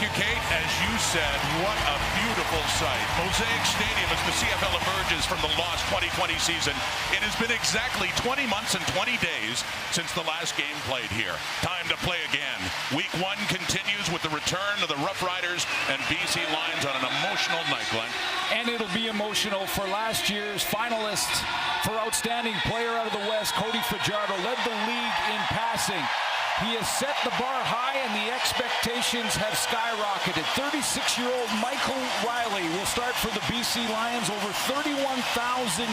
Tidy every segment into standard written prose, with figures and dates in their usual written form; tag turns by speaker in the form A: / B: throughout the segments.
A: you, Kate. As you said, what a beautiful sight. Mosaic Stadium as the CFL emerges from the lost 2020 season. It has been exactly 20 months and 20 days since the last game played here. Time to play again. Week 1 continues with the return of the Roughriders and BC Lions on an emotional night, Glenn.
B: And it'll be emotional for last year's finalist for Outstanding Player out of the West. Cody Fajardo led the league in passing. He has set the bar high, and the expectations have skyrocketed. 36-year-old Michael Riley will start for the BC Lions, over 31,000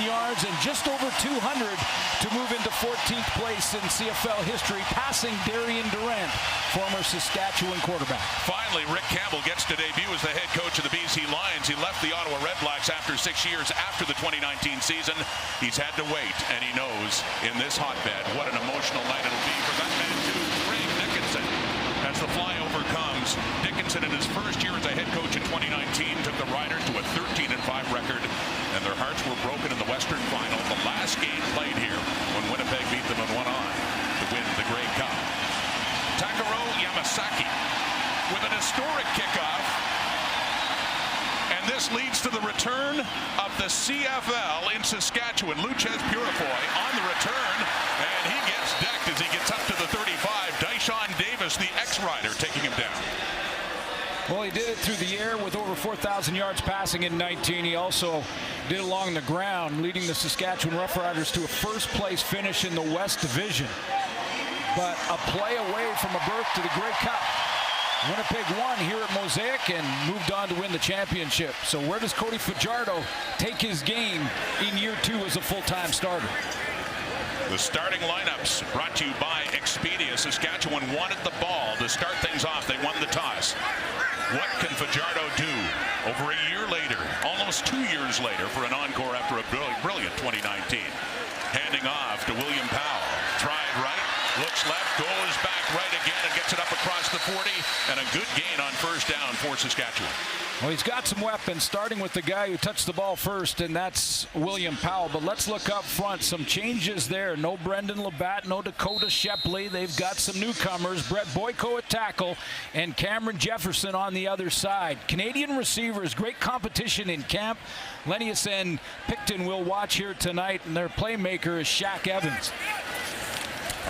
B: yards and just over 200 to move into 14th place in CFL history, passing Darian Durant, former Saskatchewan quarterback.
A: Finally, Rick Campbell gets to debut as the head coach of the BC Lions. He left the Ottawa Redblacks after 6 years after the 2019 season. He's had to wait, and he knows in this hotbed what an emotional night it'll be for that man, too. As the flyover comes, Dickinson in his first year as a head coach in 2019 took the Riders to a 13-5 record, and their hearts were broken in the Western Final. The last game played here when Winnipeg beat them and went on to win the Grey Cup. Takaro Yamasaki with an historic kickoff, and this leads to the return of the CFL in Saskatchewan. Luchez Purifoy on the return, and he gets decked as he gets up to the 35. Dyshon Davis, the ex-Rider, taking him down.
B: Well, he did it through the air with over 4,000 yards passing in 19. He also did along the ground, leading the Saskatchewan Roughriders to a first-place finish in the West Division. But a play away from a berth to the Grey Cup. Winnipeg won here at Mosaic and moved on to win the championship. So where does Cody Fajardo take his game in year 2 as a full-time starter?
A: The starting lineups brought to you by Expedia. Saskatchewan wanted the ball to start things off. They won the toss. What can Fajardo do over a year later, almost 2 years later, for an encore after a brilliant 2019? Handing off to William Powell. Tried right, looks left, goes back right again and gets it up across the 40, and a good gain on first down for Saskatchewan.
B: Well, he's got some weapons, starting with the guy who touched the ball first, and that's William Powell. But let's look up front. Some changes there. No Brendan Labatt, no Dakota Shepley. They've got some newcomers. Brett Boyko at tackle and Cameron Jefferson on the other side. Canadian receivers, great competition in camp. Lennius and Picton will watch here tonight, and their playmaker is Shaq Evans.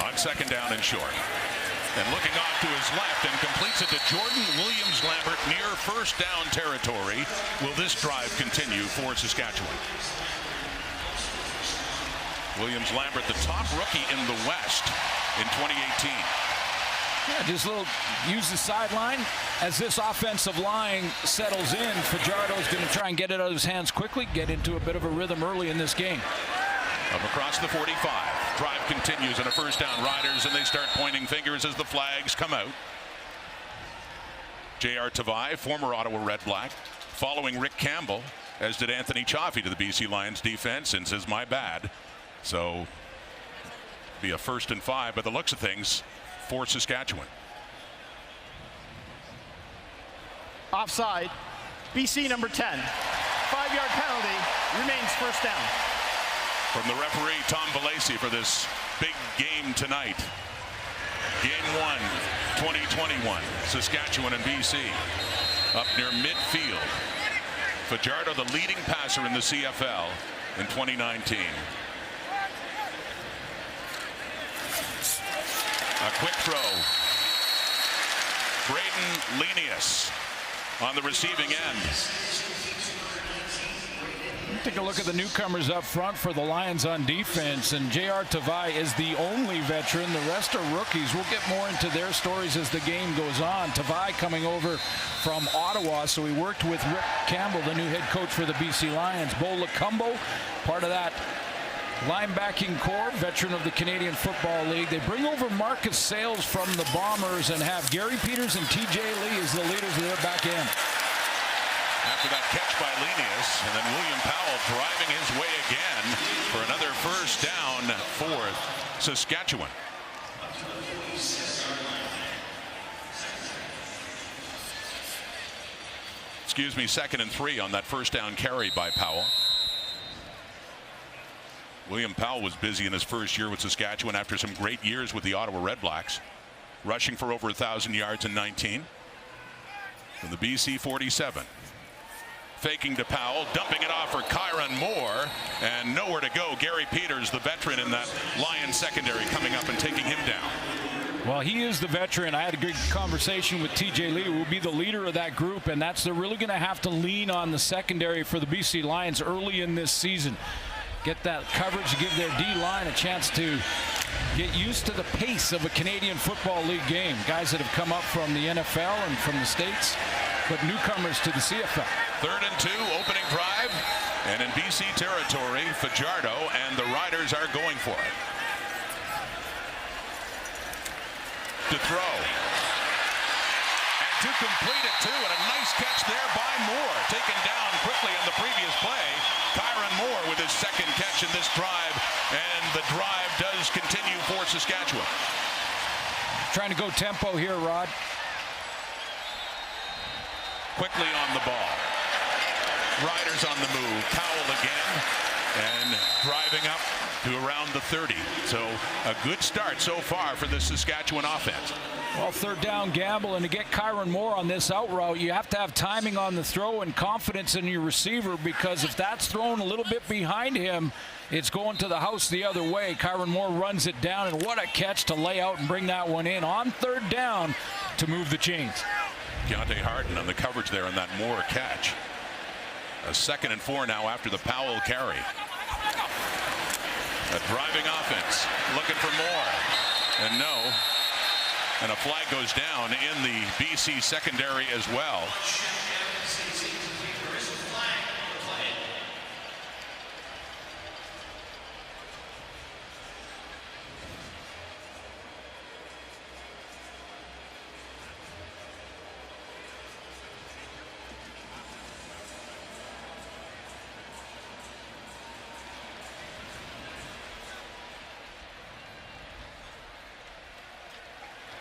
A: On second down and short. And looking off to his left and completes it to Jordan Williams-Lambert near first down territory. Will this drive continue for Saskatchewan? Williams-Lambert, the top rookie in the West in 2018.
B: Yeah, just a little use the sideline as this offensive line settles in. Fajardo's going to try and get it out of his hands quickly, get into a bit of a rhythm early in this game.
A: Up across the 45. Drive continues and a first down. Riders, and they start pointing fingers as the flags come out. J.R. Tavai, former Ottawa Red Black, following Rick Campbell, as did Anthony Chaffee to the BC Lions defense, and says, my bad. So, be a 1st and 5 by the looks of things for Saskatchewan.
C: Offside. BC number 10. 5-yard penalty. Remains first down.
A: From the referee, Tom Valacy, for this big game tonight. Game 1, 2021. Saskatchewan and BC up near midfield. Fajardo, the leading passer in the CFL in 2019. A quick throw. Braden Lenius on the receiving end.
B: Take a look at the newcomers up front for the Lions on defense, and J.R. Tavai is the only veteran. The rest are rookies. We'll get more into their stories as the game goes on. Tavai coming over from Ottawa, so he worked with Rick Campbell, the new head coach for the BC Lions. Bo Lacumbo, part of that linebacking core, veteran of the Canadian Football League. They bring over Marcus Sales from the Bombers and have Gary Peters and TJ Lee as the leaders of their back end.
A: After that catch by Lenius, and then William Powell driving his way again for another first down for Saskatchewan. Excuse me, 2nd and 3 on that first down carry by Powell. William Powell was busy in his first year with Saskatchewan after some great years with the Ottawa Redblacks, rushing for over 1,000 yards in 19. from the BC 47. Faking to Powell, dumping it off for Kyron Moore, and nowhere to go. Gary Peters, the veteran in that Lions secondary, coming up and taking him down.
B: Well, he is the veteran. I had a good conversation with TJ Lee, who will be the leader of that group, and they're really going to have to lean on the secondary for the BC Lions early in this season. Get that coverage, give their D-line a chance to get used to the pace of a Canadian Football League game. Guys that have come up from the NFL and from the States, but newcomers to the CFL.
A: 3rd and 2, opening drive, and in BC territory, Fajardo and the Riders are going for it. To throw. And to complete it, too, and a nice catch there by Moore. Taken down quickly on the previous play. Kyron Moore with his 2nd catch in this drive, and the drive does continue for Saskatchewan.
B: Trying to go tempo here, Rod.
A: Quickly on the ball. Riders on the move. Powell again, and driving up to around the 30. So a good start so far for the Saskatchewan offense.
B: Well, 3rd down gamble, and to get Kyron Moore on this out route, you have to have timing on the throw and confidence in your receiver, because if that's thrown a little bit behind him, it's going to the house the other way. Kyron Moore runs it down, and what a catch to lay out and bring that one in on 3rd down to move the chains.
A: Keontae Harden on the coverage there on that Moore catch. A 2nd and 4 now after the Powell carry. A driving offense looking for more, and no. And a flag goes down in the BC secondary as well.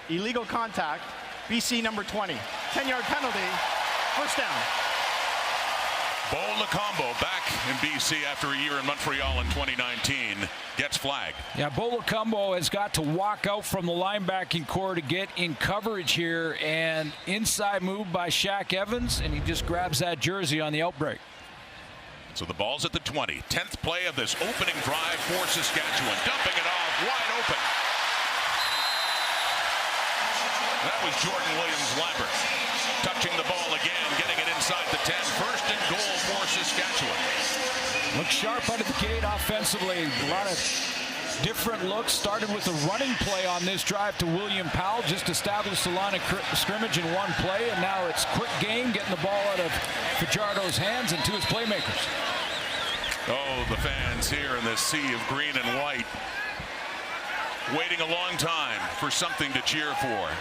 C: Illegal contact, BC number 20. 10-yard penalty, 1st down.
A: Bo Lacombo back in BC after a year in Montreal in 2019 gets flagged.
B: Yeah, Bo Lacombo has got to walk out from the linebacking core to get in coverage here, and inside move by Shaq Evans, and he just grabs that jersey on the outbreak.
A: So the ball's at the 20. 10th play of this opening drive for Saskatchewan. Dumping it off wide open. That was Jordan Williams-Lambert touching the ball again, getting it inside the 10. 1st and goal for Saskatchewan.
B: Looks sharp out of the gate offensively. A lot of different looks. Started with a running play on this drive to William Powell. Just established the line of scrimmage in one play, and now it's quick game, getting the ball out of Fajardo's hands and to his playmakers.
A: Oh, the fans here in this sea of green and white, waiting a long time for something to cheer for.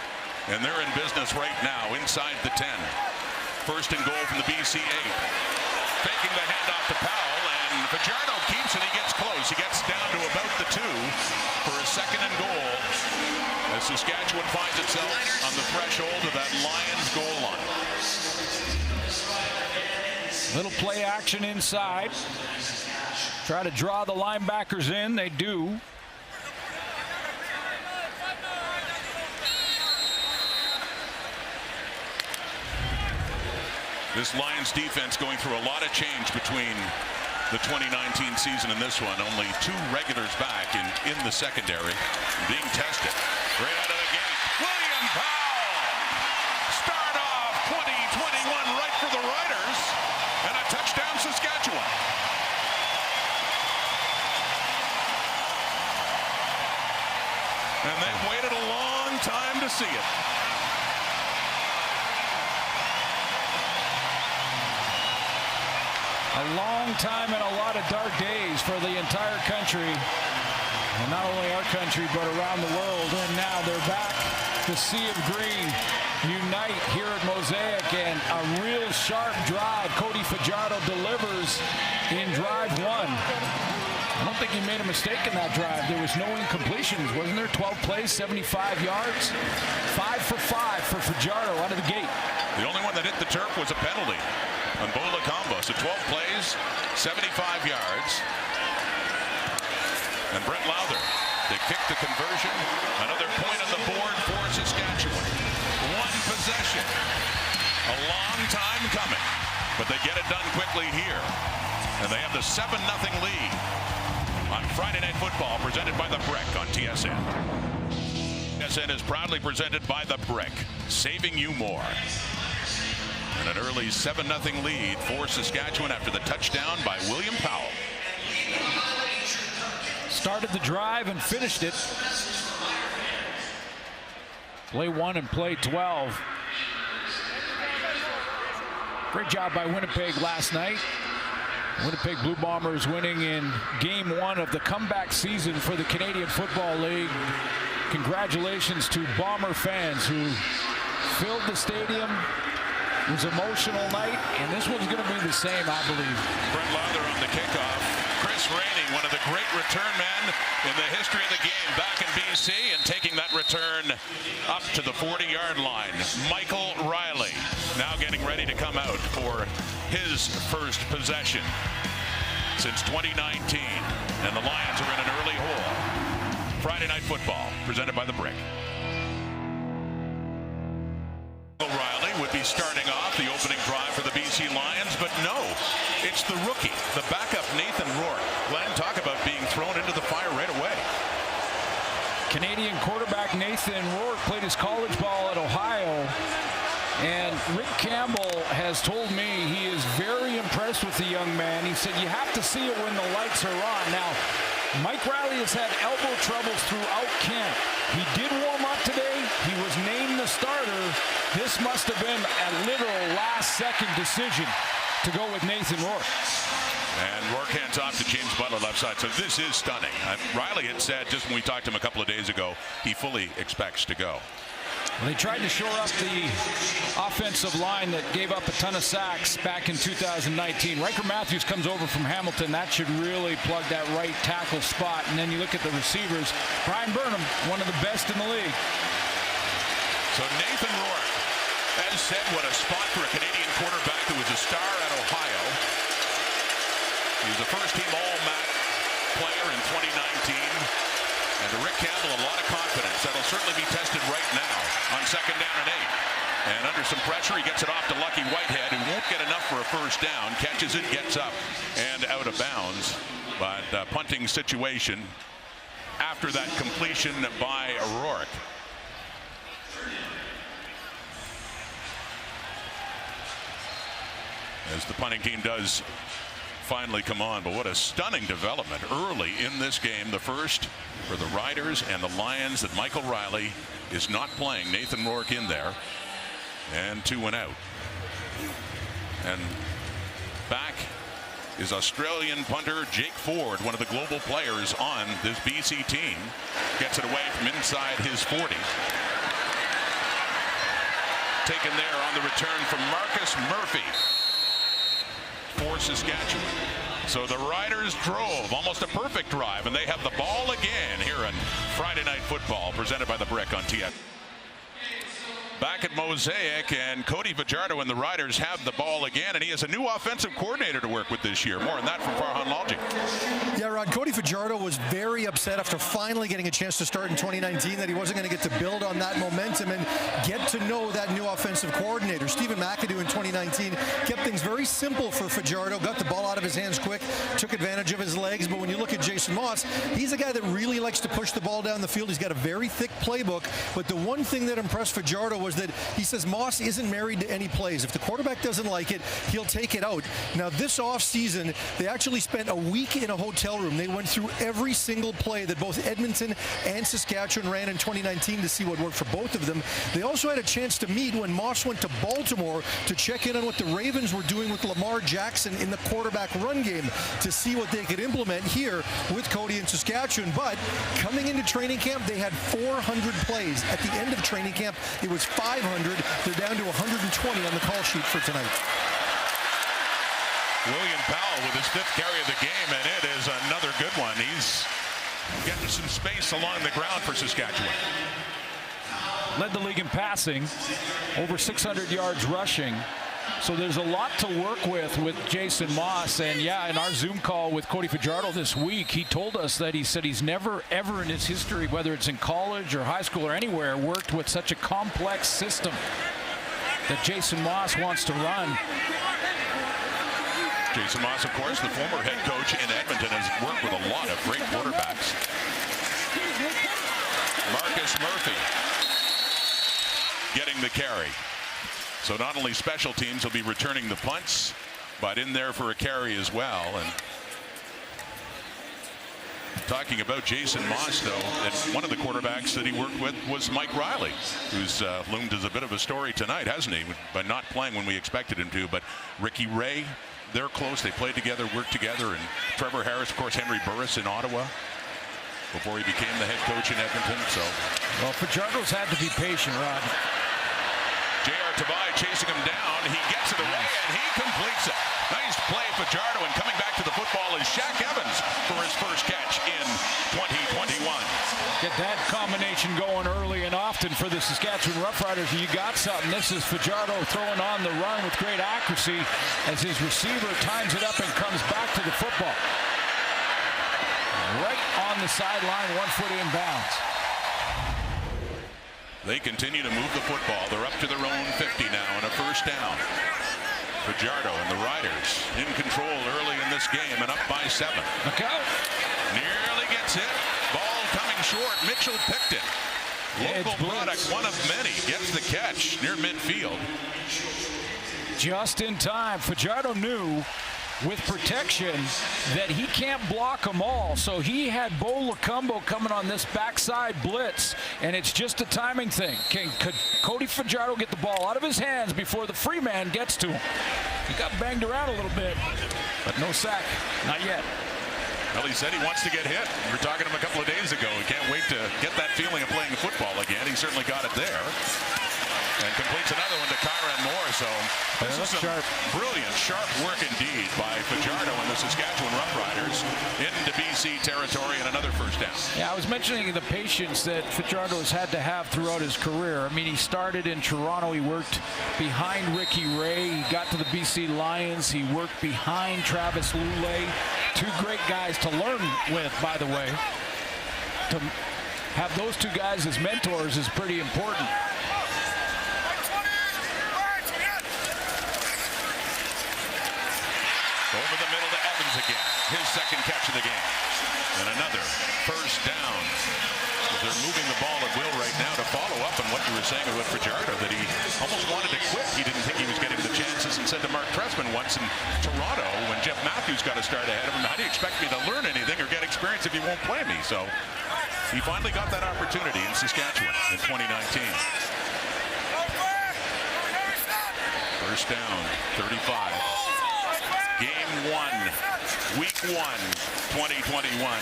A: And they're in business right now inside the 10. 1st and goal from the BC 8. Faking the handoff to Powell, and Fajardo keeps it. He gets close. He gets down to about the 2 for his 2nd and goal, as Saskatchewan finds itself on the threshold of that Lions goal line.
B: Little play action inside. Try to draw the linebackers in. They do.
A: This Lions defense going through a lot of change between the 2019 season and this one. Only 2 regulars back in the secondary, being tested. Right out of the gate, William Powell. Start off 2021 right for the Riders, and a touchdown Saskatchewan. And they've waited a long time to see it.
B: A long time and a lot of dark days for the entire country, and not only our country but around the world. And now they're back. The Sea of Green unite here at Mosaic, and a real sharp drive. Cody Fajardo delivers in drive 1. I don't think he made a mistake in that drive. There was no incompletions, wasn't there? 12 plays, 75 yards, 5 for 5 for Fajardo out of the gate.
A: The only one that hit the turf was a penalty on Bo Lacombo. So 12 plays, 75 yards. And Brett Lowther, they kick the conversion. Another point on the board for Saskatchewan. One possession. A time coming, but they get it done quickly here. And they have the 7-0 lead on Friday Night Football, presented by The Brick on TSN. TSN is proudly presented by The Brick, saving you more. And an early 7-0 lead for Saskatchewan after the touchdown by William Powell.
B: Started the drive and finished it. Play 1 and play 12. Great job by Winnipeg last night. Winnipeg Blue Bombers winning in Game 1 of the comeback season for the Canadian Football League. Congratulations to Bomber fans who filled the stadium. It was an emotional night, and this one's going to be the same, I believe.
A: Brett Lather on the kickoff. Chris Rainey, one of the great return men in the history of the game, back in BC, and taking that return up to the 40-yard line. Michael Riley now getting ready to come out for his first possession since 2019, and the Lions are in an early hole. Friday Night Football, presented by The Brick. Riley would be starting off the opening drive for the BC Lions, but no, it's the rookie, the backup Nathan Rourke. Glenn, talk about being thrown into the fire right away.
B: Canadian quarterback Nathan Rourke played his college ball at Ohio, and Rick Campbell has told me he is very impressed with the young man. He said you have to see it when the lights are on. Now, Mike Riley has had elbow troubles throughout camp. He did warm up today. He was named the starter. This must have been a literal last-second decision to go with Nathan Rourke.
A: And Rourke hands off to James Butler left side. So this is stunning. Riley had said just when we talked to him a couple of days ago, he fully expects to go.
B: Well, they tried to shore up the offensive line that gave up a ton of sacks back in 2019. Riker Matthews comes over from Hamilton. That should really plug that right tackle spot. And then you look at the receivers. Brian Burnham, one of the best in the league.
A: So Nathan Rourke, as said, what a spot for a Canadian quarterback who was a star at Ohio. He was a first-team All-MAC player in 2019. And to Rick Campbell, a lot of confidence. That'll certainly be tested right now on 2nd down and 8. And under some pressure, he gets it off to Lucky Whitehead, who won't get enough for a first down. Catches it, gets up, and out of bounds. But punting situation after that completion by Rourke. As the punting team does finally come on, but what a stunning development early in this game. The first for the Riders and the Lions that Michael Riley is not playing. Nathan Rourke in there, and 2 and out. And back is Australian punter Jake Ford, one of the global players on this BC team. Gets it away from inside his 40. Taken there on the return from Marcus Murphy for Saskatchewan. So the Riders drove almost a perfect drive, and they have the ball again here on Friday Night Football, presented by The Brick on TSN. Back at Mosaic, and Cody Fajardo and the Riders have the ball again, and he has a new offensive coordinator to work with this year. More on that from Farhan Lalji.
D: Yeah, Rod, Cody Fajardo was very upset after finally getting a chance to start in 2019 that he wasn't going to get to build on that momentum and get to know that new offensive coordinator. Stephen McAdoo in 2019 kept things very simple for Fajardo, got the ball out of his hands quick, took advantage of his legs, but when you look at Jason Moss, he's a guy that really likes to push the ball down the field. He's got a very thick playbook, but the one thing that impressed Fajardo was that he says Moss isn't married to any plays. If the quarterback doesn't like it, he'll take it out. Now, this offseason, they actually spent a week in a hotel room. They went through every single play that both Edmonton and Saskatchewan ran in 2019 to see what worked for both of them. They also had a chance to meet when Moss went to Baltimore to check in on what the Ravens were doing with Lamar Jackson in the quarterback run game to see what they could implement here with Cody in Saskatchewan. But coming into training camp, they had 400 plays. At the end of training camp, it was 500. They're down to 120 on the call sheet for tonight.
A: William Powell with his 5th carry of the game, and it is another good one. He's getting some space along the ground for Saskatchewan.
B: Led the league in passing, over 600 yards rushing. So there's a lot to work with Jason Moss. And yeah, in our Zoom call with Cody Fajardo this week, he told us that he said he's never, ever in his history, whether it's in college or high school or anywhere, worked with such a complex system. that Jason Moss wants to run.
A: Jason Moss, of course, the former head coach in Edmonton, has worked with a lot of great quarterbacks. Marcus Murphy getting the carry. So not only special teams will be returning the punts, but in there for a carry as well. And talking about Jason Moss, though, and one of the quarterbacks that he worked with was Mike Riley, who's loomed as a bit of a story tonight, hasn't he? By not playing when we expected him to. But Ricky Ray, they're close. They played together, worked together. And Trevor Harris, of course, Henry Burris in Ottawa before he became the head coach in Edmonton. So,
B: well, Fajardo's had to be patient, Rod.
A: J.R. Tavai chasing him down. He gets it away, and he completes it. Nice play, Fajardo, and coming back to the football is Shaq Evans for his first catch in 2021.
B: Get that combination going early and often for the Saskatchewan Roughriders. You got something. This is Fajardo throwing on the run with great accuracy as his receiver times it up and comes back to the football. Right on the sideline, 1 foot inbounds.
A: They continue to move the football. They're up to their own 50 now and a first down. Fajardo and the Riders in control early in this game and up by 7.
B: Look out.
A: Nearly gets hit. Ball coming short. Mitchell picked it. Local product, one of many, gets the catch near midfield.
B: Just in time. Fajardo knew with protection that he can't block them all. So he had Bo Lacumbo coming on this backside blitz, and it's just a timing thing. Could Cody Fajardo get the ball out of his hands before the free man gets to him? He got banged around a little bit, but no sack. Not yet.
A: Well, he said he wants to get hit. We were talking to him a couple of days ago. He can't wait to get that feeling of playing football again. He certainly got it there. And completes another one to Kyron Moore. So this is some brilliant, sharp work indeed by Fajardo and the Saskatchewan Roughriders into BC territory and another first down.
B: Yeah, I was mentioning the patience that Fajardo has had to have throughout his career. I mean, he started in Toronto. He worked behind Ricky Ray. He got to the BC Lions. He worked behind Travis Lulay. 2 great guys to learn with, by the way. To have those 2 guys as mentors is pretty important.
A: Over the middle to Evans again. His second catch of the game. And another first down. They're moving the ball at will right now to follow up on what you were saying about Fajardo, that he almost wanted to quit. He didn't think he was getting the chances and said to Mark Trestman once in Toronto when Jeff Matthews got to start ahead of him, how do you expect me to learn anything or get experience if you won't play me? So he finally got that opportunity in Saskatchewan in 2019. First down, 35. Game 1, week 1, 2021.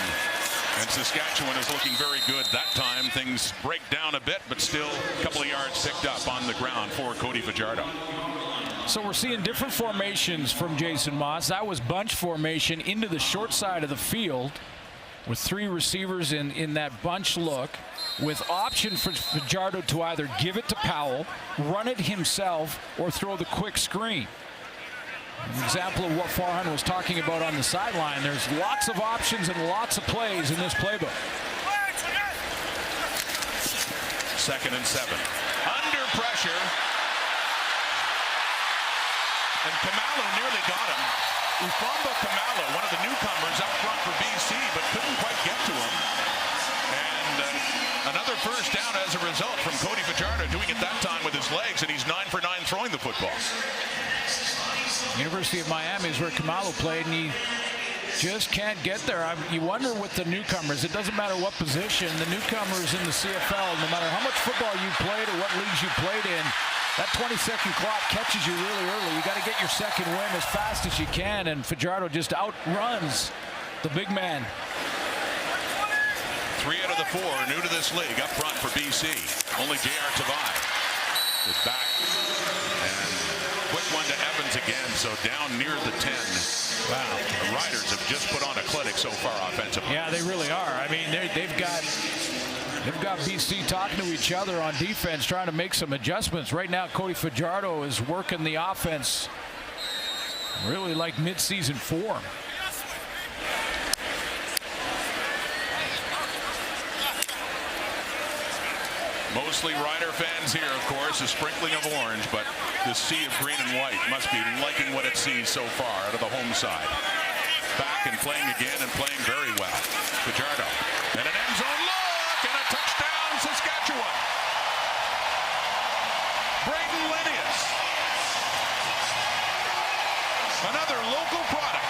A: And Saskatchewan is looking very good that time. Things break down a bit, but still a couple of yards picked up on the ground for Cody Fajardo.
B: So we're seeing different formations from Jason Moss. That was bunch formation into the short side of the field with 3 receivers in that bunch look, with option for Fajardo to either give it to Powell, run it himself, or throw the quick screen. An example of what Farhan was talking about on the sideline. There's lots of options and lots of plays in this playbook.
A: 2nd and 7. Under pressure. And Kamalo nearly got him. Ufamba Kamalo, one of the newcomers up front for BC, but couldn't quite get to him. And another first down as a result from Cody Fajardo, doing it that time with his legs, and he's 9 for 9 throwing the football.
B: University of Miami is where Kamalo played, and he just can't get there. You wonder with the newcomers, it doesn't matter what position, the newcomers in the CFL, no matter how much football you played or what leagues you played in, that 20-second clock catches you really early. You got to get your second win as fast as you can, and Fajardo just outruns the big man.
A: 3 out of the 4 new to this league up front for BC. Only J.R. Tavai is back. And quick one to Evans again, so down near the 10. Wow. The Riders have just put on a clinic so far offensively.
B: Yeah, they really are. I mean, they've got BC talking to each other on defense, trying to make some adjustments. Right now, Cody Fajardo is working the offense really like mid-season form.
A: Mostly Rider fans here, of course, a sprinkling of orange, but the sea of green and white must be liking what it sees so far out of the home side. Back and playing again and playing very well. Fajardo. And an end zone look and a touchdown, Saskatchewan. Braden Lenius. Another local product.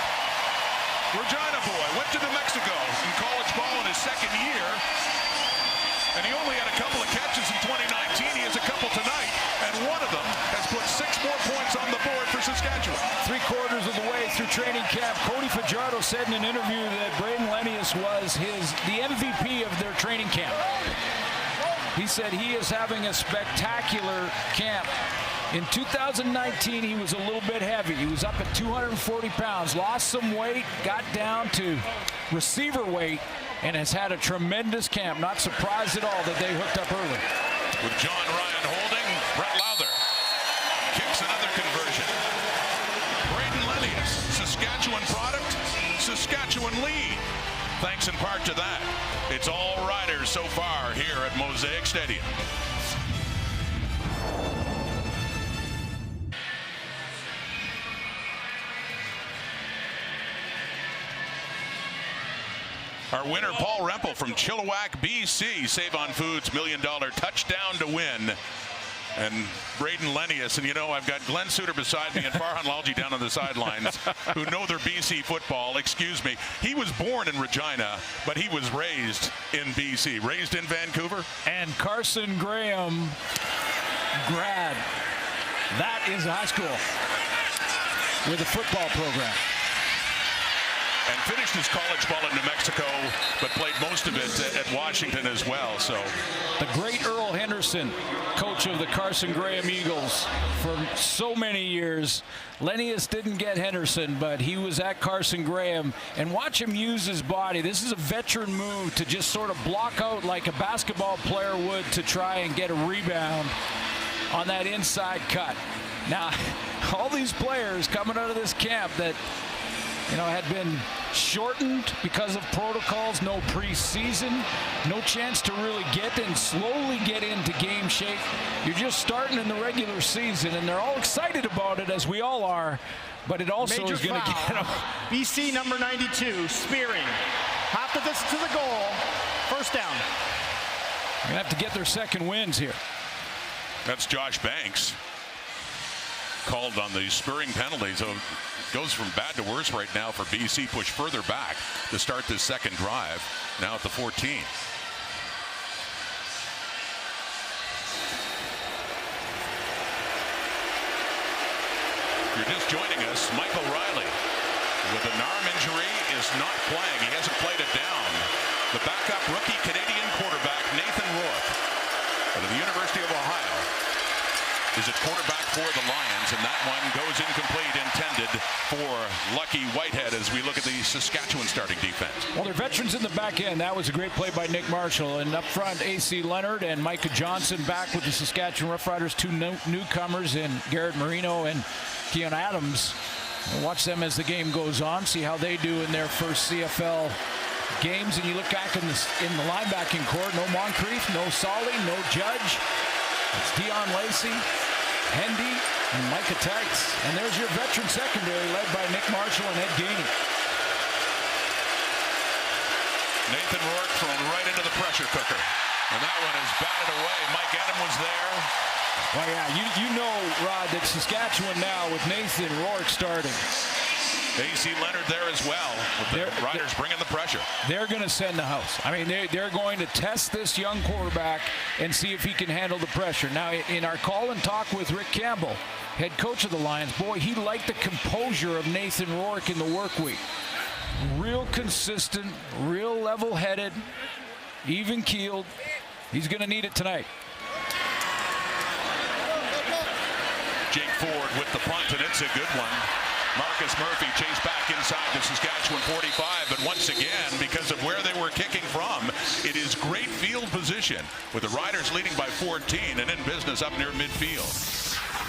A: Regina boy, went to New Mexico in college ball in his second year. And he only had a couple of catches in 2019. He has a couple tonight, and one of them has put 6 more points on the board for Saskatchewan.
B: 3/4 of the way through training camp, Cody Fajardo said in an interview that Braden Lenius was the MVP of their training camp. He said he is having a spectacular camp. In 2019, he was a little bit heavy. He was up at 240 pounds, lost some weight, got down to receiver weight, and has had a tremendous camp. Not surprised at all that they hooked up early.
A: With John Ryan holding, Brett Lowther kicks another conversion. Braden Lenius, Saskatchewan product, Saskatchewan lead. Thanks in part to that. It's all Riders so far here at Mosaic Stadium. Our winner, Paul Rempel from Chilliwack, BC. Save on Foods $1 million touchdown to win. And Braden Lenius, and you know, I've got Glenn Suter beside me and Farhan Lalji down on the sidelines who know their BC football. Excuse me. He was born in Regina, but he was raised in BC. Raised in Vancouver.
B: And Carson Graham grad. That is high school with a football program.
A: And finished his college ball in New Mexico, but played most of it at Washington as well. So
B: the great Earl Henderson, coach of the Carson Graham Eagles for so many years. Lenius didn't get Henderson, but he was at Carson Graham. And watch him use his body. This is a veteran move to just sort of block out like a basketball player would to try and get a rebound on that inside cut. Now, all these players coming out of this camp that, you know, had been shortened because of protocols, no preseason, no chance to really slowly get into game shape. You're just starting in the regular season, and they're all excited about it, as we all are, but it also is going to get them.
C: BC number 92, spearing. Half the distance to the goal. First down.
B: They're going to have to get their second wins here.
A: That's Josh Banks. Called on the spurring penalty, so it goes from bad to worse right now for BC. Push further back to start this second drive, now at the 14. If you're just joining us, Michael Riley with an arm injury is not playing. He hasn't played it down. The backup rookie Canadian quarterback Nathan Rourke out of the University of Ohio is at quarterback for the Lions, and that one goes incomplete, intended for Lucky Whitehead as we look at the Saskatchewan starting defense.
B: Well, they're veterans in the back end. That was a great play by Nick Marshall. And up front, A.C. Leonard and Micah Johnson back with the Saskatchewan Roughriders, two newcomers in Garrett Marino and Keon Adams. We'll watch them as the game goes on, see how they do in their first CFL games. And you look back in the linebacking core, no Moncrief, no Solly, no Judge. It's Dion Lacey, Hendy, and Micah Tights. And there's your veteran secondary led by Nick Marshall and Ed Gainey.
A: Nathan Rourke thrown right into the pressure cooker. And that one is batted away. Mike Adam was there.
B: Well, yeah, you know, Rod, that Saskatchewan now with Nathan Rourke starting.
A: A.C. Leonard there as well, with the Riders bringing the pressure.
B: They're going to send the house. I mean, they're going to test this young quarterback and see if he can handle the pressure. Now, in our call and talk with Rick Campbell, head coach of the Lions, boy, he liked the composure of Nathan Rourke in the work week. Real consistent, real level-headed, even-keeled. He's going to need it tonight.
A: Jake Ford with the punt, and it's a good one. Marcus Murphy chased back inside the Saskatchewan 45, but once again, because of where they were kicking from, it is great field position with the Riders leading by 14 and in business up near midfield.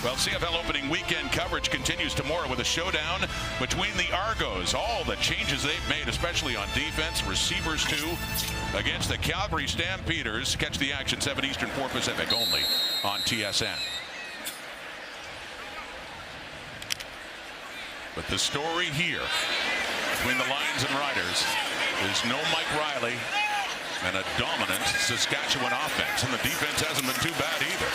A: Well, CFL opening weekend coverage continues tomorrow with a showdown between the Argos. All the changes they've made, especially on defense, receivers too, against the Calgary Stampeders. Catch the action 7 Eastern, 4 Pacific only on TSN. But the story here between the Lions and Riders is no Mike Riley and a dominant Saskatchewan offense. And the defense hasn't been too bad either.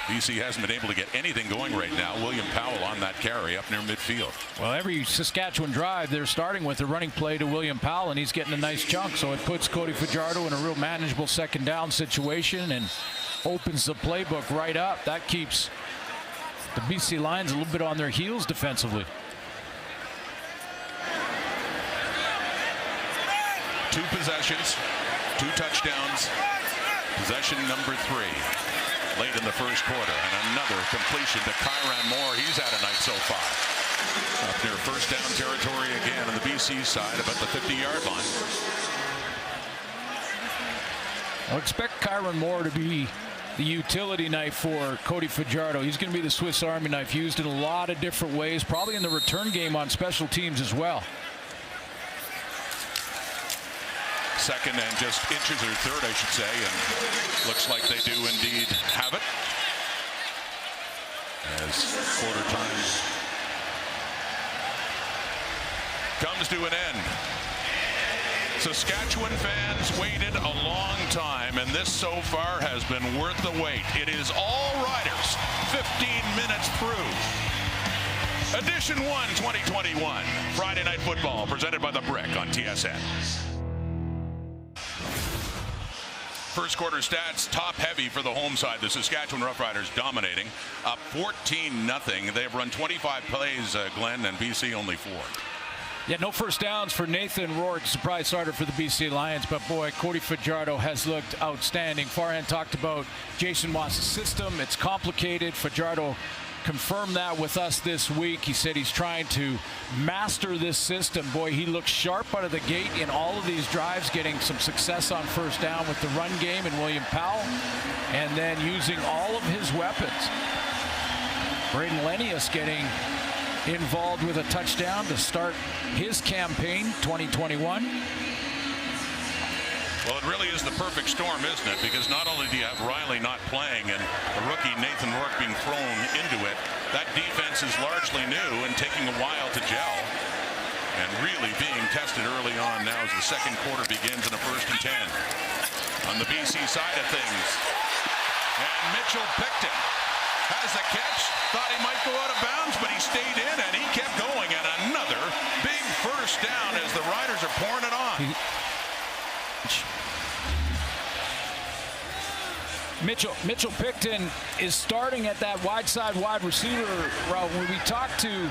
A: BC hasn't been able to get anything going right now. William Powell on that carry up near midfield.
B: Well, every Saskatchewan drive, they're starting with a running play to William Powell, and he's getting a nice chunk. So it puts Cody Fajardo in a real manageable second down situation and opens the playbook right up. That keeps the BC Lions a little bit on their heels defensively.
A: 2 possessions, 2 touchdowns, possession number 3. Late in the first quarter, and another completion to Kyron Moore. He's had a night so far. Up near first down territory again on the BC side, about the 50-yard line.
B: I'll expect Kyron Moore to be the utility knife for Cody Fajardo. He's going to be the Swiss Army knife, used in a lot of different ways, probably in the return game on special teams as well.
A: Second and just inches, or third, I should say, and looks like they do indeed have it. As quarter time comes to an end. Saskatchewan fans waited a long time, and this so far has been worth the wait. It is all Riders, 15 minutes through. Edition 1 2021, Friday Night Football, presented by The Brick on TSN. First quarter stats, top heavy for the home side. The Saskatchewan Roughriders dominating, up 14-0. They've run 25 plays, Glenn, and BC only 4.
B: Yeah, no first downs for Nathan Rourke, surprise starter for the BC Lions. But boy, Cody Fajardo has looked outstanding. Farhan talked about Jason Moss's system. It's complicated. Fajardo confirmed that with us this week. He said he's trying to master this system. Boy, he looks sharp out of the gate in all of these drives, getting some success on first down with the run game and William Powell, and then using all of his weapons. Braden Lenius getting involved with a touchdown to start his campaign 2021.
A: Well, it really is the perfect storm, isn't it? Because not only do you have Riley not playing and the rookie Nathan Rourke being thrown into it, that defense is largely new and taking a while to gel. And really being tested early on now as the second quarter begins in a 1st and 10. On the BC side of things. And Mitchell Picton has the catch. Thought he might go out of bounds, but he stayed in and he kept going. And another big first down as the Riders are pouring it on.
B: Mitchell Picton is starting at that wide side wide receiver route. When we talked to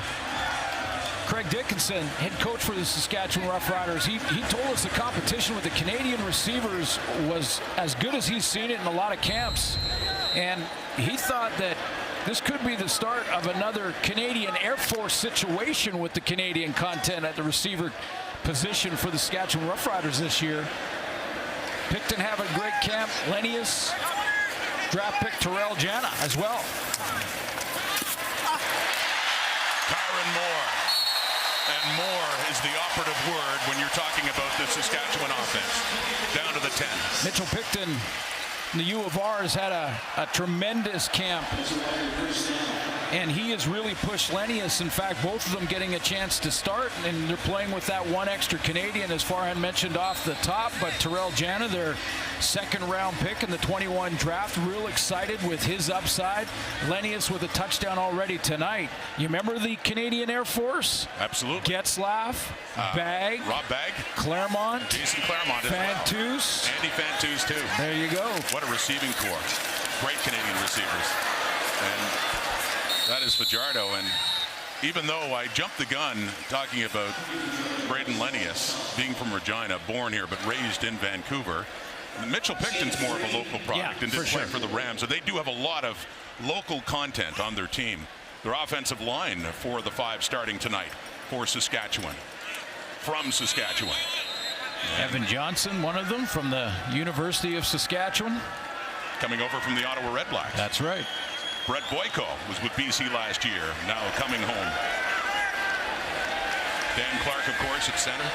B: Craig Dickinson, head coach for the Saskatchewan Roughriders, he told us the competition with the Canadian receivers was as good as he's seen it in a lot of camps. And he thought that this could be the start of another Canadian Air Force situation with the Canadian content at the receiver position for the Saskatchewan Roughriders this year. Picton having a great camp. Lenius, draft pick Terrell Jana as well.
A: Kyron Moore. And more is the operative word when you're talking about the Saskatchewan offense. Down to the 10.
B: Mitchell Picton, the U of R, has had a tremendous camp. And he has really pushed Lenius. In fact, both of them getting a chance to start, and they're playing with that one extra Canadian, as Farhan mentioned off the top. But Terrell Jana, their second-round pick in the 21 draft, real excited with his upside. Lenius with a touchdown already tonight. You remember the Canadian Air Force?
A: Absolutely.
B: Getzlaff, Bagg,
A: Rob Bagg,
B: Claremont,
A: Jason Claremont,
B: Fantus.
A: Well. Andy Fantus too.
B: There you go.
A: What a receiving corps. Great Canadian receivers. And that is Fajardo, and even though I jumped the gun talking about Braden Lenius being from Regina, born here but raised in Vancouver, Mitchell Picton's more of a local product and did play for the Rams, so they do have a lot of local content on their team. Their offensive line for the 5 starting tonight for Saskatchewan, from Saskatchewan.
B: Evan Johnson, one of them from the University of Saskatchewan.
A: coming over from the Ottawa Red Blacks.
B: That's right.
A: Brett Boyko was with BC last year, now coming home. Dan Clark, of course, at center.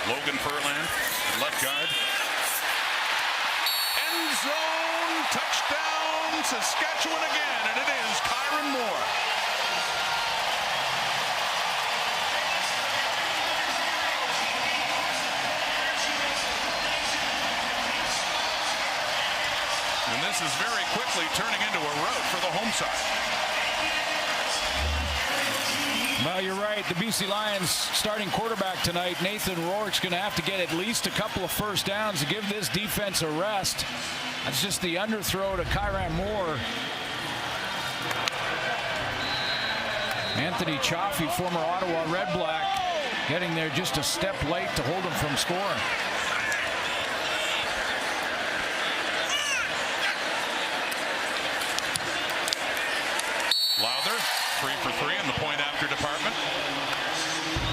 A: Logan Furland, left guard. End zone, touchdown, Saskatchewan again, and it is Kyron Moore. And this is very quickly turning into a rout for the home side.
B: Well, you're right. The BC Lions starting quarterback tonight, Nathan Rourke's going to have to get at least a couple of first downs to give this defense a rest. That's just the underthrow to Kyron Moore. Anthony Chaffee, former Ottawa Red Black, getting there just a step late to hold him from scoring.
A: Lowther, 3 for 3 in the point after department.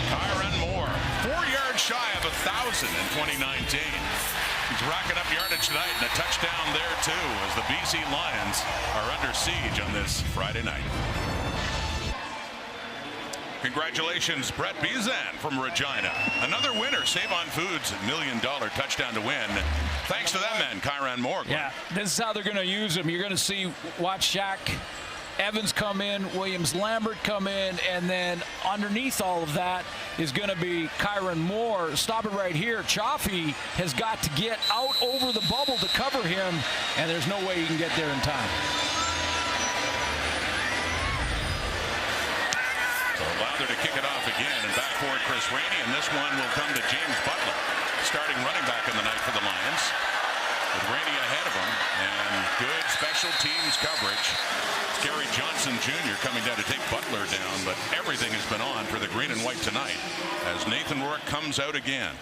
A: Kyron Moore, 4 yards shy of 1,000 in 2019. He's racking up yardage tonight and a touchdown there too as the BC Lions are under siege on this Friday night. Congratulations, Brett Bizan from Regina. Another winner, Save On Foods, $1 million touchdown to win. Thanks to that man, Kyron Moore.
B: Yeah, this is how they're going to use him. You're going to watch Shaq Evans come in, Williams Lambert come in, and then underneath all of that is going to be Kyron Moore. Stop it right here. Chaffee has got to get out over the bubble to cover him, and there's no way he can get there in time.
A: So Lowther to kick it off again, and back for Chris Rainey, and this one will come to James Butler, starting running back in the night for the Lions, with Rainey ahead of him, and good special teams coverage. Gary Johnson Jr. coming down to take Butler down, but everything has been on for the green and white tonight as Nathan Rourke comes out again.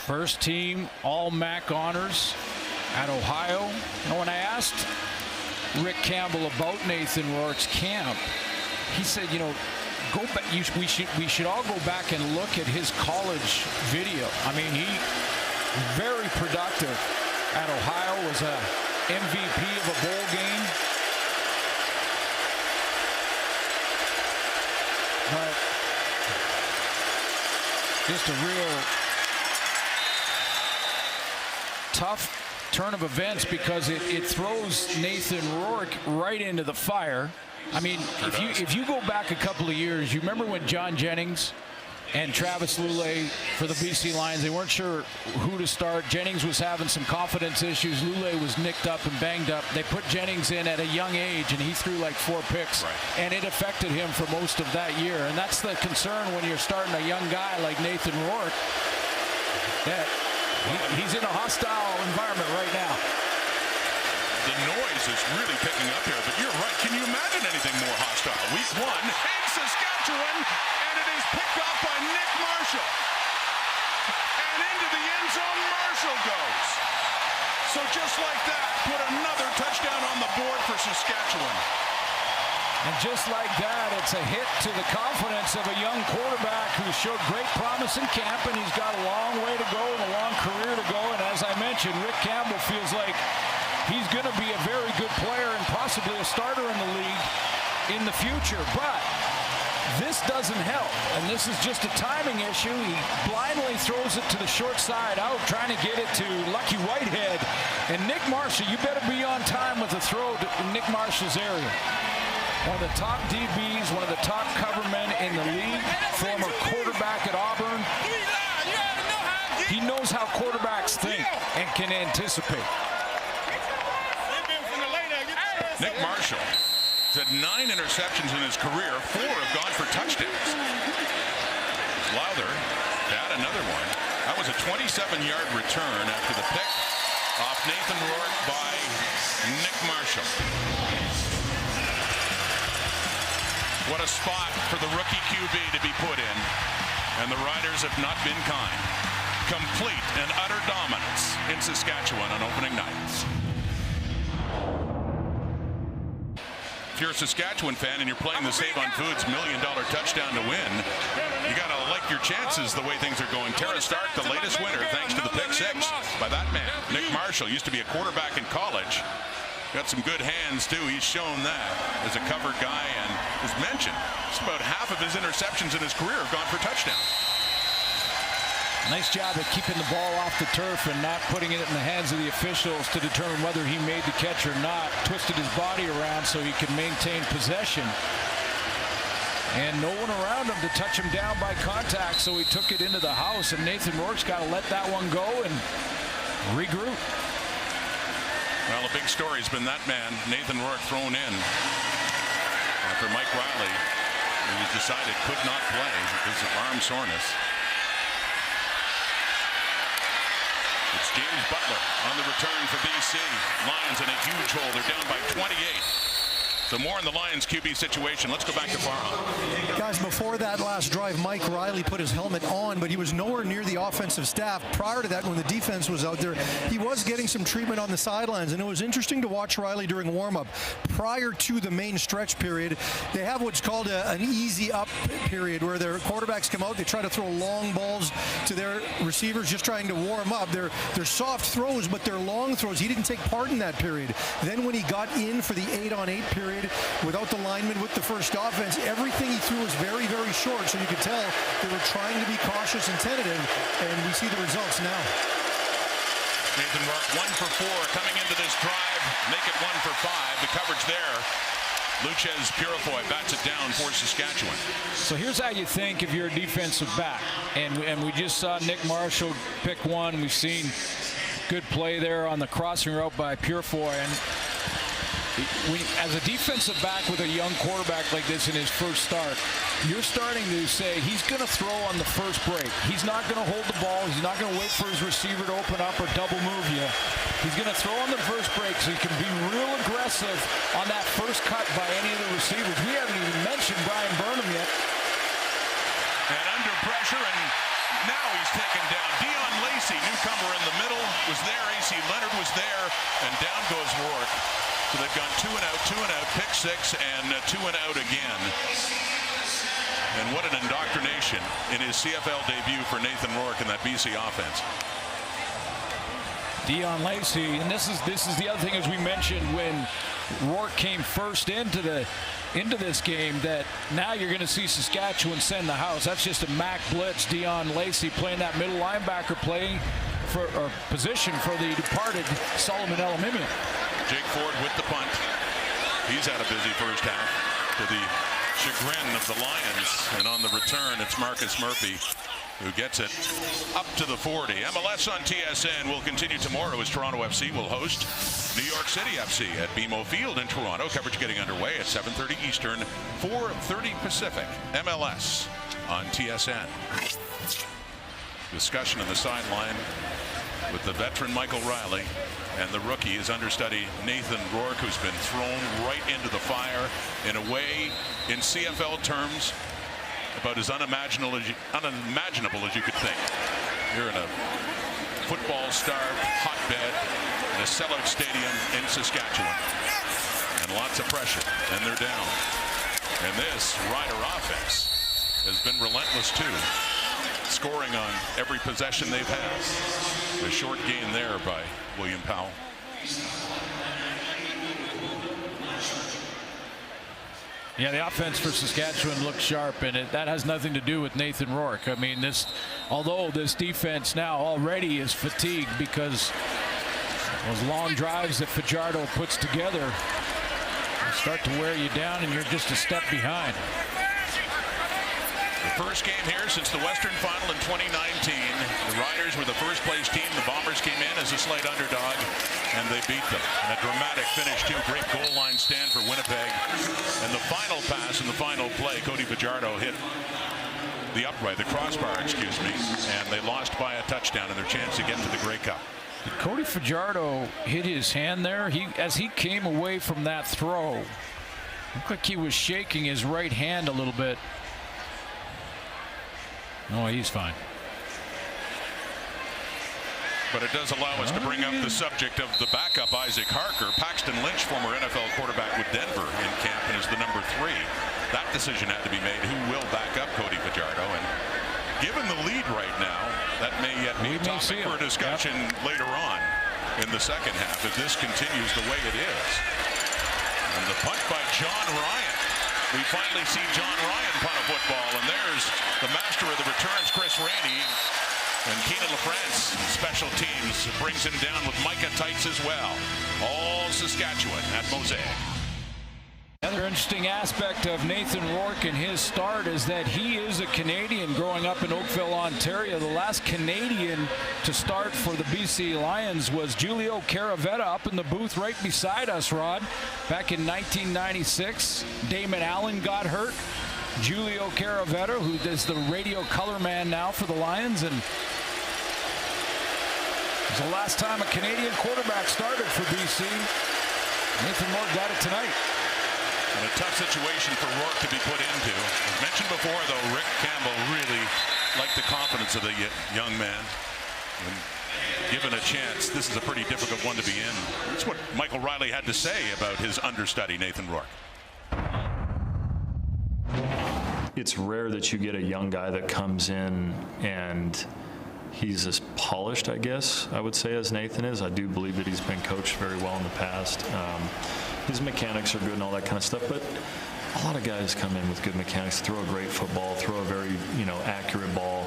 B: First team All-MAC honors at Ohio. And when I asked Rick Campbell about Nathan Rourke's camp, he said, go back. We should all go back and look at his college video. I mean, he very productive at Ohio, was a MVP of a bowl game. But just a real tough turn of events because it throws Nathan Rourke right into the fire. I mean, if you go back a couple of years, you remember when John Jennings and Travis Lulay for the BC Lions, they weren't sure who to start. Jennings was having some confidence issues. Lulay was nicked up and banged up. They put Jennings in at a young age, and he threw like 4 picks, and it affected him for most of that year. And that's the concern when you're starting a young guy like Nathan Rourke. That he's in a hostile environment right now.
A: The noise is really picking up here, but you're right. Can you imagine anything more hostile? Week 1 in Saskatchewan, and it is picked off by Nick Marshall. And into the end zone, Marshall goes. So just like that, put another touchdown on the board for Saskatchewan.
B: And just like that, it's a hit to the confidence of a young quarterback who showed great promise in camp, and he's got a long way to go and a long career to go. And as I mentioned, Rick Campbell feels like he's going to be a very good player and possibly a starter in the league in the future. But this doesn't help, and this is just a timing issue. He blindly throws it to the short side out, trying to get it to Lucky Whitehead. And Nick Marshall, you better be on time with the throw to Nick Marshall's area. One of the top DBs, one of the top covermen in the league, former quarterback at Auburn. He knows how quarterbacks think and can anticipate.
A: Nick Marshall has had 9 interceptions in his career. 4 have gone for touchdowns. Lowther had another one. That was a 27-yard return after the pick off Nathan Rourke by Nick Marshall. What a spot for the rookie QB to be put in. And the Riders have not been kind. Complete and utter dominance in Saskatchewan on opening night. If you're a Saskatchewan fan and you're playing the Save on Foods $1 million touchdown to win, you got to like take your chances the way things are going. Tara Stark, the latest winner, thanks to the pick six by that man. Nick Marshall used to be a quarterback in college. Got some good hands, too. He's shown that as a covered guy, and as mentioned, just about half of his interceptions in his career have gone for touchdowns.
B: Nice job of keeping the ball off the turf and not putting it in the hands of the officials to determine whether he made the catch or not. Twisted his body around so he could maintain possession. And no one around him to touch him down by contact, so he took it into the house, and Nathan Rourke's got to let that one go and regroup.
A: Well, a big story has been that man, Nathan Rourke, thrown in after Mike Riley, who was decided could not play because of arm soreness. It's James Butler on the return for BC. Lions in a huge hole. They're down by 28. So more in the Lions QB situation. Let's go back to Farhan.
D: Guys, before that last drive, Mike Riley put his helmet on, but he was nowhere near the offensive staff. Prior to that, when the defense was out there, he was getting some treatment on the sidelines, and it was interesting to watch Riley during warm-up. Prior to the main stretch period, they have what's called an easy up period, where their quarterbacks come out, they try to throw long balls to their receivers, just trying to warm up. They're soft throws, but they're long throws. He didn't take part in that period. Then when he got in for the 8-on-8 period, without the lineman with the first offense, everything he threw was very, very short, so you could tell they were trying to be cautious and tentative, and we see the results now.
A: Nathan Rourke 1 for 4 coming into this drive. Make it 1 for 5. The coverage there. Luchez Purifoy bats it down for Saskatchewan.
B: So here's how you think if you're a defensive back. And we just saw Nick Marshall pick one. We've seen good play there on the crossing route by Purifoy. And as a defensive back with a young quarterback like this in his first start, you're starting to say he's going to throw on the first break. He's not going to hold the ball. He's not going to wait for his receiver to open up or double move you. He's going to throw on the first break so he can be real aggressive on that first cut by any of the receivers. We haven't even mentioned Brian Burnham yet.
A: And under pressure, and now he's taken down. Dion Lacey, newcomer in the middle, was there. A.C. Leonard was there, and down goes Rourke. So they've gone 2 and out, pick six, and 2 and out again. And what an indoctrination in his CFL debut for Nathan Rourke in that BC offense.
B: Dion Lacey, and this is the other thing, as we mentioned when Rourke came first into this game, that now you're going to see Saskatchewan send the house. That's just a Mac blitz. Dion Lacey playing that middle linebacker position for the departed Solomon Elamimian.
A: Jake Ford with the punt. He's had a busy first half to the chagrin of the Lions. And on the return, it's Marcus Murphy who gets it up to the 40. MLS on TSN will continue tomorrow as Toronto FC will host New York City FC at BMO Field in Toronto. Coverage getting underway at 7:30 Eastern, 4:30 Pacific. MLS on TSN. Discussion on the sideline with the veteran Michael Riley and the rookie, his understudy Nathan Rourke, who's been thrown right into the fire in a way, in CFL terms, about as unimaginable as you could think. You're in a football-starved hotbed in a sellout stadium in Saskatchewan, and lots of pressure, and they're down. And this Rider offense has been relentless too, scoring on every possession they've had. A short gain there by William Powell.
B: Yeah, the offense for Saskatchewan looks sharp, and that has nothing to do with Nathan Rourke. I mean, although this defense now already is fatigued because those long drives that Fajardo puts together start to wear you down, and you're just a step behind.
A: The first game here since the Western Final in 2019. The Riders were the first place team. The Bombers came in as a slight underdog, and they beat them. And a dramatic finish, too. Great goal line stand for Winnipeg. And the final pass in the final play, Cody Fajardo hit the upright, the crossbar, excuse me, and they lost by a touchdown in their chance to get to the Grey Cup.
B: Did Cody Fajardo hit his hand there? As he came away from that throw, looked like he was shaking his right hand a little bit. No, he's fine.
A: But it does allow us to bring up the subject of the backup, Isaac Harker. Paxton Lynch, former NFL quarterback with Denver in camp, and is the number 3. That decision had to be made. Who will back up Cody Fajardo? And given the lead right now, that may yet be a topic for discussion later on in the second half if this continues the way it is. And the punt by John Ryan. We finally see John Ryan punt a football, and there's the master of the returns, Chris Rainey. And Keenan LaFrance, special teams, brings him down with Micah Tights as well. All Saskatchewan at Mosaic.
B: Another interesting aspect of Nathan Rourke and his start is that he is a Canadian growing up in Oakville, Ontario. The last Canadian to start for the BC Lions was Julio Caravetta up in the booth right beside us, Rod. Back in 1996, Damon Allen got hurt. Julio Caravetta, who is the radio color man now for the Lions, and it was the last time a Canadian quarterback started for BC. Nathan Rourke got it tonight.
A: And a tough situation for Rourke to be put into. As mentioned before, though, Rick Campbell really liked the confidence of the young man. And given a chance, this is a pretty difficult one to be in. That's what Michael Riley had to say about his understudy, Nathan Rourke.
E: It's rare that you get a young guy that comes in and he's as polished, I guess, I would say, as Nathan is. I do believe that he's been coached very well in the past. His mechanics are good and all that kind of stuff, but a lot of guys come in with good mechanics, throw a great football, throw a very, accurate ball.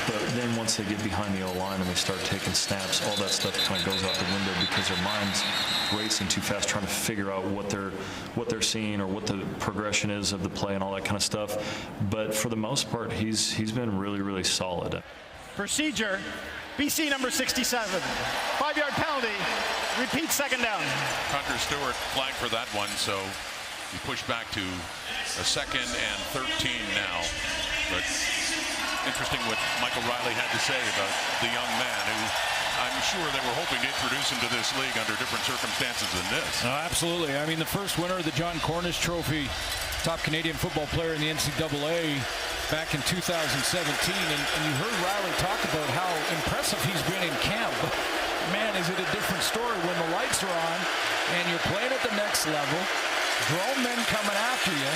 E: But then once they get behind the O-line and they start taking snaps, all that stuff kind of goes out the window because their mind's racing too fast, trying to figure out what they're seeing or what the progression is of the play and all that kind of stuff. But for the most part, he's been really, really solid.
C: Procedure, BC number 67. 5-yard penalty, repeat second down.
A: Hunter Stewart flagged for that one, so he pushed back to a 2nd and 13 now. But interesting what Michael Riley had to say about the young man who I'm sure they were hoping to introduce him to this league under different circumstances than this.
B: Absolutely. I mean, the first winner of the John Cornish Trophy, top Canadian football player in the NCAA back in 2017. And you heard Riley talk about how impressive he's been in camp. But man, is it a different story when the lights are on and you're playing at the next level, grown men coming after you.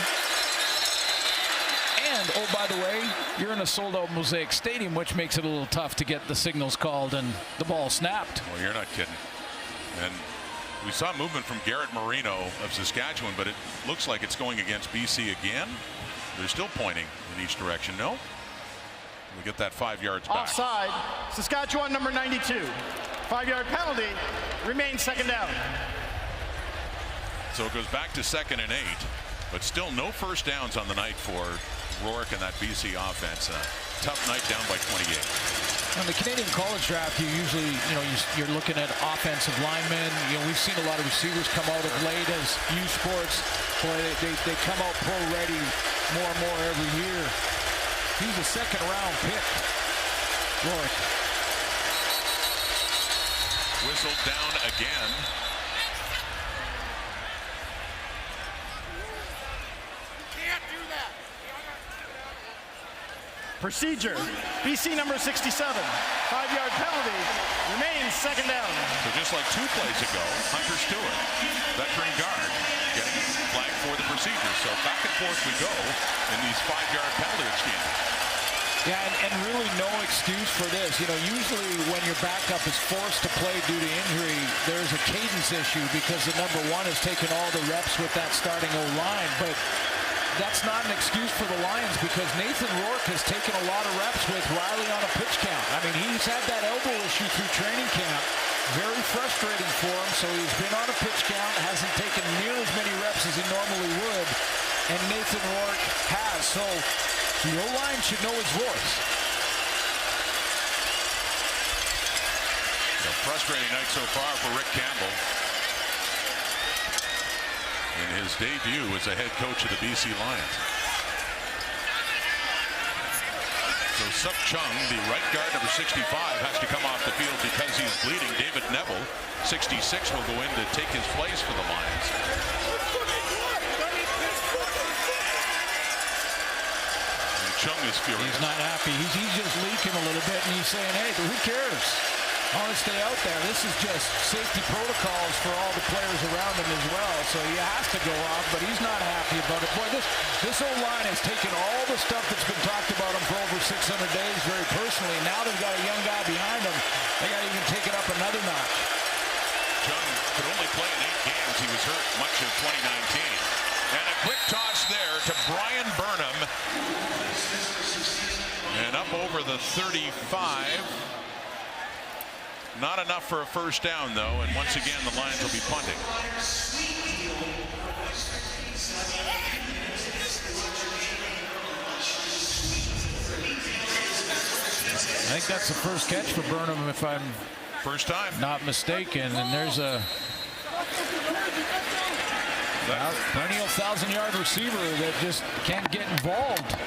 B: And, oh, by the way, you're in a sold-out Mosaic Stadium, which makes it a little tough to get the signals called and the ball snapped.
A: Well, you're not kidding. And we saw movement from Garrett Marino of Saskatchewan, but it looks like it's going against BC again. They're still pointing in each direction. No? We get that 5 yards back.
C: Offside, Saskatchewan number 92. 5-yard penalty, remains second down.
A: So it goes back to 2nd and 8, but still no first downs on the night for Rourke and that BC offense. Tough night, down by 28.
B: On the Canadian college draft, you usually, you're looking at offensive linemen. We've seen a lot of receivers come out of late as U Sports. Boy, they come out pro ready more and more every year. He's a 2nd round pick, Rourke.
A: Whistled down again.
C: Procedure, BC number 67. 5-yard penalty, remains second down.
A: So just like 2 plays ago, Hunter Stewart, veteran guard, getting flagged for the procedure. So back and forth we go in these 5-yard penalty exchanges.
B: Yeah, and really no excuse for this. Usually when your backup is forced to play due to injury, there's a cadence issue because the number 1 has taken all the reps with that starting O-line. But that's not an excuse for the Lions because Nathan Rourke has taken a lot of reps with Riley on a pitch count. I mean, he's had that elbow issue through training camp. Very frustrating for him, so he's been on a pitch count, hasn't taken near as many reps as he normally would, and Nathan Rourke has. So the O-line should know his voice.
A: A frustrating night so far for Rick Campbell in his debut as a head coach of the BC Lions. So Sup Chung, the right guard, number 65, has to come off the field because he's bleeding. David Neville, 66, will go in to take his place for the Lions. And Chung is furious.
B: He's not happy. He's just leaking a little bit, and he's saying, hey, who cares? I want to stay out there. This is just safety protocols for all the players around him as well. So he has to go off, but he's not happy about it. Boy, this old line has taken all the stuff that's been talked about him for over 600 days very personally. Now they've got a young guy behind him. They got to even take it up another notch.
A: Jung could only play in 8 games. He was hurt much of 2019. And a quick toss there to Brian Burnham. And up over the 35. Not enough for a first down, though, and once again, the Lions will be punting.
B: I think that's the first catch for Burnham, if I'm
A: first time
B: not mistaken. And there's a perennial 1,000-yard receiver that just can't get involved.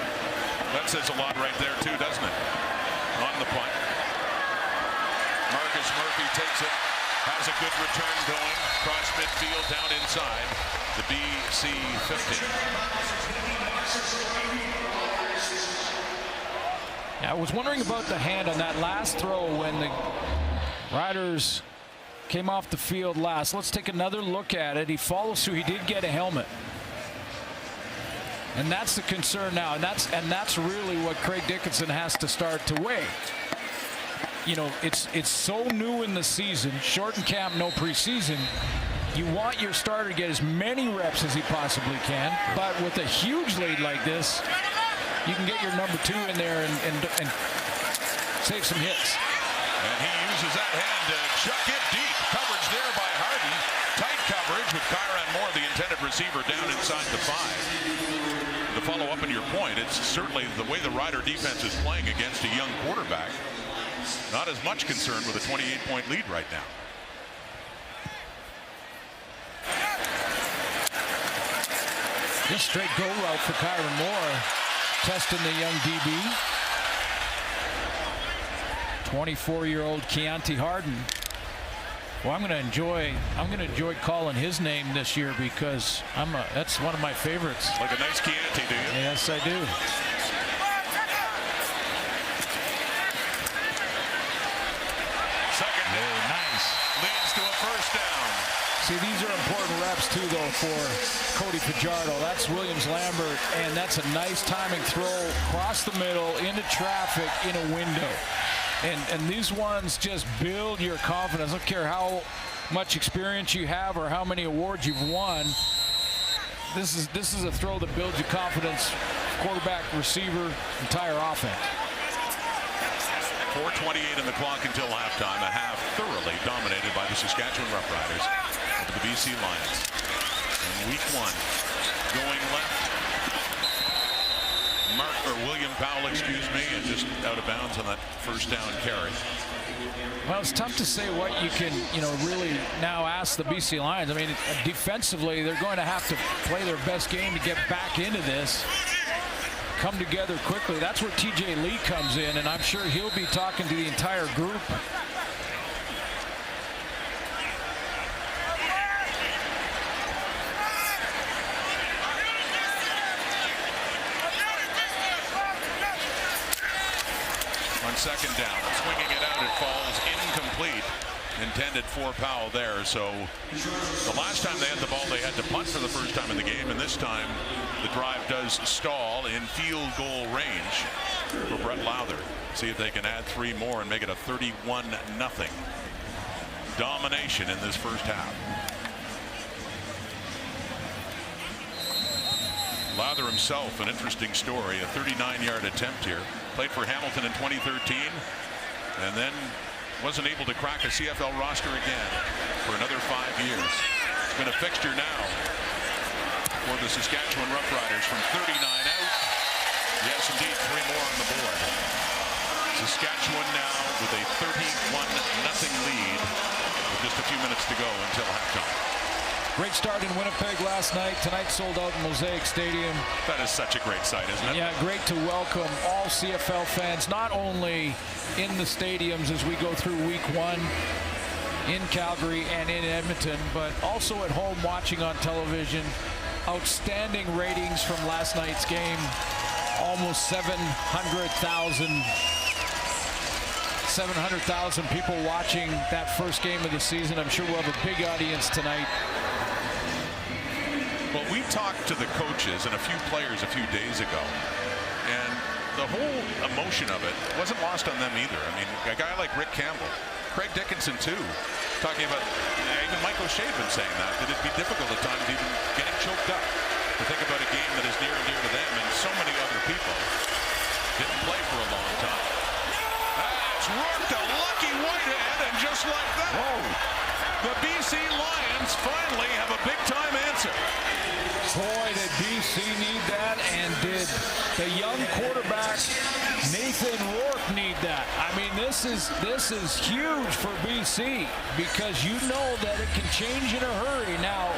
A: That says a lot right there, too, doesn't it? On the punt. Marcus Murphy takes it, has a good return going, cross midfield, down inside the BC 50.
B: I was wondering about the hand on that last throw when the Riders came off the field last. Let's take another look at it. He follows through. He did get a helmet. And that's the concern now. And that's really what Craig Dickinson has to start to weigh. You know, it's so new in the season, shortened camp, no preseason. You want your starter to get as many reps as he possibly can, but with a huge lead like this, you can get your number 2 in there and save some hits.
A: And he uses that hand to chuck it deep. Coverage there by Harden. Tight coverage with Kyron Moore, the intended receiver, down inside the 5. To follow up on your point, it's certainly the way the Rider defense is playing against a young quarterback. Not as much concerned with a 28-point lead right now.
B: Just straight go route for Kyron Moore, testing the young DB. 24-year-old Keontae Harden. Well, I'm going to enjoy calling his name this year because that's one of my favorites.
A: Like a nice Keontae, do you?
B: Yes, I do.
A: Leads to a first down.
B: See, these are important reps, too, though, for Cody Fajardo. That's Williams Lambert, and that's a nice timing throw across the middle into traffic in a window. And these ones just build your confidence. I don't care how much experience you have or how many awards you've won. This is a throw that builds your confidence, quarterback, receiver, entire offense.
A: 4:28 in the clock until halftime. A half thoroughly dominated by the Saskatchewan Roughriders over the BC Lions. In week 1, going left. William Powell, and just out of bounds on that first down carry.
B: Well, it's tough to say what you can, really now ask the BC Lions. I mean, defensively, they're going to have to play their best game to get back into this. Come together quickly. That's where TJ Lee comes in, and I'm sure he'll be talking to the entire group.
A: On second down, swinging it out, it falls incomplete. Intended for Powell there. So the last time they had the ball, they had to punt for the first time in the game, and this time the drive does stall in field goal range for Brett Lowther. See if they can add 3 more and make it a 31-0 domination in this first half. Lowther himself, an interesting story, a 39-yard attempt here. Played for Hamilton in 2013 and then wasn't able to crack a CFL roster again for another 5 years. It's been a fixture now for the Saskatchewan Roughriders from 39 out. Yes, indeed, 3 more on the board. Saskatchewan now with a 31-0 lead with just a few minutes to go until halftime.
B: Great start in Winnipeg last night. Tonight sold out in Mosaic Stadium.
A: That is such a great sight, isn't it?
B: Yeah, great to welcome all CFL fans, not only in the stadiums as we go through week 1 in Calgary and in Edmonton, but also at home watching on television. Outstanding ratings from last night's game. Almost 700,000 700,000 people watching that first game of the season. I'm sure we'll have a big audience tonight.
A: Well, we talked to the coaches and a few players a few days ago, and the whole emotion of it wasn't lost on them either. I mean, a guy like Rick Campbell, Craig Dickinson too, talking about, even Mike O'Shea had been saying that it'd be difficult at times even getting choked up to think about a game that is near and dear to them, and so many other people didn't play for a long time. That's Rourke to Lucky Whitehead, and just like that, the BC Lions finally have a big-time answer.
B: Boy, did BC need that, and did the young quarterback Nathan Rourke need that. I mean, this is huge for BC, because you know that it can change in a hurry. Now,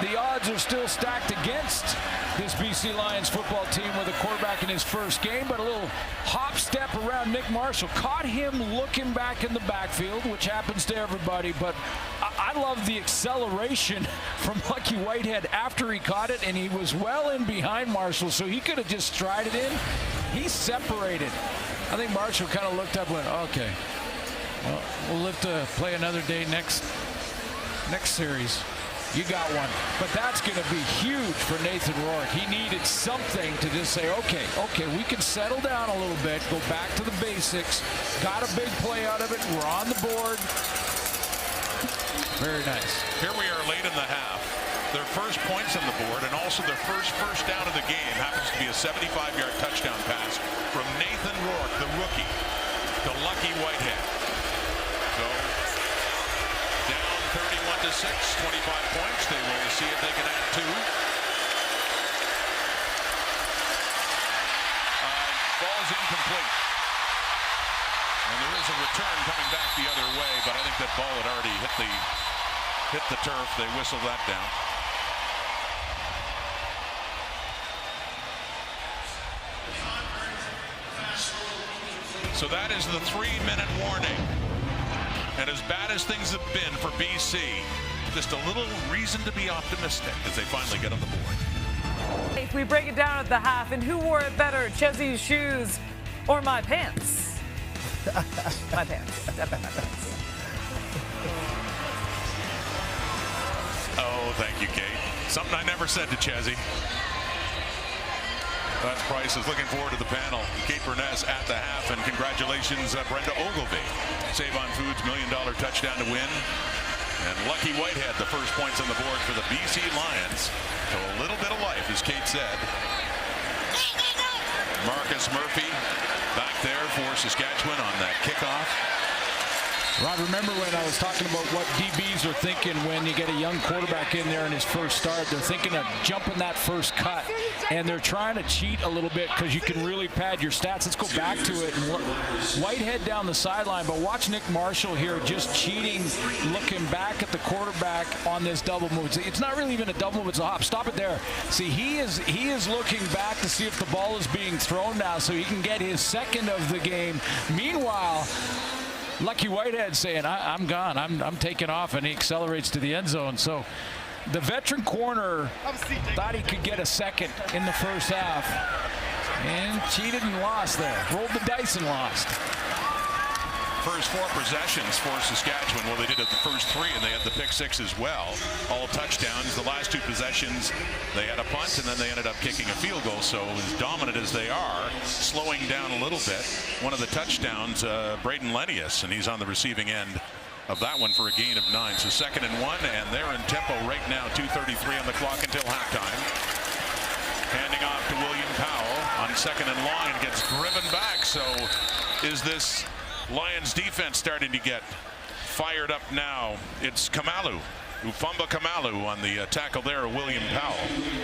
B: the odds are still stacked against this BC Lions football team with a quarterback in his first game, but a little hop step around Nick Marshall caught him looking back in the backfield, which happens to everybody, but I love the acceleration from Lucky Whitehead after he caught it, and he was well in behind Marshall, so he could have just strided in. He separated. I think Marshall kind of looked up and went, okay, well, we'll live to play another day next series. You got one. But that's going to be huge for Nathan Rourke. He needed something to just say, okay, we can settle down a little bit, go back to the basics. Got a big play out of it. We're on the board. Very nice.
A: Here we are late in the half. Their first points on the board, and also their first down of the game happens to be a 75-yard touchdown pass from Nathan Rourke, the rookie, to Lucky Whitehead. So down 31-6, 25 points. They will see if they can add 2. Ball's incomplete. And there is a return coming back the other way, but I think that ball had already hit the turf. They whistled that down. So that is the 3-minute warning. And as bad as things have been for BC, just a little reason to be optimistic as they finally get on the board.
F: We break it down at the half, and who wore it better, Chezzy's shoes or my pants? My pants. Definitely my pants.
A: Oh, thank you, Kate. Something I never said to Chezzy. That's Price is looking forward to the panel. Kate Burness at the half, and congratulations, Brenda Ogilvie. Save on Foods $1 million touchdown to win. And Lucky Whitehead, the first points on the board for the BC Lions. So a little bit of life, as Kate said. Marcus Murphy back there for Saskatchewan on that kickoff.
B: Rod, remember when I was talking about what DBs are thinking when you get a young quarterback in there in his first start? They're thinking of jumping that first cut, and they're trying to cheat a little bit because you can really pad your stats. Let's go back to it. Whitehead down the sideline, but watch Nick Marshall here just cheating, looking back at the quarterback on this double move. It's not really even a double move, it's a hop. Stop it there. See, he is looking back to see if the ball is being thrown now so he can get his second of the game. Meanwhile, Lucky Whitehead saying, I'm gone. I'm taking off, and he accelerates to the end zone. So the veteran corner thought he could get a second in the first half, and cheated and lost there. Rolled the dice and lost.
A: First 4 possessions for Saskatchewan. Well, they did it the first 3, and they had the pick 6 as well. All touchdowns. The last 2 possessions, they had a punt, and then they ended up kicking a field goal. So as dominant as they are, slowing down a little bit. One of the touchdowns, Braden Lenius, and he's on the receiving end of that one for a gain of 9. So 2nd and 1, and they're in tempo right now. 2:33 on the clock until halftime. Handing off to William Powell on 2nd and long, and gets driven back. So is this Lions defense starting to get fired up now? It's Kamalu, Ufamba Kamalu on the tackle there, William Powell.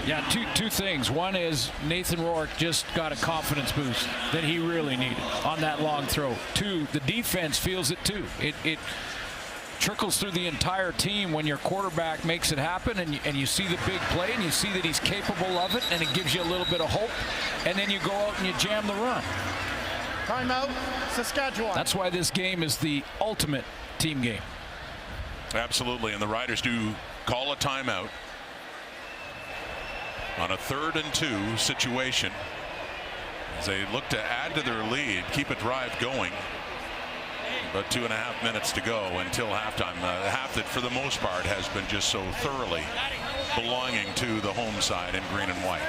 B: Yeah, two things. One is Nathan Rourke just got a confidence boost that he really needed on that long throw. 2, the defense feels it too. It trickles through the entire team when your quarterback makes it happen, and you see the big play, and you see that he's capable of it, and it gives you a little bit of hope, and then you go out and you jam the run.
C: Timeout, Saskatchewan.
B: That's why this game is the ultimate team game.
A: Absolutely, and the Riders do call a timeout on a 3rd and 2 situation as they look to add to their lead, keep a drive going. About 2.5 minutes to go until halftime. Half that, for the most part, has been just so thoroughly belonging to the home side in green and white.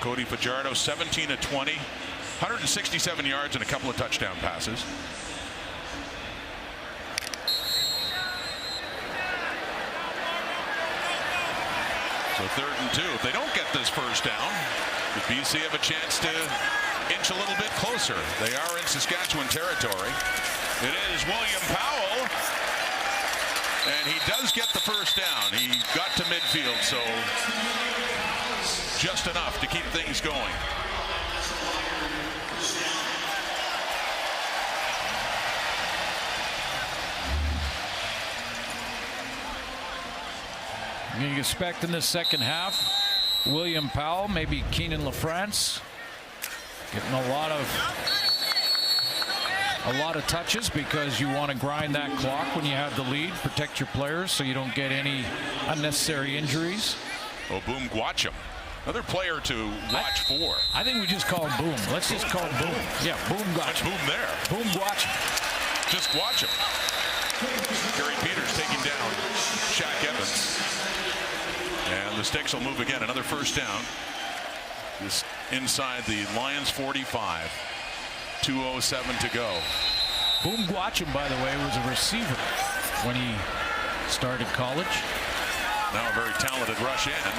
A: Cody Fajardo, 17 of 20, 167 yards and a couple of touchdown passes. So 3rd and 2. If they don't get this first down, the BC have a chance to inch a little bit closer. They are in Saskatchewan territory. It is William Powell, and he does get the first down. He got to midfield, so just enough to keep things going.
B: You expect in the second half, William Powell, maybe Keenan LaFrance, getting a lot of touches because you want to grind that clock when you have the lead, protect your players so you don't get any unnecessary injuries.
A: Oh, Boom Gwacham, another player to watch for.
B: I think we just call him Boom. Let's just call him Boom. Yeah, Boom
A: Gwacham.
B: Gwacham.
A: Boom there.
B: Boom Gwacham.
A: Just watch him. Gary Peters taking down Shaq Evans. And the Sticks will move again. Another first down. This inside the Lions 45. 2:07 to go.
B: Boom Gwacham, by the way, was a receiver when he started college.
A: Now a very talented rush in.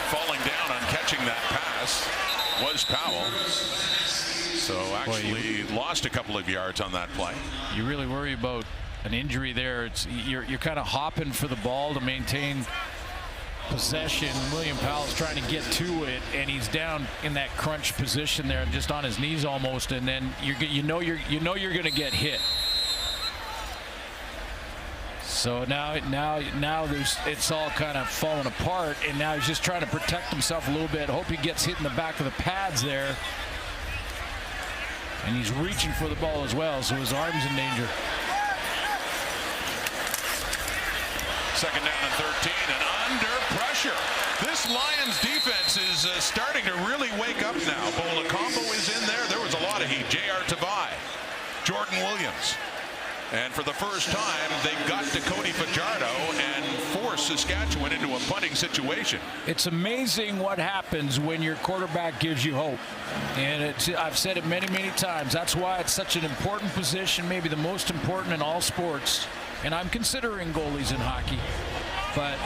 A: Falling down on catching that pass was Powell. So actually lost a couple of yards on that play.
B: You really worry about an injury there. You're kind of hopping for the ball to maintain possession. William Powell's trying to get to it, and he's down in that crunch position there, just on his knees almost, and then you know you're going to get hit. So now it's all kind of falling apart, and now he's just trying to protect himself a little bit. Hope he gets hit in the back of the pads there, and he's reaching for the ball as well, so his arm's in danger.
A: Second down and 13, and under pressure. This Lions defense is starting to really wake up now. Bolacombo is in there. There was a lot of heat. J.R. Tavai, Jordan Williams. And for the first time, they got to Cody Fajardo and forced Saskatchewan into a punting situation.
B: It's amazing what happens when your quarterback gives you hope. And I've said it many, many times. That's why it's such an important position, maybe the most important in all sports. And I'm considering goalies in hockey, but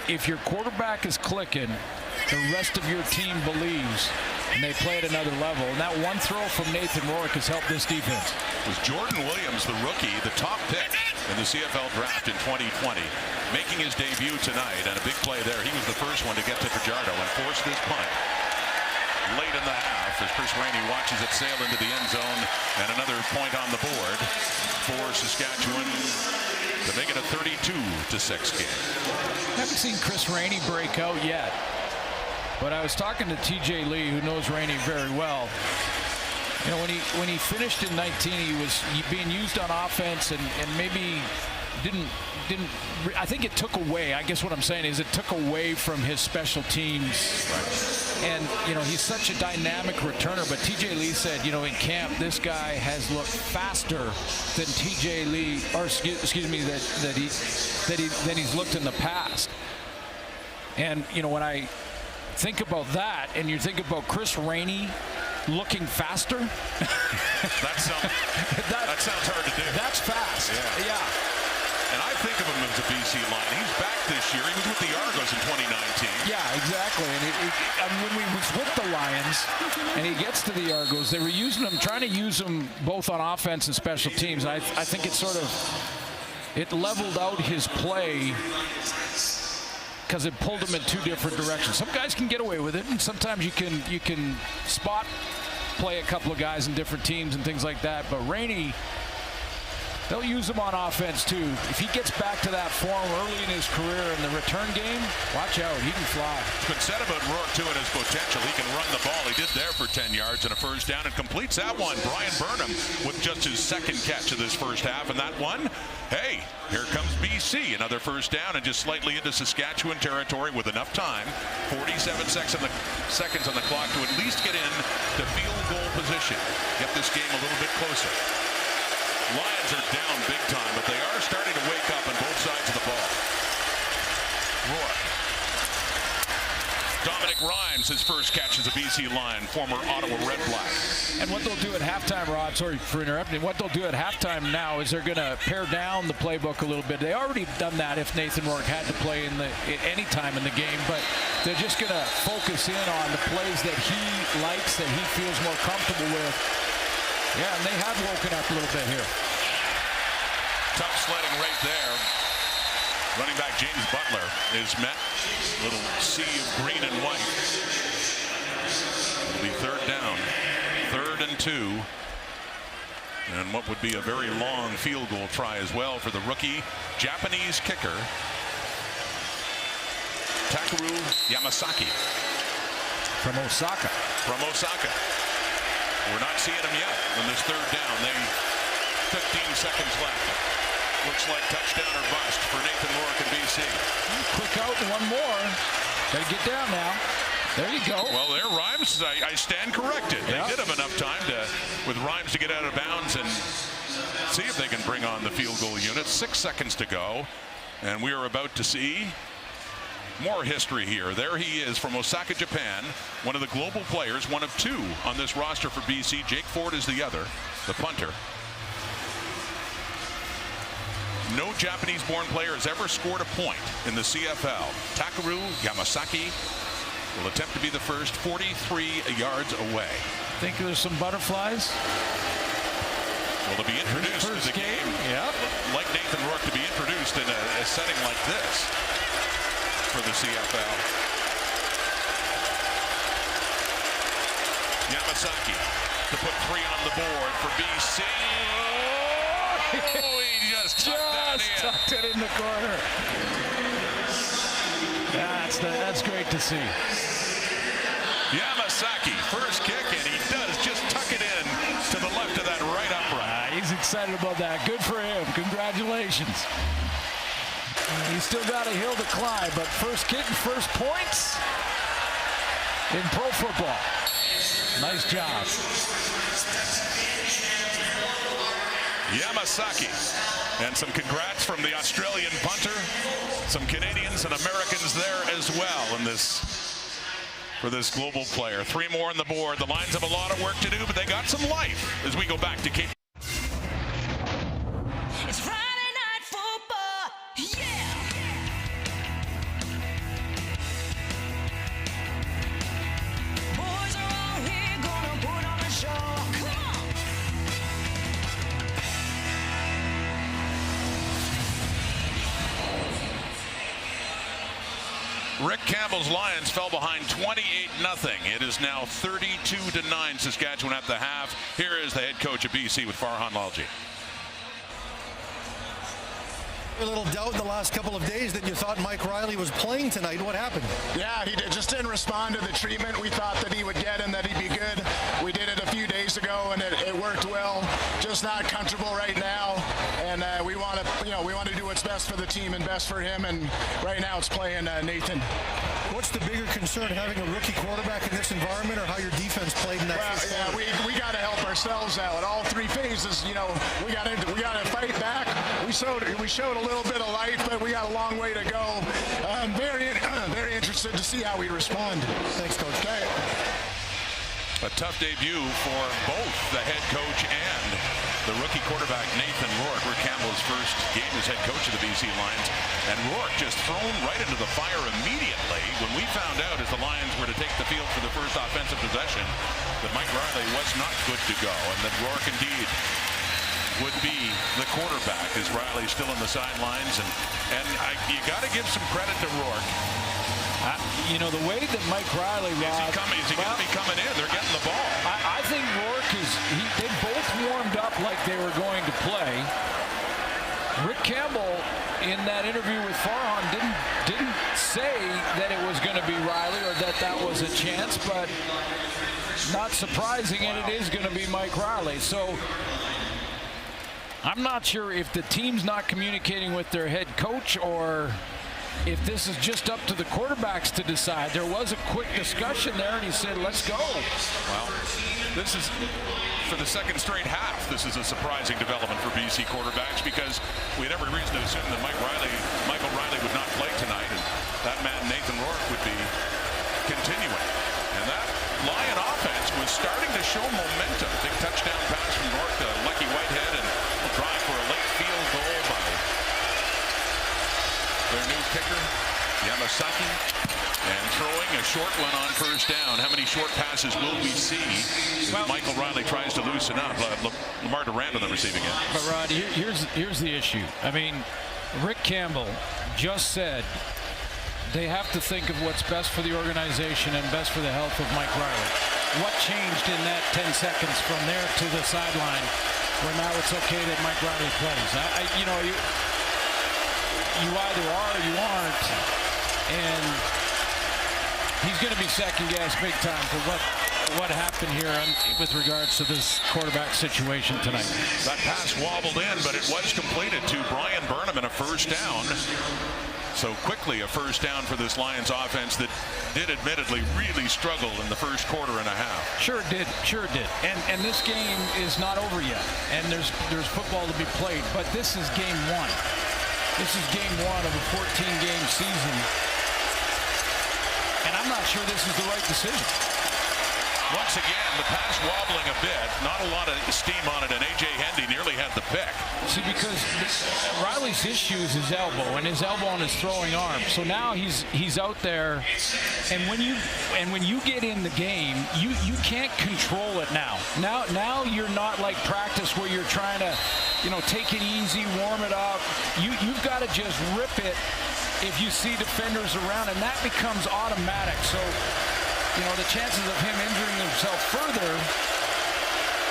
B: if your quarterback is clicking, the rest of your team believes, and they play at another level. And that one throw from Nathan Rourke has helped this defense.
A: It was Jordan Williams, the rookie, the top pick in the CFL draft in 2020, making his debut tonight, and a big play there. He was the first one to get to Fajardo and force this punt late in the half as Chris Rainey watches it sail into the end zone, and another point on the board for Saskatchewan to make it a 32-6 game.
B: I haven't seen Chris Rainey break out yet, but I was talking to TJ Lee, who knows Rainey very well. You know, when he finished in 19, he was being used on offense, and maybe didn't. I think it took away. I guess what I'm saying is it took away from his special teams.
A: Right.
B: And you know, he's such a dynamic returner. But TJ Lee said, you know, in camp, this guy has looked faster than TJ Lee, or excuse me, than he's looked in the past. And you know, when I think about that, and you think about Chris Rainey looking faster,
A: that sounds hard to do.
B: That's fast. Yeah.
A: And I think of him as a BC Lion. He's back this year. He was with the Argos in 2019.
B: Yeah, exactly. And when we was with the Lions and he gets to the Argos, they were trying to use him both on offense and special teams. I think it leveled out his play because it pulled him in two different directions. Some guys can get away with it, and sometimes you can spot play a couple of guys in different teams and things like that. But Rainey, They'll use him on offense, too. If he gets back to that form early in his career in the return game, watch out. He can fly.
A: It's been said about Rourke, too, and his potential. He can run the ball. He did there for 10 yards and a first down and completes that one. Brian Burnham with just his second catch of this first half. And that one, hey, here comes BC. Another first down and just slightly into Saskatchewan territory with enough time. 47 seconds on the clock to at least get in to field goal position. Get this game a little bit closer. Lions are down big time, but they are starting to wake up on both sides of the ball. Rourke. Dominic Rhymes, his first catch as a BC Lion, former Ottawa Red Black.
B: And what they'll do at halftime, Rod, sorry for interrupting, what they'll do at halftime now is they're going to pare down the playbook a little bit. They already done that if Nathan Rourke had to play at any time in the game, but they're just going to focus in on the plays that he likes, that he feels more comfortable with. Yeah, and they have woken up a little bit here.
A: Tough sledding right there. Running back James Butler is met. Little sea of green and white. It'll be third down. 3rd and 2. And what would be a very long field goal try as well for the rookie Japanese kicker, Takeru Yamasaki.
B: From Osaka.
A: We're not seeing him yet on this third down. 15 seconds left. Looks like touchdown or bust for Nathan Rourke and BC.
B: Quick out, one more. Got to get down now. There you go.
A: Well, there, Rhymes, I stand corrected. They did have enough time with Rhymes to get out of bounds and see if they can bring on the field goal unit. 6 seconds to go, and we are about to see more history here. There he is from Osaka, Japan, one of the global players, one of 2 on this roster for BC. Jake Ford is the other, the punter. No Japanese-born player has ever scored a point in the CFL. Takeru Yamasaki will attempt to be the first, 43 yards away.
B: Think there's some butterflies?
A: Well, to be introduced to the game, like Nathan Rourke, to be introduced in a setting like this for the CFL. Yamasaki to put 3 on the board for BC. Oh, he just
B: tucked it in the corner. That's great to see.
A: Yamasaki, first kick, and he does just tuck it in to the left of that right upright.
B: He's excited about that. Good for him. Congratulations. He's still got a hill to climb, but first kick and first points in pro football. Nice job.
A: Yamasaki. And some congrats from the Australian punter. Some Canadians and Americans there as well in this for this global player. 3 more on the board. The Lions have a lot of work to do, but they got some life as we go back to Cape.
G: It's Friday night football. Yeah. Boys are all here gonna put on a show. Come on.
A: Rick Campbell's Lions fell behind 28-0. It is now 32-9 Saskatchewan at the half. Here is the head coach of BC with Farhan Lalji.
D: A little doubt in the last couple of days that you thought Mike Riley was playing tonight. What happened?
H: Yeah, he just didn't respond to the treatment we thought that he would get and that he'd be good. We did it a few days ago and it worked well. Just not comfortable right now, and we want to do what's best for the team and best for him. And right now it's playing Nathan.
D: What's the bigger concern, having a rookie quarterback in this environment, or how your defense played in that?
H: Well, yeah, we got to help ourselves out. All 3 phases, we got to fight back. We showed a little bit of life, but we got a long way to go. I'm very interested to see how we respond.
D: Thanks, Coach.
H: Okay.
A: A tough debut for both the head coach and the rookie quarterback Nathan Rourke. Rick Campbell's first game as head coach of the BC Lions, and Rourke just thrown right into the fire immediately when we found out as the Lions were to take the field for the first offensive possession that Mike Riley was not good to go, and that Rourke indeed would be the quarterback as Riley's still on the sidelines, and you got to give some credit to Rourke.
B: The way that Mike Riley,
A: Is he going to be coming in? They're getting the ball.
B: I think Rourke they both warmed up like they were going to play. Campbell, in that interview with Farhan, didn't say that it was going to be Riley or that was a chance, but not surprising, and it is going to be Mike Riley. So I'm not sure if the team's not communicating with their head coach or if this is just up to the quarterbacks to decide. There was a quick discussion there, and he said, let's go.
A: Well, this is, for the second straight half, this is a surprising development for BC quarterbacks because we had every reason to assume that Michael Riley would not play tonight, and that man Nathan Rourke would be continuing. And that Lion offense was starting to show momentum. Big touchdown pass from Rourke to Lucky Whitehead, and a drive for a late field goal by their new kicker, Yamasaki, and throwing a short one on first down. How many short passes will we see if Michael Riley tries to loosen up? Lamar Durant on the receiving end.
B: But Rod, here's the issue. I mean, Rick Campbell just said they have to think of what's best for the organization and best for the health of Mike Riley. What changed in that 10 seconds from there to the sideline where now it's okay that Mike Riley plays? You either are or you aren't, and he's going to be second-guessed big time for what happened here with regards to this quarterback situation tonight.
A: That pass wobbled in, but it was completed to Brian Burnham in a first down. So quickly a first down for this Lions offense that did admittedly really struggle in the first quarter and a half. Sure it did.
B: And this game is not over yet, and there's football to be played, but this is game one. This is game one of a 14-game season, and I'm not sure this is the right decision.
A: Once again, the pass wobbling a bit, not a lot of steam on it, and A.J. Hendy nearly had the pick.
B: See, because Riley's issue is his elbow, and his elbow on his throwing arm. So now he's out there, and when you get in the game, you can't control it now. Now you're not like practice where you're trying to, take it easy, warm it up. You've got to just rip it if you see defenders around, and that becomes automatic. So, the chances of him injuring himself further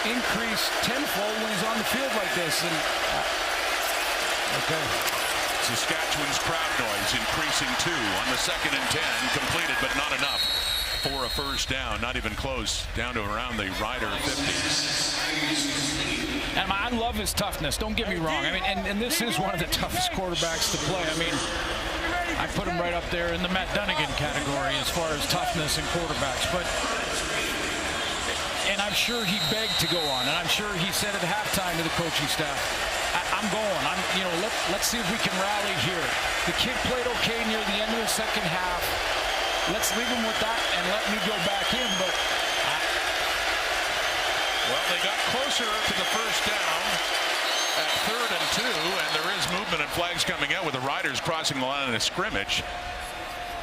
B: increase tenfold when he's on the field like this. And okay.
A: Saskatchewan's crowd noise increasing too on the 2nd and 10, completed but not enough for a first down, not even close, down to around the Rider 50.
B: And I love his toughness, don't get me wrong. I mean, and this is one of the toughest quarterbacks to play. I mean, I put him right up there in the Matt Dunnigan category as far as toughness and quarterbacks. And I'm sure he begged to go on, and I'm sure he said at halftime to the coaching staff, I'm going. Let's see if we can rally here. The kid played okay near the end of the second half. Let's leave him with that and let me go back in. But
A: well, they got closer to the first down at 3rd and 2, and there is movement and flags coming out with the Riders crossing the line in a scrimmage.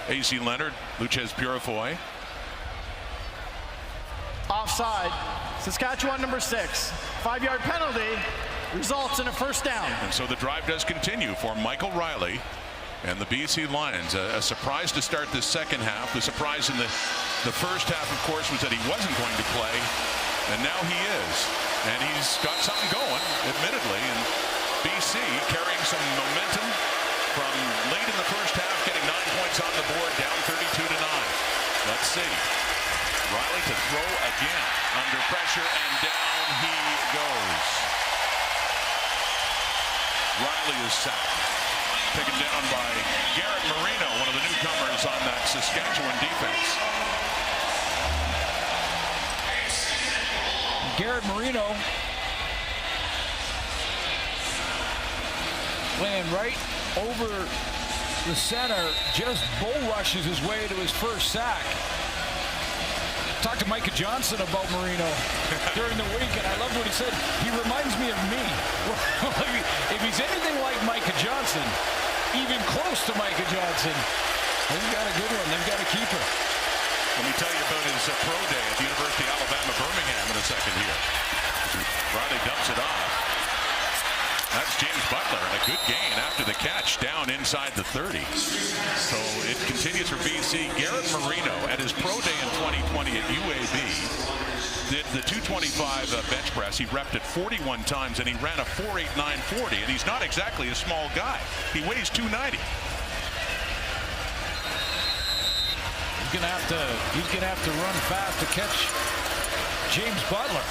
A: A.C. Leonard, Luchez Purifoy.
C: Offside. Saskatchewan number 6. 5-yard penalty results in a first down.
A: And so the drive does continue for Michael Riley and the BC Lions. A surprise to start this second half. The surprise in the first half, of course, was that he wasn't going to play, and now he is. And he's got something going, admittedly, and BC carrying some momentum from late in the first half, getting 9 points on the board, down 32-9. Let's see. Riley to throw again, under pressure, and down he goes. Riley is sacked. Taken down by Garrett Marino, one of the newcomers on that Saskatchewan defense.
B: Garrett Marino playing right over the center, just bull rushes his way to his first sack. Talked to Micah Johnson about Marino during the week, and I loved what he said. He reminds me of me. If he's anything like Micah Johnson, even close to Micah Johnson, they've got a good one. They've got a keeper.
A: Let me tell you about his pro day at the University of Alabama, Birmingham in a second here. Riley dumps it off. That's James Butler, and a good gain after the catch down inside the 30. So it continues for BC. Garrett Marino at his pro day in 2020 at UAB did the 225 bench press. He repped it 41 times, and he ran a 4.8940, and he's not exactly a small guy. He weighs 290.
B: He's gonna have to run fast to catch James Butler.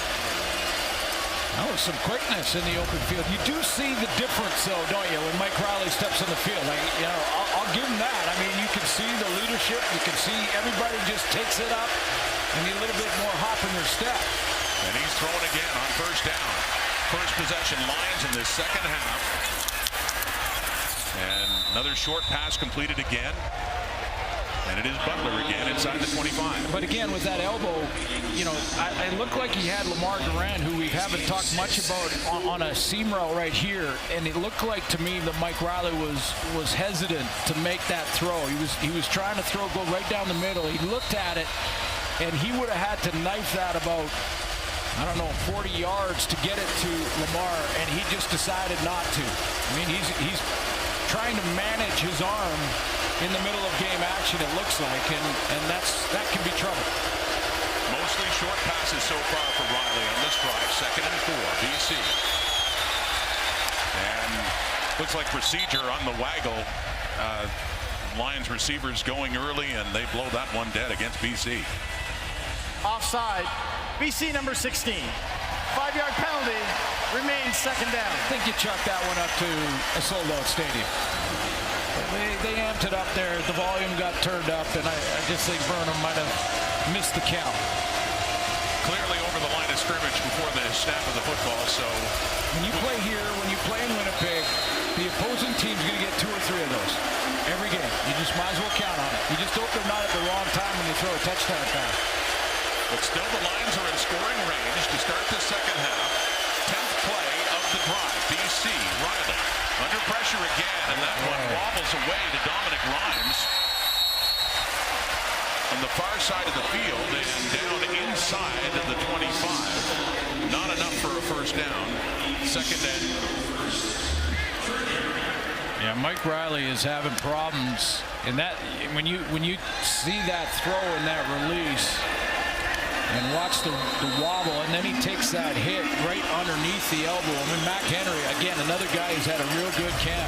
B: That was some quickness in the open field. You do see the difference, though, don't you, when Mike Riley steps on the field? Like, you know, I'll give him that. I mean, you can see the leadership. You can see everybody just takes it up and a little bit more hop in their step.
A: And he's throwing again on first down. First possession, Lions in this second half. And another short pass completed again. And it is Butler again inside the 25.
B: But again, with that elbow, you know, it looked like he had Lamar Duran, who we haven't talked much about, on a seam route right here. And it looked like to me that Mike Riley was hesitant to make that throw. He was trying to go right down the middle. He looked at it, and he would have had to knife that about, I don't know, 40 yards to get it to Lamar, and he just decided not to. I mean, he's trying to manage his arm in the middle of game action, it looks like, and that can be trouble.
A: Mostly short passes so far for Riley on this drive. 2nd and 4, BC. And looks like procedure on the waggle. Lions receivers going early, and they blow that one dead against BC.
C: Offside. BC number 16. 5-yard penalty. Remains 2nd down.
B: I think you chalk that one up to a sold-out stadium. They amped it up there. The volume got turned up, and I just think Burnham might have missed the count.
A: Clearly over the line of scrimmage before the snap of the football. So
B: when you play here, when you play in Winnipeg, the opposing team's going to get 2 or 3 of those every game. You just might as well count on it. You just hope they're not at the wrong time when you throw a touchdown pass.
A: But still, the Lions are in scoring range to start the second half. 10th play of the drive. BC, Riley under pressure again, and that one wobbles away to Dominic Rhymes on the far side of the field and down inside of the 25. Not enough for a first down. 2nd and...
B: Yeah, Mike Riley is having problems in that. When you see that throw and that release, and watch the wobble, and then he takes that hit right underneath the elbow. I mean, Mac Henry, again, another guy who's had a real good camp.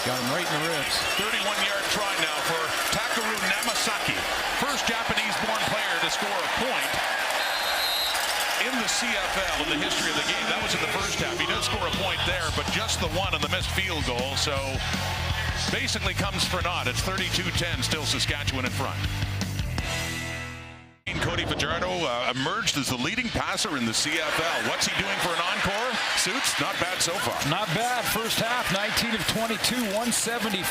B: Got him right in the ribs.
A: 31-yard try now for Takaru Namasaki. First Japanese-born player to score a point in the CFL in the history of the game. That was in the first half. He does score a point there, but just the one on the missed field goal. So basically comes for naught. It's 32-10, still Saskatchewan in front. Cody Fajardo emerged as the leading passer in the CFL. What's he doing for an encore? Suits, not bad so far.
B: Not bad. First half, 19 of 22, 175,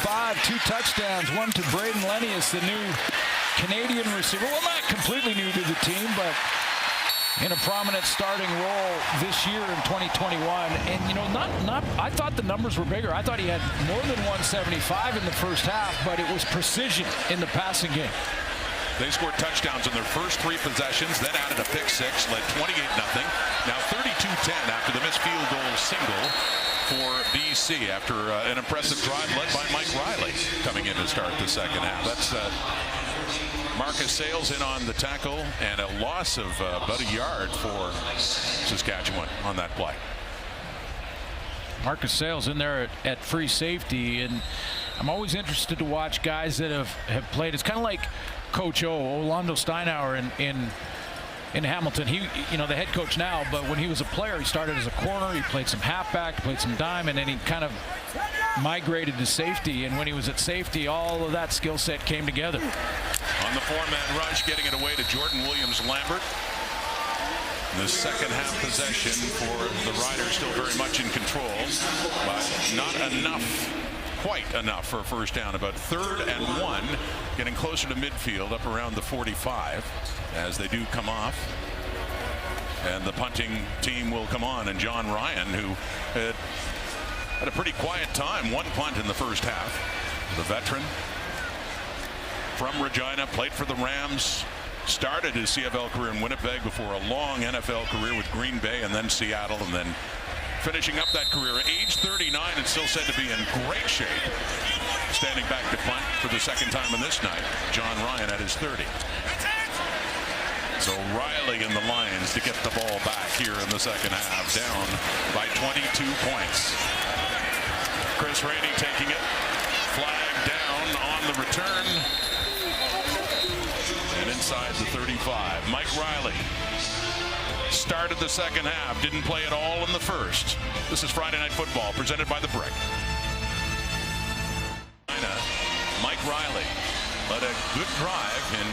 B: 2 touchdowns, one to Braden Lennius, the new Canadian receiver. Well, not completely new to the team, but in a prominent starting role this year in 2021. And, you know, I thought the numbers were bigger. I thought he had more than 175 in the first half, but it was precision in the passing game.
A: They scored touchdowns in their first 3 possessions, then added a pick 6, led 28-0. Now 32-10 after the missed field goal single for BC after an impressive drive led by Mike Riley coming in to start the second half. That's Marcus Sales in on the tackle, and a loss of about a yard for Saskatchewan on that play.
B: Marcus Sales in there at free safety, and I'm always interested to watch guys that have played. It's kind of like Coach Orlando Steinauer in Hamilton. He, you know, the head coach now, but when he was a player, he started as a corner. He played some halfback, played some dime, and then he kind of migrated to safety. And when he was at safety, all of that skill set came together.
A: On the 4-man rush, getting it away to Jordan Williams-Lambert. The second half possession for the Riders, still very much in control, but not enough. Quite enough for a first down. About 3rd and 1, getting closer to midfield, up around the 45 as they do come off. And the punting team will come on, and John Ryan, who had a pretty quiet time, 1 punt in the first half. The veteran from Regina, played for the Rams, started his CFL career in Winnipeg before a long NFL career with Green Bay and then Seattle, and then finishing up that career at age 39 and still said to be in great shape. Standing back to punt for the second time in this night, John Ryan at his 30. So Riley and the Lions to get the ball back here in the second half, down by 22 points. Chris Rainey taking it. Flag down on the return. And inside the 35. Mike Riley started the second half, didn't play at all in the first. This is Friday Night Football, presented by The Brick. Mike Riley led a good drive in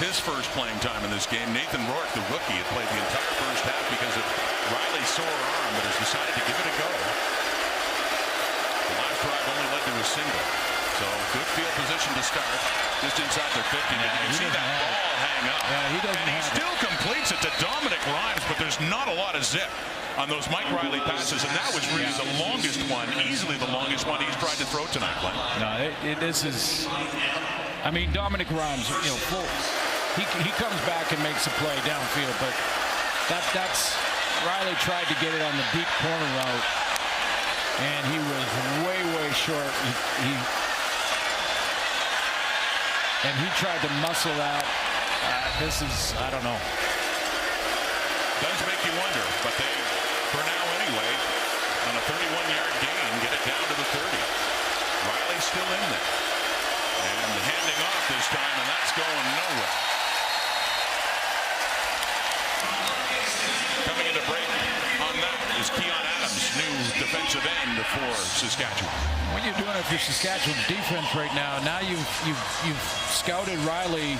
A: his first playing time in this game. Nathan Rourke, the rookie, had played the entire first half because of Riley's sore arm, but has decided to give it a go. The last drive only led to a single. So good field position to start, just inside their 50. You can see that ball hang up.
B: Yeah, he doesn't
A: and he
B: have
A: still completes it to Dominic Rhymes, but there's not a lot of zip on those Mike Riley passes, and that was really the longest one, easily the longest one he's tried to throw tonight, Glenn.
B: No, this is, I mean, Dominic Rhymes, he comes back and makes a play downfield, but that's Riley tried to get it on the deep corner route, and he was way short. He tried to muscle that. This is, I don't know.
A: Does make you wonder, but they, for now anyway, on a 31-yard gain, get it down to the 30. Riley's still in there. And handing off this time, and that's going nowhere. Coming into break on that is Keon Adams, new defensive end for Saskatchewan.
B: What you're doing for Saskatchewan's defense right now, you've scouted Riley,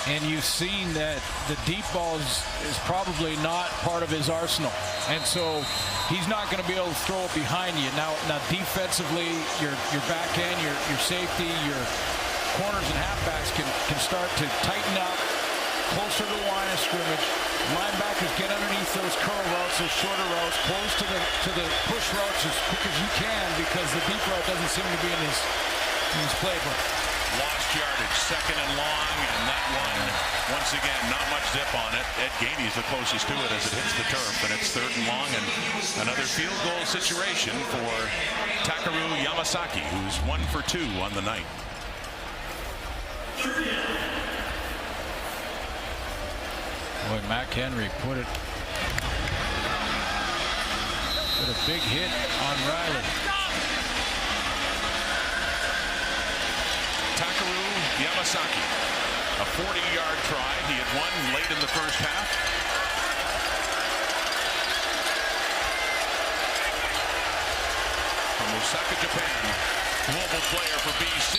B: and you've seen that the deep ball is probably not part of his arsenal. And so he's not going to be able to throw it behind you. Now defensively, your back end, your safety, your corners and halfbacks can start to tighten up closer to the line of scrimmage. Linebackers get underneath those curl routes, those shorter routes, close to the push routes as quick as you can, because the deep route doesn't seem to be in his playbook.
A: Lost yardage, second and long, and that one, once again, not much zip on it. Ed Gainey's the closest to it as it hits the turf, and it's third and long, and another field goal situation for Takaru Yamasaki, who's 1 for 2 on the night.
B: Boy, McHenry put a big hit on Riley.
A: Takaru Yamasaki, a 40-yard try. He had one late in the first half. From Osaka, Japan, global player for BC.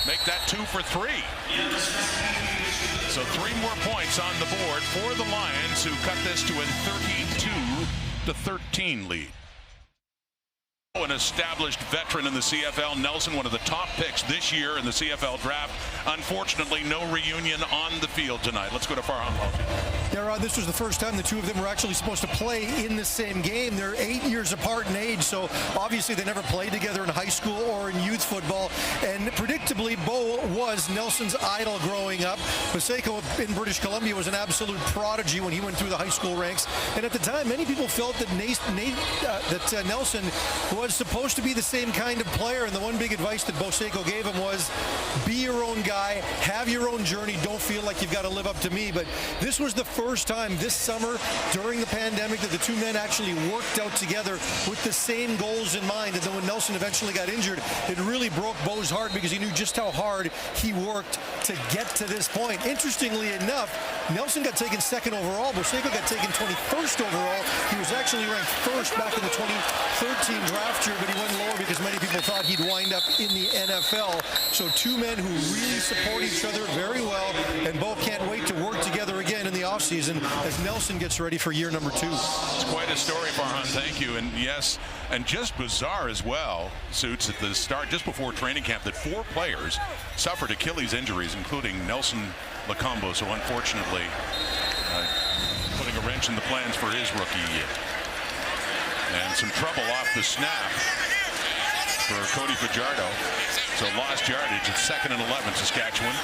A: Make that 2 for 3. So 3 more points on the board for the Lions, who cut this to a 32-13 lead. An established veteran in the CFL, Nelson, one of the top picks this year in the CFL draft. Unfortunately, no reunion on the field tonight. Let's go to Farhan Lalji.
D: Yeah, Rod, this was the first time the two of them were actually supposed to play in the same game. They're 8 years apart in age, so obviously they never played together in high school or in youth football. And predictably, Bo was Nelson's idol growing up. Paseko in British Columbia was an absolute prodigy when he went through the high school ranks. And at the time, many people felt that Nelson was supposed to be the same kind of player, and the one big advice that Boseko gave him was, be your own guy, have your own journey, don't feel like you've got to live up to me. But this was the first time this summer during the pandemic that the two men actually worked out together with the same goals in mind. And then when Nelson eventually got injured, it really broke Bo's heart, because he knew just how hard he worked to get to this point. Interestingly enough, Nelson got taken 2nd overall. Boseko got taken 21st overall. He was actually ranked 1st back in the 2013 draft year, but he went lower because many people thought he'd wind up in the NFL. So two men who really support each other very well, and Bo can't wait to work together again in the offseason as Nelson gets ready for year number 2.
A: It's quite a story, Farhan. Thank you. And yes, and just bizarre as well, Suits, at the start, just before training camp, that 4 players suffered Achilles injuries, including Nelson Lacombo, so unfortunately putting a wrench in the plans for his rookie year. And some trouble off the snap for Cody Fajardo. So lost yardage at 2nd and 11, Saskatchewan.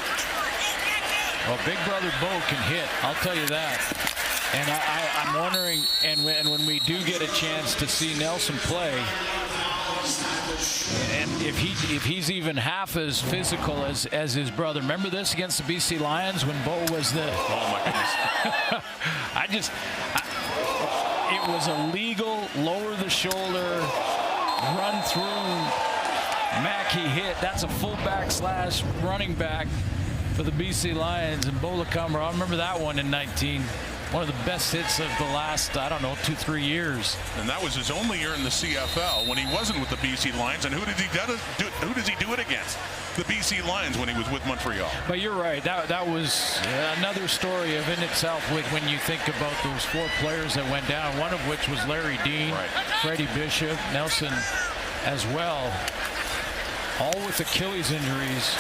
B: Well, Big Brother Bo can hit, I'll tell you that. And I'm wondering, and when we do get a chance to see Nelson play, And if he's even half as physical as his brother. Remember this against the BC Lions when Bo was the...
A: Oh, my goodness.
B: It was a legal lower the shoulder, run through. Mackey hit. That's a fullback / running back for the BC Lions. And Bo Lacombe, I remember that one in 19. One of the best hits of the last, 2-3 years.
A: And that was his only year in the CFL when he wasn't with the BC Lions. And who does he do it against? The BC Lions when he was with Montreal.
B: But you're right. That was another story of in itself with when you think about those 4 players that went down, one of which was Larry Dean,
A: right.
B: Freddie Bishop, Nelson as well, all with Achilles injuries.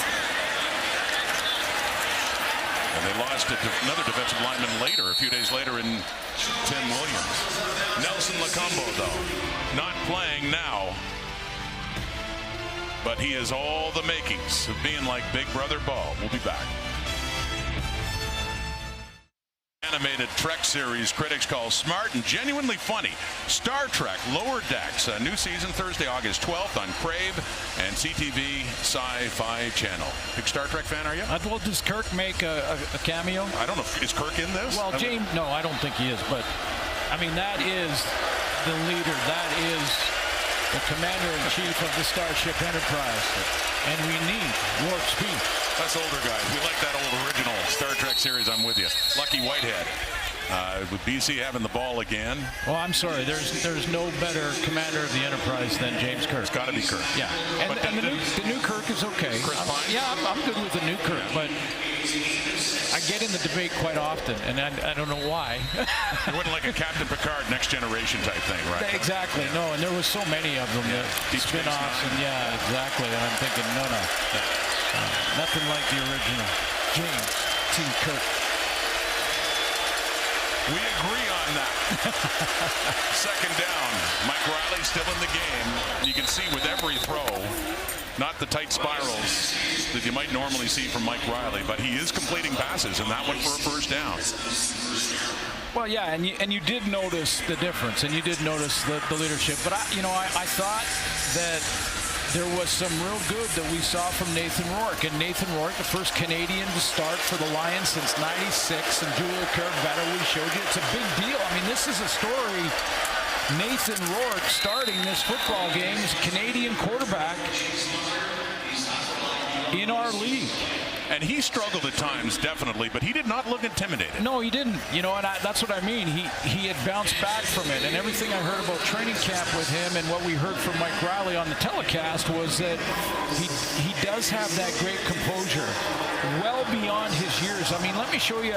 A: And they lost another defensive lineman later, a few days later, in Tim Williams. Nelson Lacombe, though, not playing now. But he has all the makings of being like Big Brother Bo. We'll be back. Animated Trek series critics call smart and genuinely funny. Star Trek Lower Decks, a new season Thursday, August 12th on Crave and CTV Sci-Fi Channel. Big Star Trek fan, are you?
B: Well, does Kirk make a cameo?
A: I don't know. Is Kirk in this?
B: Well, James, no, I don't think he is. But, I mean, that is the leader. That is the commander-in-chief of the Starship Enterprise. And we need warp speed.
A: Us older guys, we like that old original Star Trek series. I'm with you. Lucky Whitehead. With BC having the ball again.
B: Oh, I'm sorry. There's no better commander of the Enterprise than James Kirk.
A: It's got to be Kirk.
B: Yeah. And the new Kirk is okay.
A: Chris Pine?
B: Yeah, I'm good with the new Kirk, but I get in the debate quite often, and I don't know why.
A: You wouldn't like a Captain Picard Next Generation type thing, right?
B: Exactly. No, and there was so many of them. The spin-offs, and yeah, exactly. And I'm thinking, no. Nothing like the original. James T. Kirk.
A: We agree on that. Second down. Mike Riley still in the game. You can see with every throw, not the tight spirals that you might normally see from Mike Riley, but he is completing passes, and that one for a first down.
B: Well, yeah, and you did notice the difference, and you did notice the leadership. But I thought that there was some real good that we saw from Nathan Rourke. And Nathan Rourke, the first Canadian to start for the Lions since '96, and Julio Caravetta, we showed you. It's a big deal. I mean, this is a story. Nathan Rourke starting this football game as a Canadian quarterback in our league.
A: And he struggled at times, definitely, but he did not look intimidated.
B: No, he didn't. And that's what I mean. He had bounced back from it. And everything I heard about training camp with him and what we heard from Mike Riley on the telecast was that he does have that great composure well beyond his years. I mean, let me show you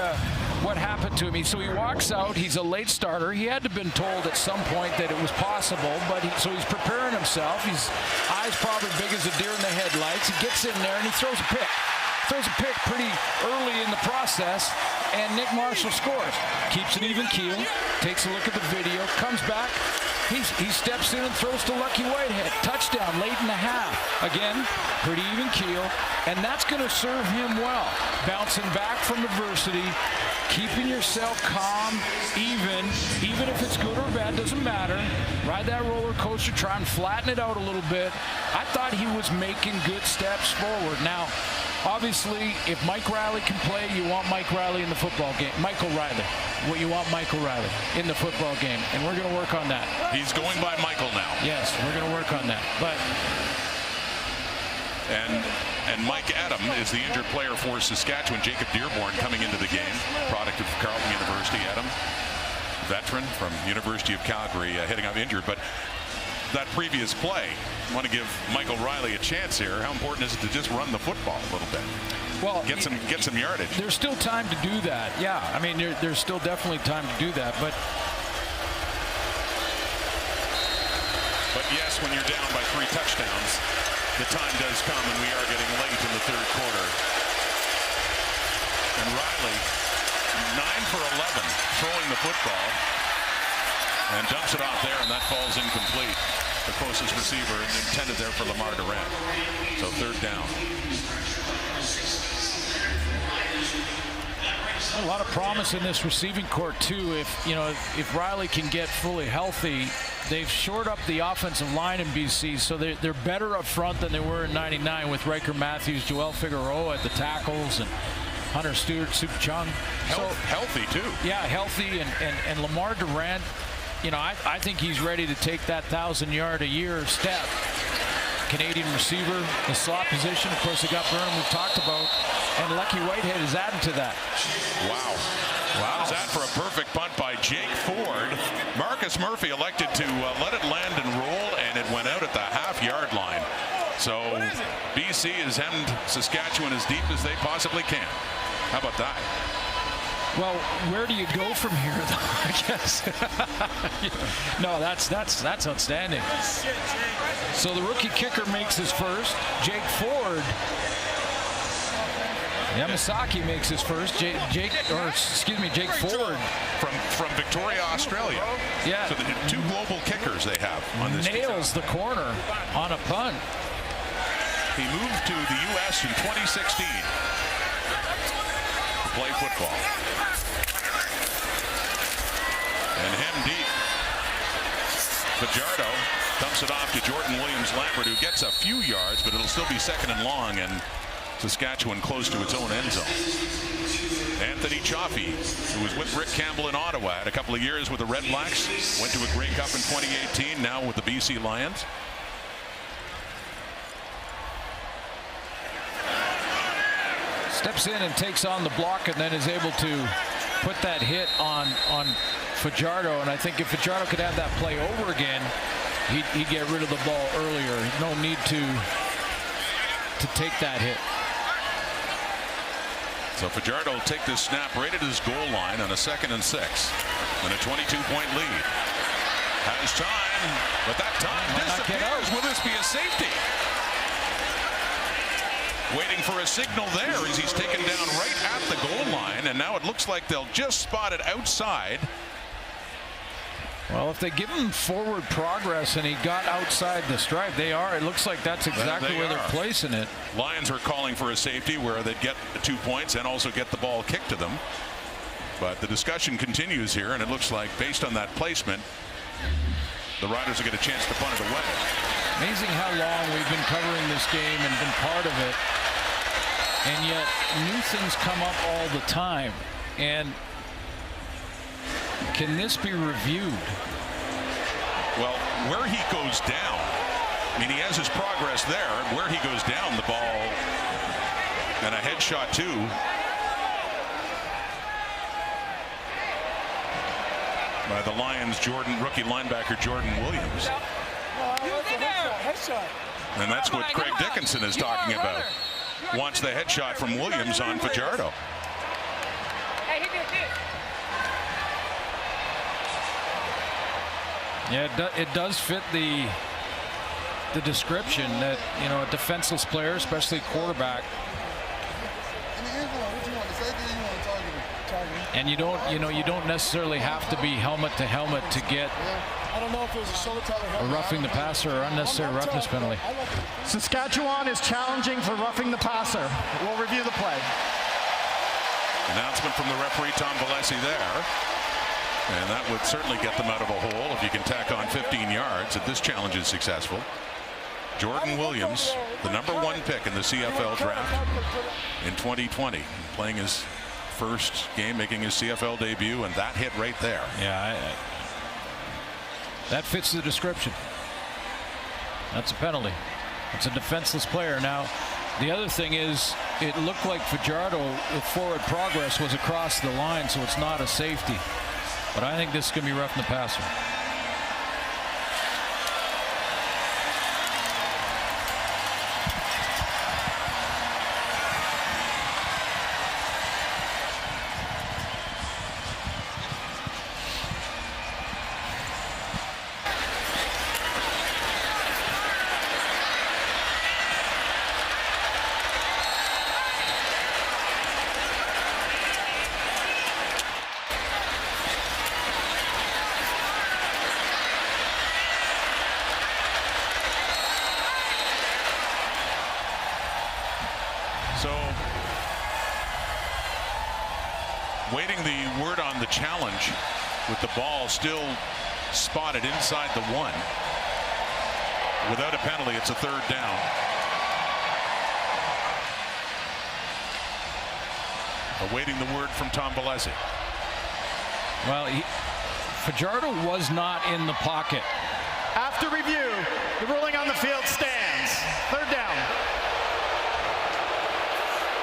B: what happened to him. So he walks out. He's a late starter. He had to have been told at some point that it was possible, but so he's preparing himself. His eyes probably big as a deer in the headlights. He gets in there and he throws a pick. Throws a pick pretty early in the process, and Nick Marshall scores. Keeps an even keel, takes a look at the video, comes back, he steps in and throws to Lucky Whitehead. Touchdown late in the half. Again, pretty even keel, and that's going to serve him well. Bouncing back from adversity, keeping yourself calm, even if it's good or bad, doesn't matter. Ride that roller coaster, try and flatten it out a little bit. I thought he was making good steps forward. Now, obviously, if Mike Riley can play, you want Mike Riley in the football game. Michael Riley. Well, you want Michael Riley in the football game, and we're going to work on that.
A: He's going by Michael now.
B: Yes, we're going to work on that.
A: And Mike Adam is the injured player for Saskatchewan. Jacob Dearborn coming into the game, product of Carleton University. Adam, veteran from University of Calgary, hitting up injured, but that previous play, I want to give Michael Riley a chance here. How important is it to just run the football a little bit? Well, get some yardage.
B: There's still time to do that. Yeah, I mean, there's still definitely time to do that. But
A: yes, when you're down by 3 touchdowns, the time does come, and we are getting late in the third quarter. And Riley, 9 for 11, throwing the football, and dumps it off there, and that falls incomplete. The closest receiver intended there for Lamar Durant. So third down.
B: A lot of promise in this receiving court too. If Riley can get fully healthy, they've shored up the offensive line in BC, so they're better up front than they were in '99 with Riker Matthews, Joel Figueroa at the tackles, and Hunter Stewart, Soup Chung.
A: Healthy too.
B: Yeah, healthy, and Lamar Durant. You know, I think he's ready to take that 1,000-yard-a-year step. Canadian receiver, the slot position. Of course, they got Burnham, we've talked about, and Lucky Whitehead is adding to that.
A: Wow. How's that for a perfect punt by Jake Ford? Marcus Murphy elected to let it land and roll, and it went out at the half-yard line. So BC has hemmed Saskatchewan as deep as they possibly can. How about that?
B: Well, where do you go from here, though? I guess. No, that's outstanding. So the rookie kicker makes his first. Jake Ford. Yamasaki makes his first. Jake Ford
A: from Victoria, Australia.
B: Yeah.
A: So the two global kickers they have on this
B: nails
A: team.
B: the corner on a punt.
A: He moved to the U.S. in 2016 to play football. And hem deep. Fajardo dumps it off to Jordan Williams-Lambert, who gets a few yards, but it'll still be second and long, and Saskatchewan close to its own end zone. Anthony Chaffee, who was with Rick Campbell in Ottawa, had a couple of years with the Red Blacks, went to a Grey Cup in 2018, now with the BC Lions.
B: Steps in and takes on the block, and then is able to put that hit on Fajardo. And I think if Fajardo could have that play over again, he'd get rid of the ball earlier. No need to take that hit.
A: So Fajardo will take this snap right at his goal line on a 2nd and 6, and a 22-point lead. Has time, but that time disappears. Will this be a safety? Waiting for a signal there as he's taken down right at the goal line, and now it looks like they'll just spot it outside.
B: Well, if they give him forward progress and he got outside the stripe, they are. It looks like that's exactly where they're placing it.
A: Lions are calling for a safety where they'd get 2 points and also get the ball kicked to them. But the discussion continues here, and it looks like based on that placement, the Riders will get a chance to punt it away.
B: Amazing how long we've been covering this game and been part of it, and yet new things come up all the time. And can this be reviewed?
A: Well, where he goes down, I mean, he has his progress there. Where he goes down, the ball, and a headshot too. By the Lions, rookie linebacker Jordan Williams. And that's what Craig Dickinson is talking about. Wants the headshot from Williams on Fajardo.
B: Yeah, it does fit the description that, you know, a defenseless player, especially quarterback. And you don't necessarily have to be helmet to helmet to get a roughing the passer or unnecessary roughness penalty.
C: Saskatchewan is challenging for roughing the passer. We'll review the play.
A: Announcement from the referee, Tom Valesi, there. And that would certainly get them out of a hole if you can tack on 15 yards if this challenge is successful. Jordan Williams, the #1 pick in the CFL draft in 2020, playing his first game, making his CFL debut, and that hit right there.
B: Yeah, that fits the description. That's a penalty. It's a defenseless player. Now, the other thing is, it looked like Fajardo with forward progress was across the line, so it's not a safety. But I think this is going to be roughing the passer.
A: So, waiting the word on the challenge with the ball still spotted inside the 1. Without a penalty, it's a 3rd down. Awaiting the word from Tom Valesi.
B: Well, Fajardo was not in the pocket.
C: After review, the ruling on the field stands. 3rd down.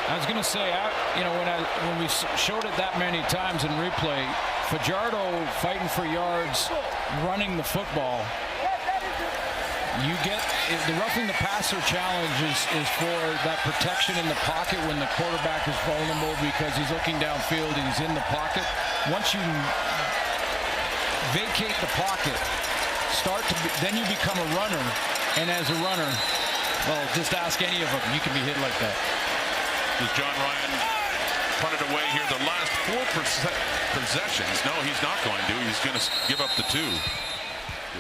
B: I was going to say, when we showed it that many times in replay, Fajardo fighting for yards, running the football. You get the roughing the passer challenge is for that protection in the pocket when the quarterback is vulnerable because he's looking downfield and he's in the pocket. Once you vacate the pocket, then you become a runner, and as a runner, well, just ask any of them. You can be hit like that.
A: Does John Ryan punt it away here? The last 4 possessions. No, he's not going to. He's going to give up the 2.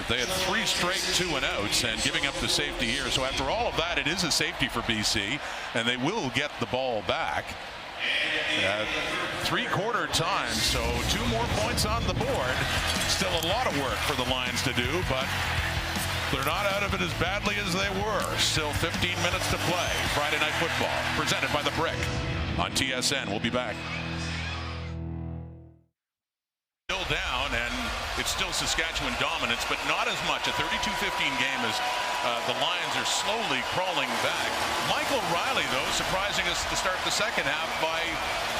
A: They had 3 straight 2-and-outs and giving up the safety here. So after all of that, it is a safety for BC, and they will get the ball back. 3-quarter time, so 2 more points on the board. Still a lot of work for the Lions to do, but they're not out of it as badly as they were. Still 15 minutes to play. Friday Night Football, presented by The Brick on TSN. We'll be back. Still down, and it's still Saskatchewan dominance, but not as much. A 32-15 game as the Lions are slowly crawling back. Michael Riley, though, surprising us to start the second half by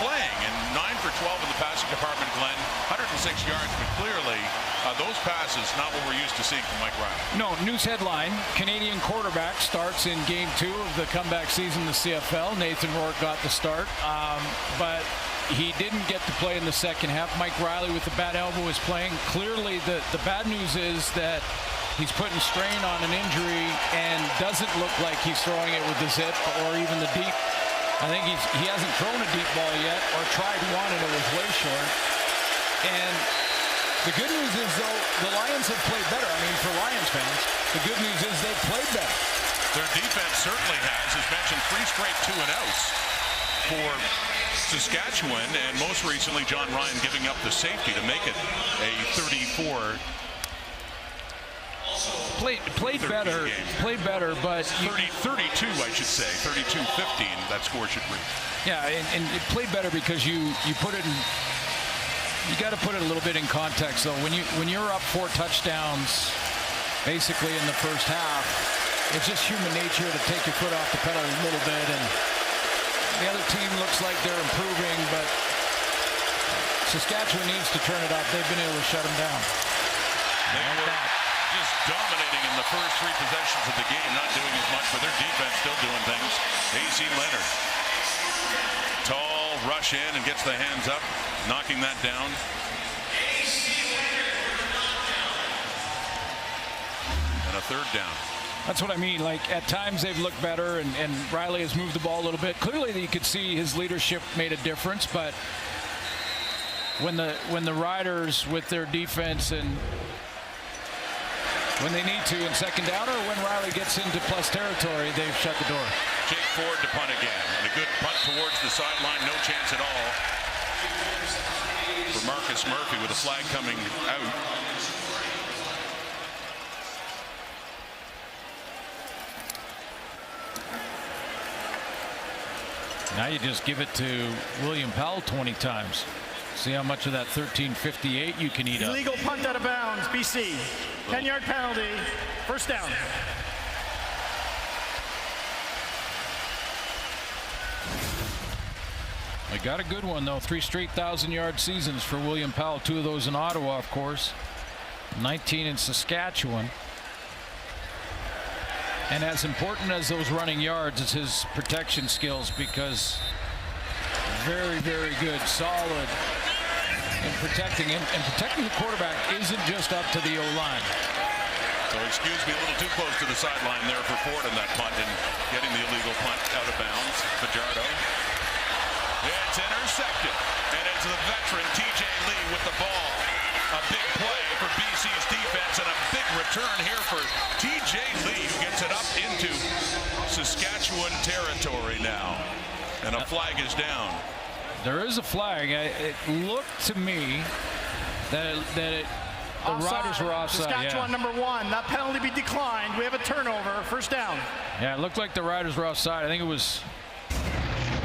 A: playing. And 9 for 12 in the passing department, Glenn. 106 yards, but clearly those passes, not what we're used to seeing from Mike Riley.
B: No, news headline, Canadian quarterback starts in game 2 of the comeback season in the CFL. Nathan Rourke got the start, but he didn't get to play in the second half. Mike Riley with the bad elbow is playing. Clearly the bad news is that he's putting strain on an injury and doesn't look like he's throwing it with the zip or even the deep. I think he hasn't thrown a deep ball yet or tried one and it was way short. And the good news is, though, the Lions have played better. I mean, for Lions fans, the good news is they've played better.
A: Their defense certainly has. As mentioned, 3 straight 2-and-outs for Saskatchewan, and most recently John Ryan giving up the safety to make it a 34.
B: Played better, but
A: 32, I should say, 32-15. That score should read.
B: Yeah, and it played better because you put it in. You got to put it a little bit in context, though. When you're up 4 touchdowns, basically in the first half, it's just human nature to take your foot off the pedal a little bit, and the other team looks like they're improving, but Saskatchewan needs to turn it up. They've been able to shut them down.
A: They were just dominating in the first 3 possessions of the game, not doing as much, but their defense still doing things. A.C. Leonard, tall, rush in and gets the hands up, knocking that down. And a 3rd down.
B: That's what I mean. Like, at times they've looked better, and Riley has moved the ball a little bit. Clearly you could see his leadership made a difference, but when the Riders with their defense and when they need to in second down or when Riley gets into plus territory, they've shut the door.
A: Jake Ford to punt again, and a good punt towards the sideline. No chance at all for Marcus Murphy with a flag coming out.
B: Now you just give it to William Powell 20 times. See how much of that 1358 you can eat up.
C: Illegal punt out of bounds, BC. 10-yard penalty, 1st down.
B: I got a good one, though. 3 straight 1,000-yard seasons for William Powell. 2 of those in Ottawa, of course. 19 in Saskatchewan. And as important as those running yards is his protection skills, because very, very good, solid in protecting him. And protecting the quarterback isn't just up to the O-line.
A: So excuse me, a little too close to the sideline there for Ford in that punt and getting the illegal punt out of bounds. Fajardo. It's intercepted, and it's the veteran T.J. Lee with the ball. A big play for BC's defense and a big return here for T.J. Lee, who gets it up into Saskatchewan territory now. And a flag is down.
B: There is a flag. It looked to me that Riders were offside.
C: Saskatchewan
B: Yeah.
C: number 1. That penalty be declined. We have a turnover. First down.
B: Yeah, it looked like the Riders were offside. I think it was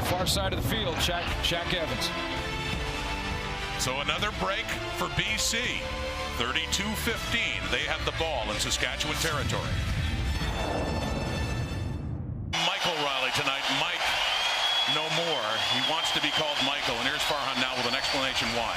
B: far side of the field. Shaq Evans.
A: So another break for BC. 32-15. They have the ball in Saskatchewan territory. Michael Riley tonight. Mike, no more. He wants to be called Michael, and here's Farhan now with an explanation why.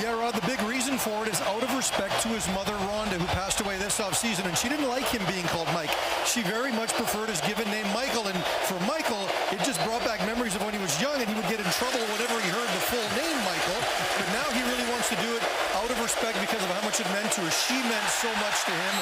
D: Yeah, Rod, the big reason for it is out of respect to his mother, Rhonda, who passed away this offseason, and she didn't like him being called Mike. She very much preferred his given name, Michael, and for Michael, it just brought back memories of when he was young, and he would get in trouble whenever he heard the full name, Michael. But now he really wants to do it out of respect because of how much it meant to her. She meant so much to him.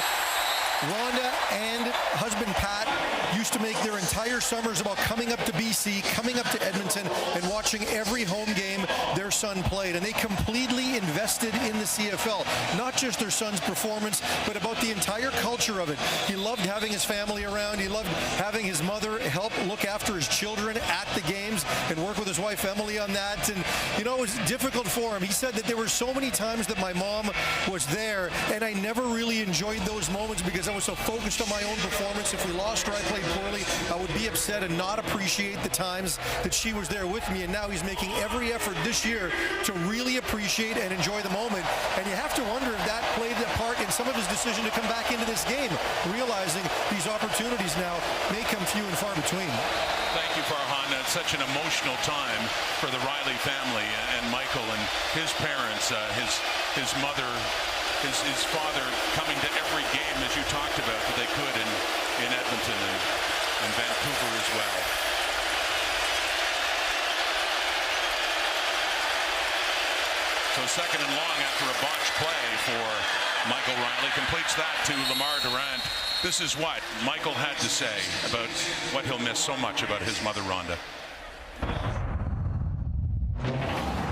D: Rhonda and husband Pat used to make their entire summers about coming up to BC, coming up to Edmonton, and watching every home game their son played. And they completely invested in the CFL. Not just their son's performance, but about the entire culture of it. He loved having his family around. He loved having his mother help look after his children at the games and work with his wife Emily on that. And, you know, it was difficult for him. He said that there were so many times that my mom was there, and I never really enjoyed those moments because I was so focused on my own performance. If we lost or I played poorly, I would be upset and not appreciate the times that she was there with me. And now he's making every effort this year to really appreciate and enjoy the moment. And you have to wonder if that played a part in some of his decision to come back into this game, realizing these opportunities now may come few and far between.
A: Thank you, Farhan. It's such an emotional time for the Riley family and Michael and his parents, his mother, his father coming to every game, as you talked about, that they could in Edmonton and Vancouver as well. So second and long after a botched play for Michael Riley. Completes that to Lamar Durant. This is what Michael had to say about what he'll miss so much about his mother, Rhonda.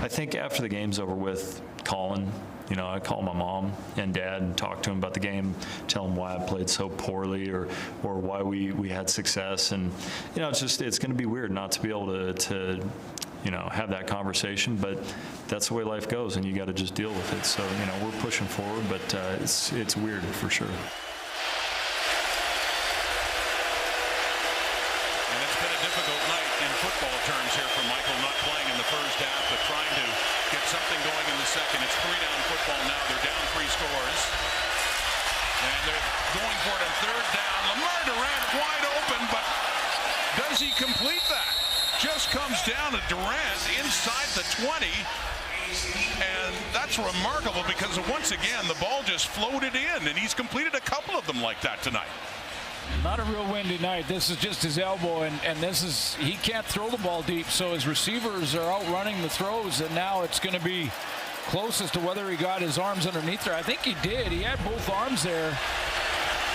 E: I think after the game's over with, Colin, I call my mom and dad and talk to them about the game, tell them why I played so poorly or why we had success. And, it's going to be weird not to be able to have that conversation, but that's the way life goes and you got to just deal with it. So, we're pushing forward, but it's weird for sure.
A: And it's been a difficult night in football terms here for Michael, not playing in the first half, but trying to get something going in the second. It's 3-down football now. They're down 3 scores. And they're going for it on 3rd down. Lamar Durant wide open, but does he complete that? Just comes down to Durant inside the 20. And that's remarkable because once again, the ball just floated in, and he's completed a couple of them like that tonight.
B: Not a real windy night. This is just his elbow, and he can't throw the ball deep, so his receivers are outrunning the throws, and now it's going to be close as to whether he got his arms underneath there. I think he did. He had both arms there.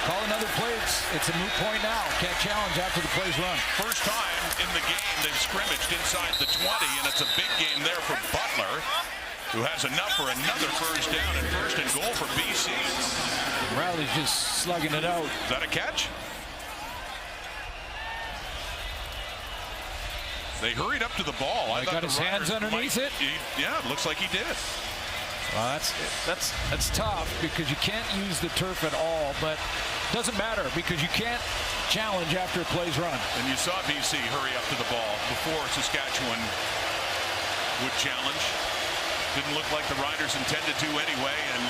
B: Call another play. It's a moot point now. Can't challenge after the play's run.
A: First time in the game they've scrimmaged inside the 20, and it's a big game there for Butler, who has enough for another first down and 1st and goal for BC.
B: Riley's just slugging it out.
A: Is that a catch? They hurried up to the ball. I
B: got his hands underneath it?
A: Yeah, it looks like he did.
B: Well, that's tough because you can't use the turf at all, but it doesn't matter because you can't challenge after a play's run.
A: And you saw BC hurry up to the ball before Saskatchewan would challenge. Didn't look like the Riders intended to anyway, and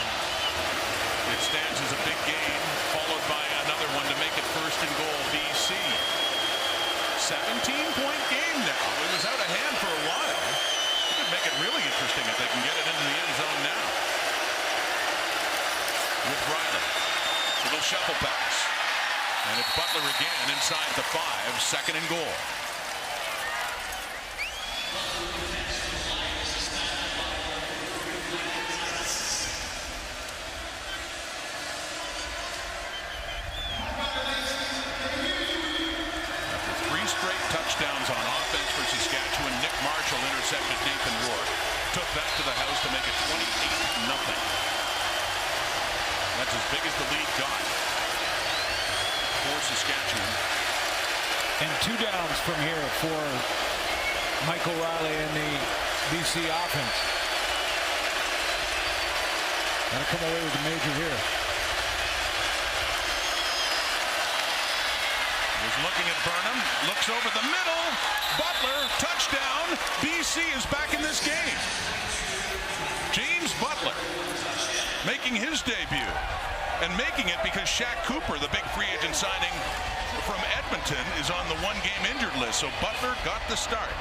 A: it stands as a big gain, followed by another one to make it 1st and goal, BC. 17-point game now. It was out of hand for a while. It could make it really interesting if they can get it into the end zone now. With Riley. Little shuffle pass. And it's Butler again inside the 5, 2nd and goal. Touchdowns on offense for Saskatchewan. Nick Marshall intercepted Nathan Rourke. Took that to the house to make it 28-0. That's as big as the lead got for Saskatchewan.
B: And 2 downs from here for Michael Riley and the BC offense. Gotta come away with a major here.
A: He's looking at Burnham, looks over the middle. Butler, touchdown. BC is back in this game. James Butler making his debut, and making it because Shaq Cooper, the big free agent signing from Edmonton, is on the one-game injured list. So Butler got the start.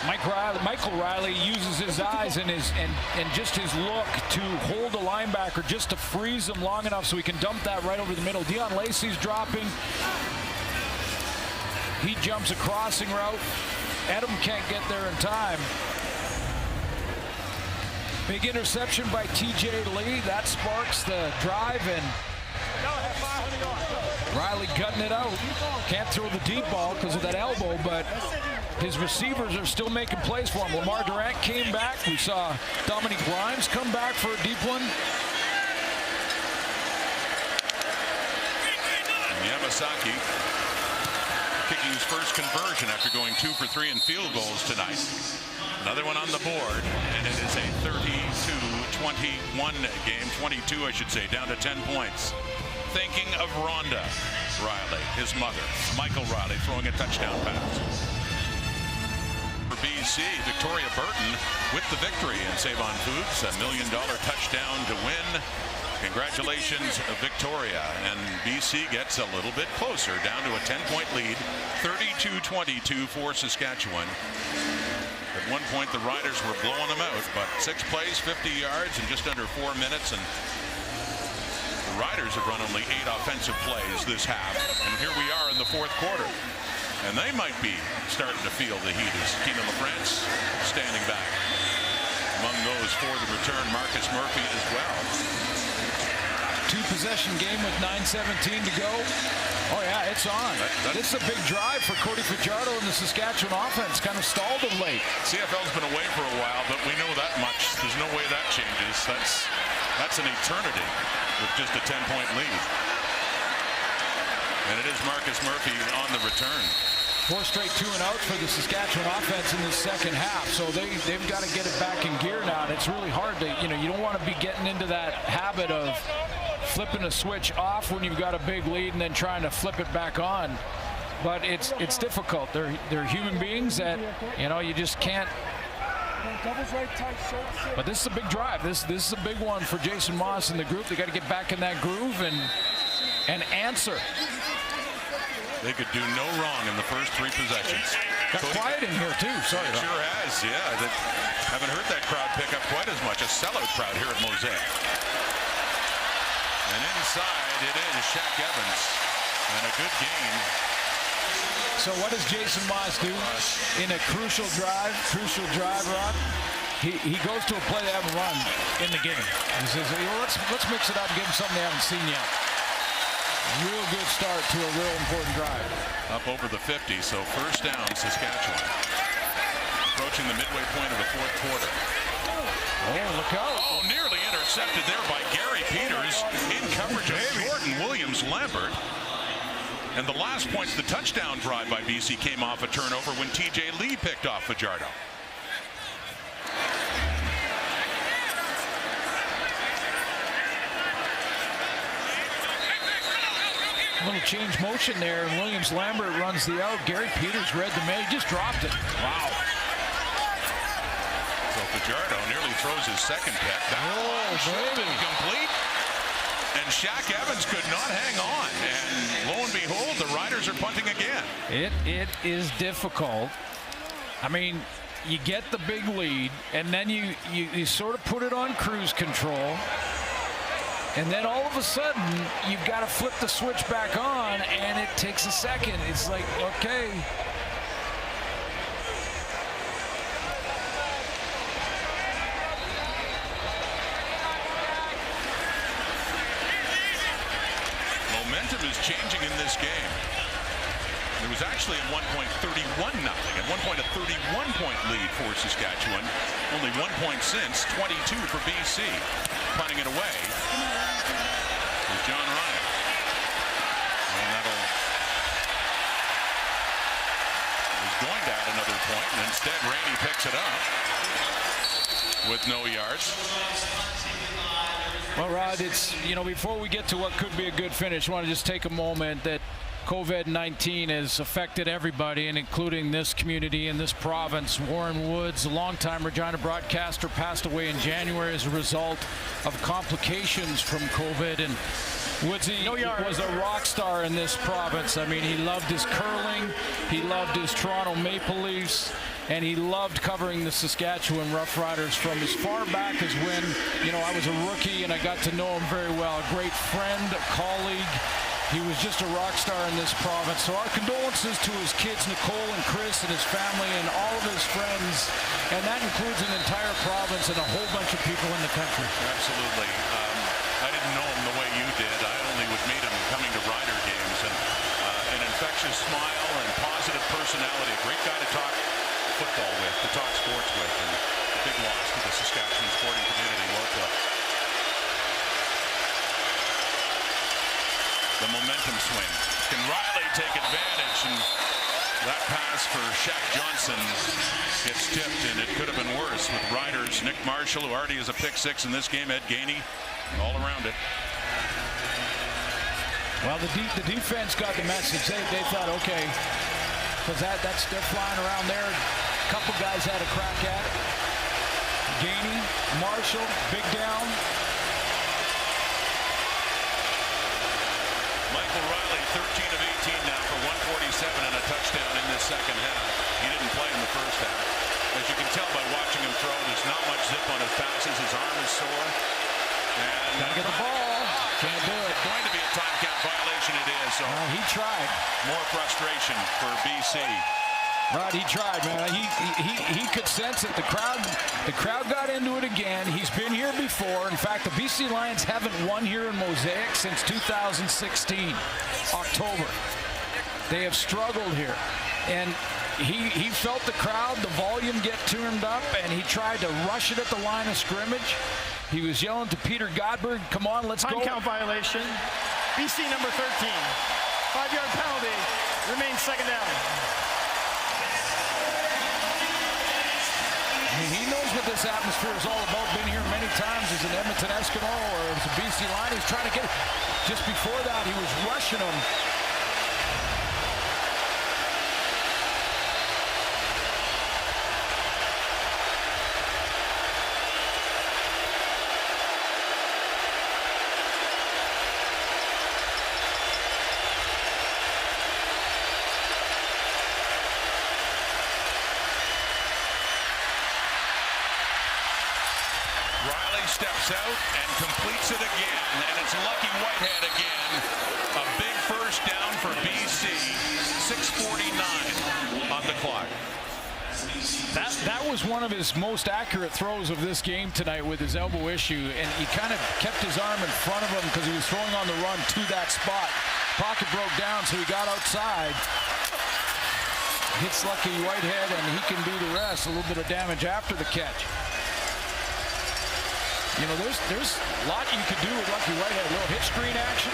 B: Michael Riley uses his eyes and just his look to hold a linebacker, just to freeze him long enough so he can dump that right over the middle. Dion Lacey's dropping. He jumps a crossing route. Edom can't get there in time. Big interception by TJ Lee. That sparks the drive, and Riley gutting it out. Can't throw the deep ball because of that elbow, but his receivers are still making plays for him. Lamar Durant came back. We saw Dominique Grimes come back for a deep one.
A: Yamasaki kicking his first conversion after going 2 for 3 in field goals tonight. Another one on the board, and it is a 32-21 game. 22, I should say, down to 10 points. Thinking of Rhonda Riley, his mother, Michael Riley, throwing a touchdown pass. For BC, Victoria Burton with the victory, and Save-On Foods, $1 million touchdown to win. Congratulations, Victoria. And BC gets a little bit closer, down to a 10-point lead, 32-22 for Saskatchewan. At one point, the Riders were blowing them out, but 6 plays, 50 yards, in just under 4 minutes, and the Riders have run only 8 offensive plays this half, and here we are in the 4th quarter. And they might be starting to feel the heat as Keenan LaFrance standing back. Among those for the return, Marcus Murphy as well.
B: 2-possession game with 9:17 to go. Oh yeah, it's on. This is a big drive for Cody Fajardo and the Saskatchewan offense. Kind of stalled of late.
A: CFL's been away for a while, but we know that much. There's no way that changes. That's an eternity with just a 10-point lead. And it is Marcus Murphy on the return.
B: 4 straight 2-and-outs for the Saskatchewan offense in the second half. So they've got to get it back in gear now. And it's really hard to, you don't want to be getting into that habit of flipping a switch off when you've got a big lead and then trying to flip it back on. But it's difficult. They're human beings that, you just can't. But this is a big drive. This is a big one for Jason Moss and the group. They got to get back in that groove and answer.
A: They could do no wrong in the first 3 possessions.
B: Got quiet in here too. Sorry.
A: It sure has, yeah. They haven't heard that crowd pick up quite as much. A sellout crowd here at Mosaic. And inside it is Shaq Evans. And a good gain.
B: So what does Jason Moss do in a crucial drive, Rob? He goes to a play they haven't run in the game. He says, let's mix it up and give them something they haven't seen yet. Real good start to a real important drive.
A: Up over the 50, so first down, Saskatchewan. Approaching the midway point of the 4th quarter.
B: Oh, look out.
A: Oh, nearly intercepted there by Gary Peters in coverage of Jordan Williams-Lambert. And the last points, the touchdown drive by BC came off a turnover when TJ Lee picked off Fajardo.
B: A little change motion there, and Williams-Lambert runs the out. Gary Peters read the man. He just dropped it. Wow.
A: So Fajardo nearly throws his second pick.
B: Baby.
A: Complete. And Shaq Evans could not hang on. And lo and behold, the Riders are punting again.
B: It is difficult. I mean, you get the big lead, and then you sort of put it on cruise control. And then all of a sudden, you've got to flip the switch back on, and it takes a second. It's like, okay.
A: Momentum is changing in this game. There was actually at one point 31-0. At one point a 31-point lead for Saskatchewan. Only 1 point since, 22 for BC. Punting it away is John Ryan. And was going to add another point, and instead Rainey picks it up. with no yards.
B: Well, Rod, it's, before we get to what could be a good finish, I want to just take a moment that COVID-19 has affected everybody, and including this community and this province. Warren Woods, a longtime Regina broadcaster, passed away in January as a result of complications from COVID. And Woodsy was a rock star in this province. I mean, he loved his curling, he loved his Toronto Maple Leafs, and he loved covering the Saskatchewan Roughriders from as far back as when, I was a rookie and I got to know him very well. A great friend, a colleague. He was just a rock star in this province. So our condolences to his kids, Nicole and Chris, and his family, and all of his friends. And that includes an entire province and a whole bunch of people in the country.
A: Absolutely. I didn't know him the way you did. I only would meet him coming to Rider games. And an infectious smile and positive personality. A great guy to talk football with, to talk sports with. And a big loss to the Saskatchewan sporting community locally. The momentum swing. Can Riley take advantage? And that pass for Shaq Johnson gets tipped, and it could have been worse with Riders. Nick Marshall, who already has a pick six in this game, Ed Gainey, all around it.
B: Well, the defense got the message. They thought, okay, because they're flying around there. A couple guys had a crack at it. Gainey, Marshall, big down.
A: Michael Riley, 13 of 18 now for 147 and a touchdown in this second half. He didn't play in the first half. As you can tell by watching him throw, there's not much zip on his passes. His arm is sore. And
B: gotta get the ball. Can't do it.
A: Going to be a time count violation. It is. So
B: he tried.
A: More frustration for BC.
B: Rod, he tried, man. He could sense it. The crowd got into it again. He's been here before. In fact, the BC Lions haven't won here in Mosaic since 2016, October. They have struggled here. And he felt the crowd, the volume get turned up, and he tried to rush it at the line of scrimmage. He was yelling to Peter Godberg, come on, let's go.
C: Time count violation. BC number 13. 5-yard penalty. Remains second down.
B: He knows what this atmosphere is all about. Been here many times as an Edmonton Eskimo or as a BC Lion. He's trying to get it. Just before that, he was rushing him.
A: Steps out and completes it again, and it's Lucky Whitehead again. A big first down for BC. 6:49 on the clock.
B: That was one of his most accurate throws of this game tonight with his elbow issue, and he kind of kept his arm in front of him because he was throwing on the run to that spot. Pocket broke down, so he got outside. Hits Lucky Whitehead, and he can do the rest. A little bit of damage after the catch. There's a lot you could do with Lucky Whitehead. A little hit screen action,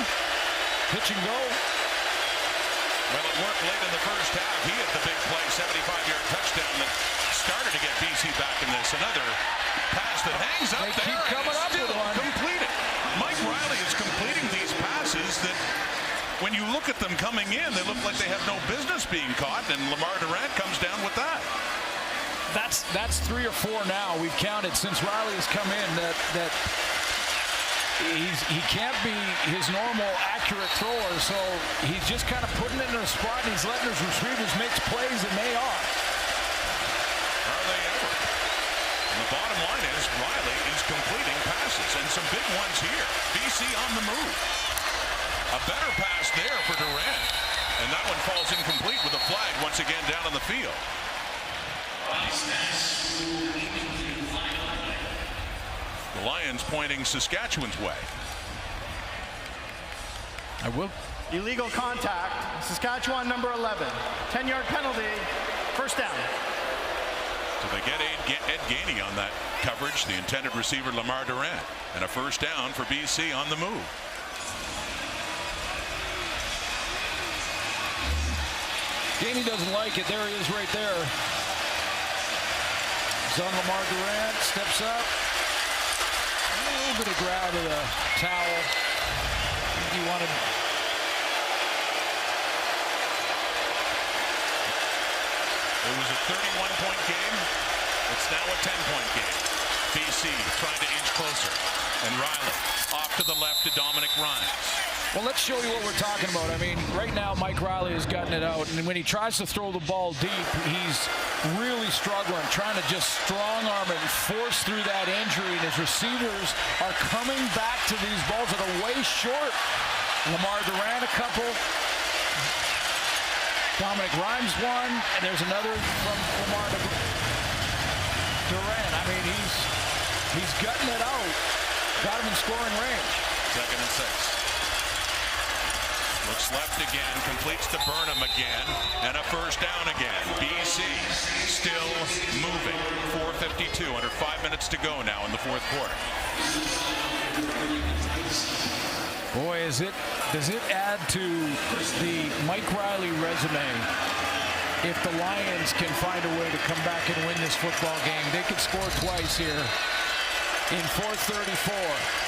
B: pitch and go.
A: Well, it worked late in the first half. He had the big play, 75-yard touchdown that started to get BC back in this. Another pass that hangs up
B: they
A: there.
B: Keep coming up with one.
A: Completed. Mike Riley is completing these passes that, when you look at them coming in, they look like they have no business being caught, and Lamar Durant comes down with that.
B: That's 3 or 4 now. We've counted since Riley has come in that he can't be his normal accurate thrower, so he's just kind of putting it in a spot, and he's letting his receivers make plays, and they are.
A: Are they ever? And the bottom line is Riley is completing passes, and some big ones here. BC on the move. A better pass there for Durant, and that one falls incomplete with a flag once again down on the field. The Lions pointing Saskatchewan's way.
B: I will.
C: Illegal contact. Saskatchewan number 11. 10-yard penalty. First down.
A: So they get Ed Gainey on that coverage, the intended receiver Lamar Durant, and a first down for BC on the move.
B: Gainey doesn't like it. There he is right there. It's on Lamar Durant, steps up. A little bit of grab of the towel. He wanted.
A: It was a 31-point game. It's now a 10-point game. BC trying to inch closer. And Riley off to the left to Dominic Rhymes.
B: Well, let's show you what we're talking about. I mean, right now, Mike Riley has gotten it out, and when he tries to throw the ball deep, he's really struggling, trying to just strong-arm it and force through that injury, and his receivers are coming back to these balls that are way short. Lamar Durant a couple. Dominic Rhymes one, and there's another from Lamar Durant. I mean, he's gutting it out. Got him in scoring range.
A: 2nd and 6. Looks left again, completes to Burnham again, and a first down again. BC still moving. 4:52, under 5 minutes to go now in the 4th quarter.
B: Boy, does it add to the Mike Riley resume if the Lions can find a way to come back and win this football game. They could score twice here in 4:34.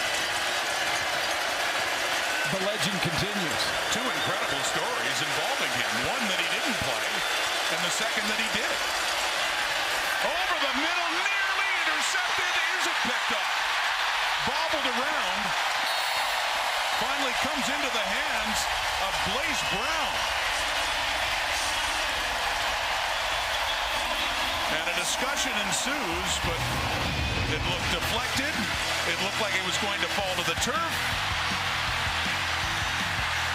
B: The legend continues.
A: 2 incredible stories involving him. One that he didn't play, and the second that he did. Over the middle, nearly intercepted. Is it picked up? Bobbled around. Finally comes into the hands of Blaze Brown. And a discussion ensues, but it looked deflected. It looked like it was going to fall to the turf.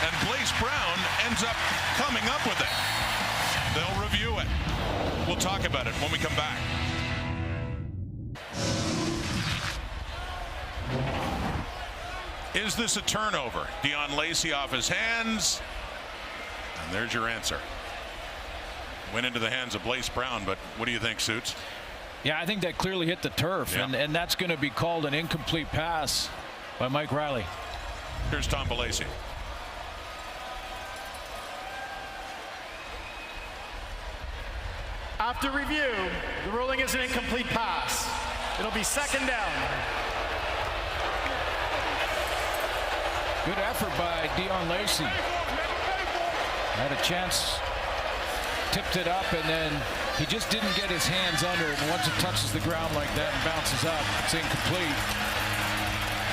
A: And Blaze Brown ends up coming up with it. They'll review it. We'll talk about it when we come back. Is this a turnover? Deion Lacey off his hands. And there's your answer. Went into the hands of Blaze Brown, but what do you think, Suits?
B: Yeah, I think that clearly hit the turf,
A: Yeah.
B: and that's going to be called an incomplete pass by Mike Riley.
A: Here's Tom Balasi.
C: After review, the ruling is an incomplete pass. It'll be 2nd down.
B: Good effort by Deion Lacey. Had a chance, tipped it up, and then he just didn't get his hands under it. And once it touches the ground like that and bounces up, it's incomplete.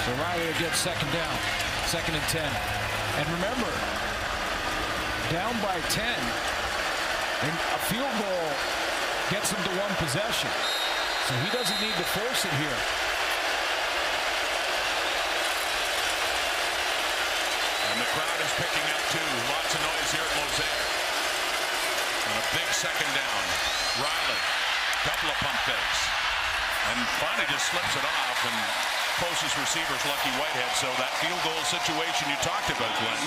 B: So Riley will get 2nd down, 2nd and 10. And remember, down by 10, and a field goal gets him to 1 possession. So he doesn't need to force it here.
A: And the crowd is picking up too. Lots of noise here at Mosaic. And a big 2nd down. Riley, couple of pump fakes. And finally just slips it off, and closest receiver's Lucky Whitehead. So that field goal situation you talked about, Glenn,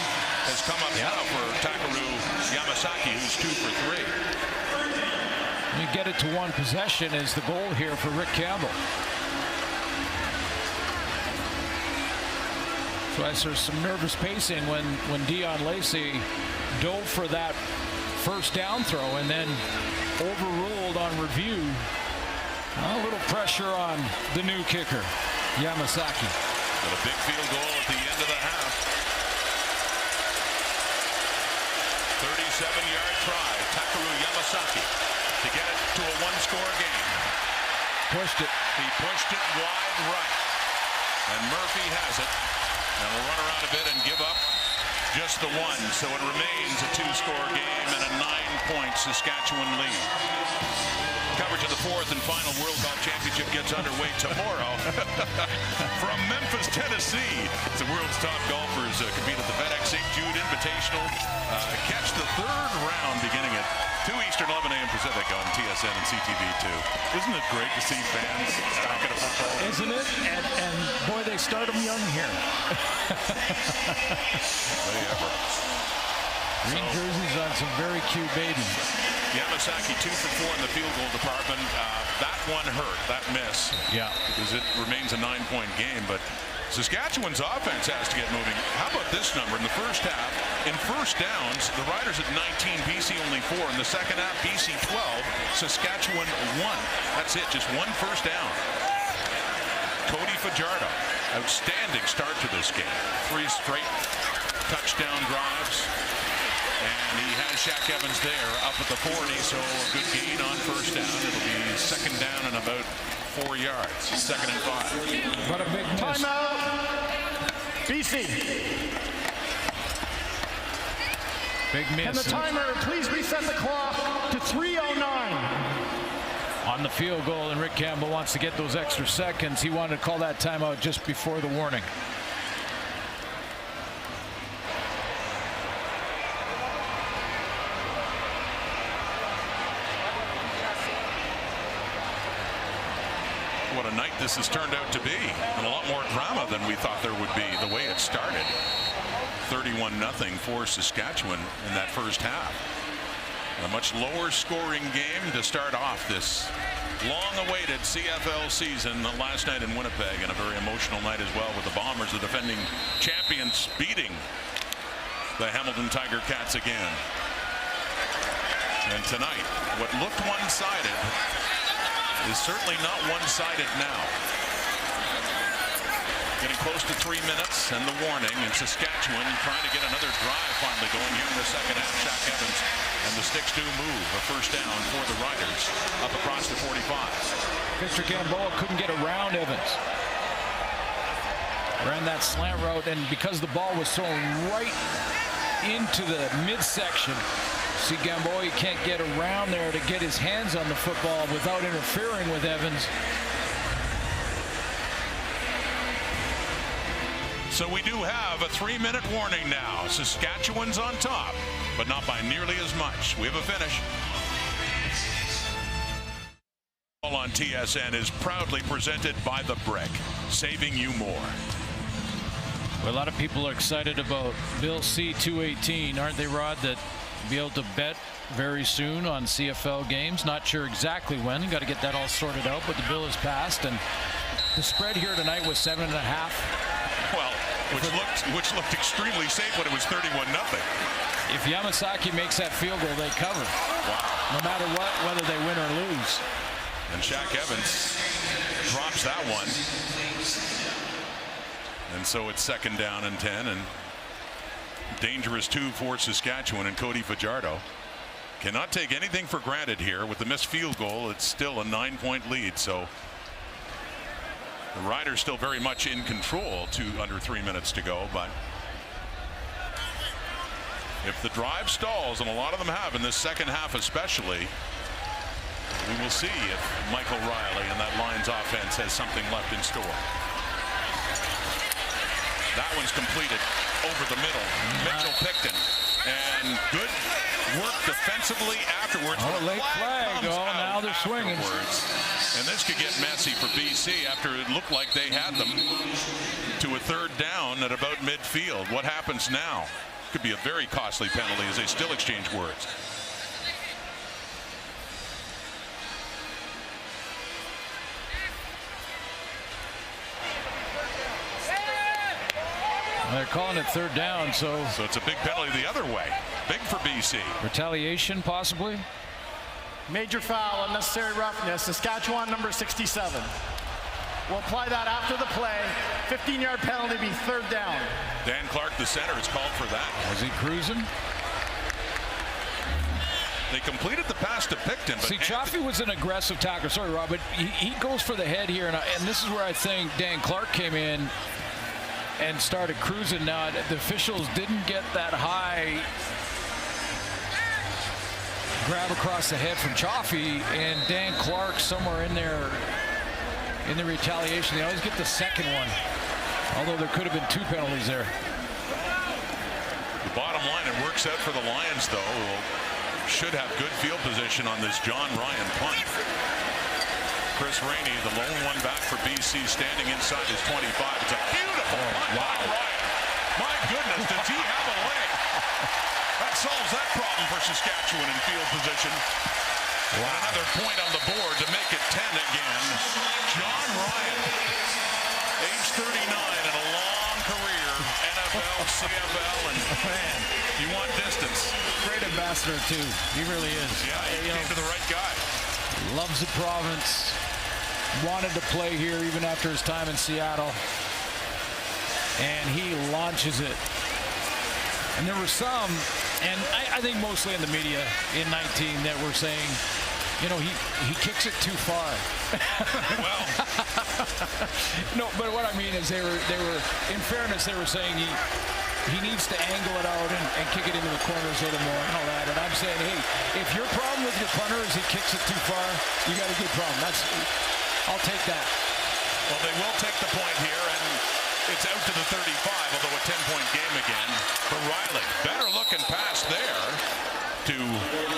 A: has come up now for Takaru Yamasaki, who's 2 for 3.
B: You get it to 1 possession is the goal here for Rick Campbell. So as there's some nervous pacing when Deion Lacey dove for that first down throw and then overruled on review. A little pressure on the new kicker, Yamasaki.
A: With a big field goal at the end of the half. 37-yard try, Takaru Yamasaki, to get it to a 1-score game.
B: Pushed it.
A: He pushed it wide right. And Murphy has it. And will run around a bit and give up just the 1. So it remains a 2-score game and a 9-point Saskatchewan lead. Coverage of the 4th and final World Golf Championship gets underway tomorrow from Memphis, Tennessee. The world's top golfers compete at the FedEx St. Jude Invitational. Catch the 3rd round beginning at 2 Eastern, 11 a.m. Pacific on TSN and CTV2. Isn't it great to see fans back at a football?
B: Isn't it? And boy, they start them young here.
A: They ever.
B: Green jerseys on some very cute babies.
A: Yamasaki 2 for 4 in the field goal department. That one hurt, that miss.
B: Yeah.
A: Because it remains a 9-point game, but Saskatchewan's offense has to get moving. How about this number in the first half? In first downs, the Riders at 19, BC only 4. In the second half, BC 12, Saskatchewan 1. That's it, just one first down. Cody Fajardo, outstanding start to this game. 3 straight touchdown drives. And he has Shaq Evans there up at the 40, so a good gain on first down. It'll be second down and about 4 yards. 2nd and 5.
B: What a big miss.
C: Timeout. BC.
B: Big miss.
C: Can the timer please reset the clock to 3:09?
B: On the field goal, and Rick Campbell wants to get those extra seconds. He wanted to call that timeout just before the warning.
A: What a night this has turned out to be, and a lot more drama than we thought there would be the way it started. 31-0 for Saskatchewan in that first half. A much lower scoring game to start off this long-awaited CFL season last night in Winnipeg, and a very emotional night as well with the Bombers, the defending champions, beating the Hamilton Tiger Cats again. And tonight, what looked one-sided is certainly not one-sided now. Getting close to 3 minutes and the warning, and Saskatchewan trying to get another drive finally going here in the second half. Shaq Evans and the sticks do move. A first down for the Riders up across the 45.
B: Victor Gamboa couldn't get around Evans. Ran that slant route, and because the ball was thrown right into the midsection, see Gamboa can't get around there to get his hands on the football without interfering with Evans.
A: So we do have a 3-minute warning now. Saskatchewan's on top, but not by nearly as much. We have a finish. All on TSN is proudly presented by The Brick, saving you more.
B: Well, a lot of people are excited about Bill C-218, aren't they, Rod? That be able to bet very soon on CFL games. Not sure exactly when. Got to get that all sorted out, but the bill is passed, and the spread here tonight was 7.5.
A: Well, which looked extremely safe when it was 31-0.
B: If Yamasaki makes that field goal, they cover.
A: Wow.
B: No matter what, whether they win or lose.
A: And Shaq Evans drops that one. And so it's 2nd down and 10, and dangerous 2 for Saskatchewan, and Cody Fajardo cannot take anything for granted here. With the missed field goal, it's still a 9-point lead, so the Riders still very much in control. Under 3 minutes to go, but if the drive stalls, and a lot of them have in this second half especially, we will see if Michael Riley and that Lions offense has something left in store. That one's completed over the middle. Mitchell Picton, and good work defensively afterwards.
B: Oh, late flag. Oh, now they're swinging.
A: And this could get messy for BC after it looked like they had them to a 3rd down at about midfield. What happens now? Could be a very costly penalty as they still exchange words.
B: They're calling it 3rd down, so
A: it's a big penalty the other way. Big for BC.
B: Retaliation, possibly.
C: Major foul, unnecessary roughness. Saskatchewan number 67. We'll apply that after the play. 15-yard penalty, be 3rd down.
A: Dan Clark, the center, is called for that.
B: Was he cruising?
A: They completed the pass to Picton. But
B: see, Chaffee was an aggressive tackler. Sorry, Rob, but he goes for the head here, and this is where I think Dan Clark came in and started cruising. Now, the officials didn't get that high grab across the head from Chaffee, and Dan Clark somewhere in there in the retaliation. They always get the second one, although there could have been 2 penalties there.
A: The bottom line, it works out for the Lions, though. Should have good field position on this John Ryan punt. Chris Rainey, the lone one back for BC, standing inside his 25. It's a beautiful punt by Ryan. My goodness, does he have a leg? That solves that problem for Saskatchewan in field position. Wow. And another point on the board to make it 10 again. John Ryan. Age 39 and a long career, NFL, CFL, and man, you want distance.
B: Great ambassador, too. He really is.
A: Yeah, he came to the right guy.
B: Loves the province. Wanted to play here even after his time in Seattle. And he launches it. And there were some, and I think mostly in the media in 19 that were saying, you know, he kicks it too far.
A: Well,
B: no, but what I mean is they were in fairness, they were saying he needs to angle it out and kick it into the corners a little more and all that. And I'm saying, hey, if your problem with your punter is he kicks it too far, you got a good problem. I'll take that.
A: well, they will take the point here, and it's out to the 35, although a 10-point game again for Riley. Better looking pass there to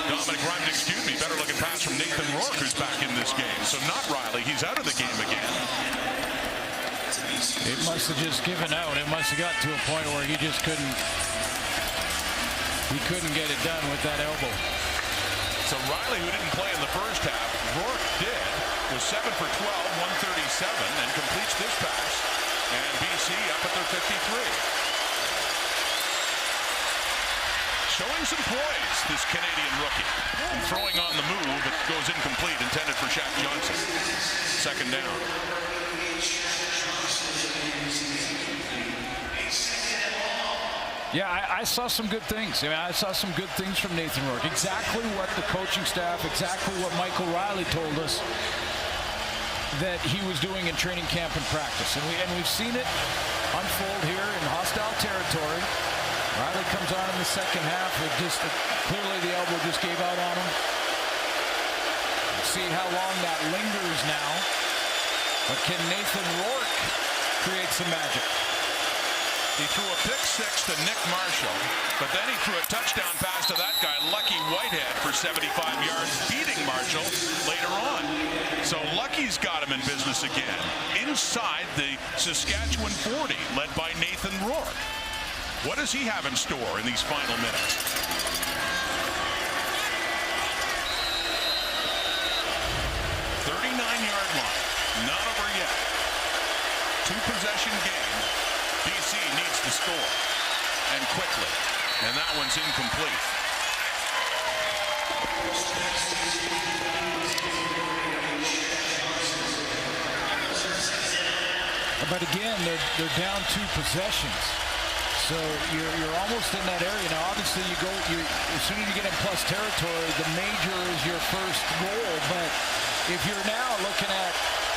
A: Dominic Ryan, excuse me, better looking pass from Nathan Rourke, who's back in this game. So not Riley, he's out of the game again.
B: It must have just given out. It must have got to a point where he just couldn't get it done with that elbow.
A: So Riley, who didn't play in the first half, Rourke did, was 7 for 12, 137, and completes this pass. And BC up at their 53. Showing some poise, this Canadian rookie. And throwing on the move, it goes incomplete, intended for Shaq Johnson. Second down.
B: Yeah, I saw some good things. I mean, I saw some good things from Nathan Rourke. Exactly what the coaching staff, exactly what Michael Riley told us that he was doing in training camp and practice. And we've seen it unfold here in hostile territory. Riley comes on in the second half. Clearly the elbow just gave out on him. We'll see how long that lingers now. But can Nathan Rourke create some magic?
A: He threw a pick six to Nick Marshall, but then he threw a touchdown pass to that guy, Lucky Whitehead, for 75 yards, beating Marshall later on. So Lucky's got him in business again, inside the Saskatchewan 40, led by Nathan Rourke. What does he have in store in these final minutes? .39-yard line, not over yet. Two-possession game. BC needs to score, and quickly, and that one's incomplete.
B: But again, they're down 2 possessions, so you're almost in that area now. Obviously, as soon as you get in plus territory, the major is your first goal. But if you're now looking at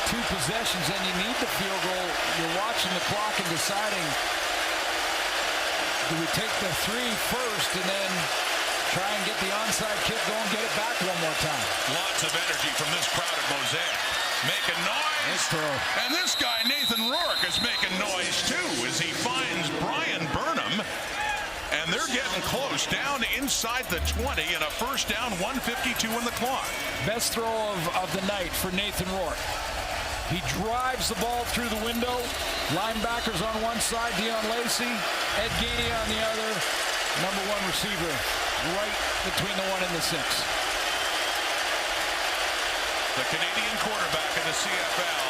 B: 2 possessions and you need the field goal, you're watching the clock and deciding, do we take the 3 first and then try and get the onside kick going, get it back one more time?
A: Lots of energy from this crowded Mosaic. Making noise.
B: Nice throw.
A: And this guy, Nathan Rourke, is making noise too as he finds Brian Burnham. And they're getting close, down inside the 20, and a first down, 1:52 in the clock.
B: Best throw of the night for Nathan Rourke. He drives the ball through the window. Linebackers on one side, Dion Lacey, Ed Gainey on the other. Number 1 receiver right between the 1 and the 6.
A: The Canadian quarterback in the CFL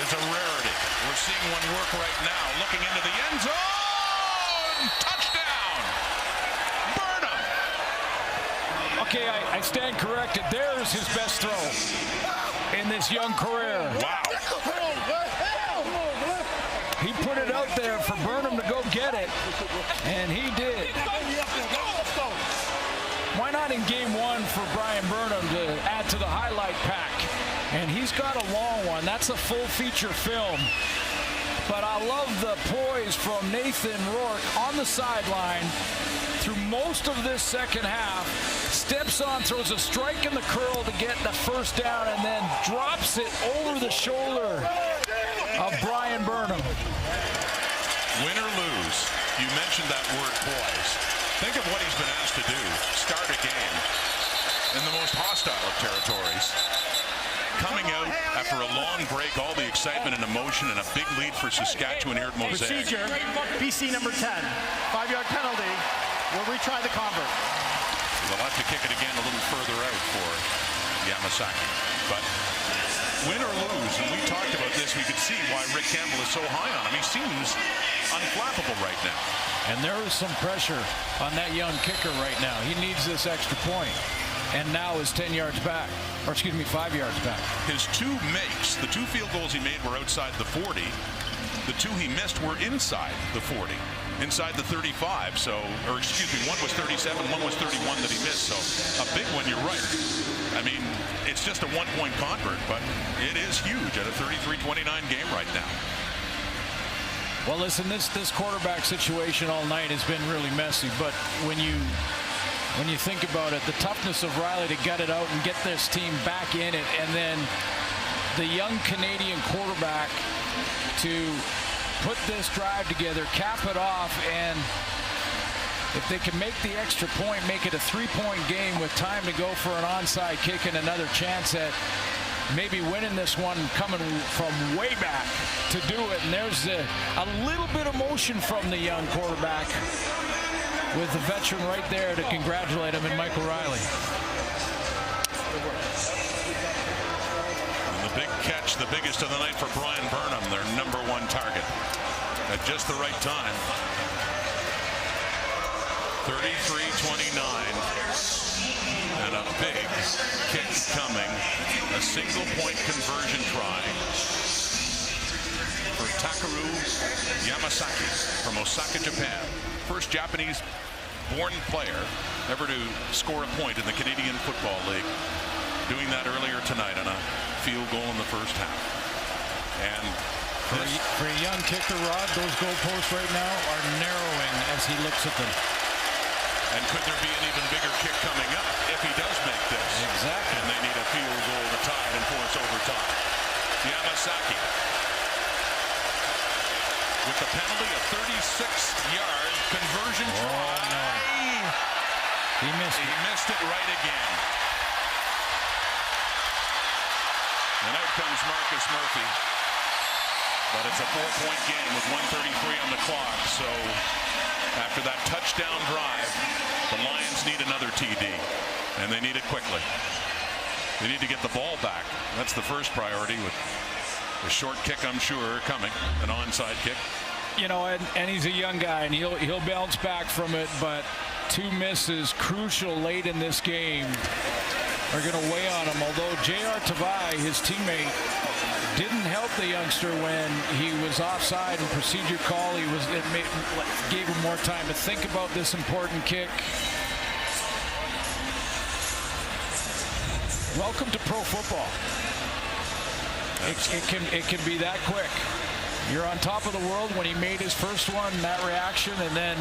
A: is a rarity. We're seeing one work right now, looking into the end zone. Touchdown! Burnham!
B: Okay, I stand corrected. There's his best throw in this young career.
A: Wow.
B: He put it out there for Burnham to go get it, and he did. Why not in game 1 for Brian Burnham to add to the highlight pack? And he's got a long one. That's a full feature film. But I love the poise from Nathan Rourke on the sideline through most of this second half. Steps on, throws a strike in the curl to get the first down, and then drops it over the shoulder of Brian Burnham.
A: Win or lose, you mentioned that word poise. Think of what he's been asked to do. Start a game in the most hostile of territories. Coming out after a long break, all the excitement and emotion, and a big lead for Saskatchewan here at Mosaic.
C: Procedure, BC number 10, 5-yard penalty. We'll retry the convert.
A: They'll have to kick it again a little further out for Yamasaki. But win or lose, and we talked about this, we could see why Rick Campbell is so high on him. He seems unflappable right now.
B: And there is some pressure on that young kicker right now. He needs this extra point. And now is 10 yards back, or excuse me, 5 yards back.
A: His two makes, the 2 field goals he made were outside the 40. The 2 he missed were inside the 40, inside the 35. So, or excuse me, one was 37, one was 31 that he missed. So a big one, you're right. I mean, it's just a 1-point convert, but it is huge at a 33-29 game right now.
B: Well, listen, this quarterback situation all night has been really messy, but when you think about it, the toughness of Riley to gut it out and get this team back in it, and then the young Canadian quarterback to put this drive together, cap it off, and if they can make the extra point, make it a 3-point game with time to go for an onside kick and another chance at maybe winning this one, coming from way back to do it. And there's a little bit of motion from the young quarterback with the veteran right there to congratulate him, and Michael Riley.
A: And the big catch, the biggest of the night for Brian Burnham, their #1 target, at just the right time. 33-29. And a big kick coming. A single-point conversion try for Takeru Yamasaki from Osaka, Japan. First Japanese-born player ever to score a point in the Canadian Football League. Doing that earlier tonight on a field goal in the first half. And
B: for a young kicker, Rod, those goalposts right now are narrowing as he looks at them.
A: And could there be an even bigger kick coming up if he does make this?
B: Exactly.
A: And they need a field goal to tie it and force overtime. Yamasaki with the penalty, a 36-yard conversion try.
B: No. He missed it
A: right again. And out comes Marcus Murphy. But it's a 4-point game with 1:33 on the clock. So after that touchdown drive, the Lions need another TD, and they need it quickly. They need to get the ball back. That's the first priority, with a short kick, I'm sure, coming, an onside kick.
B: You know, and he's a young guy, and he'll bounce back from it, but 2 misses crucial late in this game are going to weigh on him. Although J.R. Tavai, his teammate, didn't help the youngster when he was offside and procedure call. Gave him more time to think about this important kick. Welcome to pro football. It can be that quick. You're on top of the world when he made his first one, that reaction, and then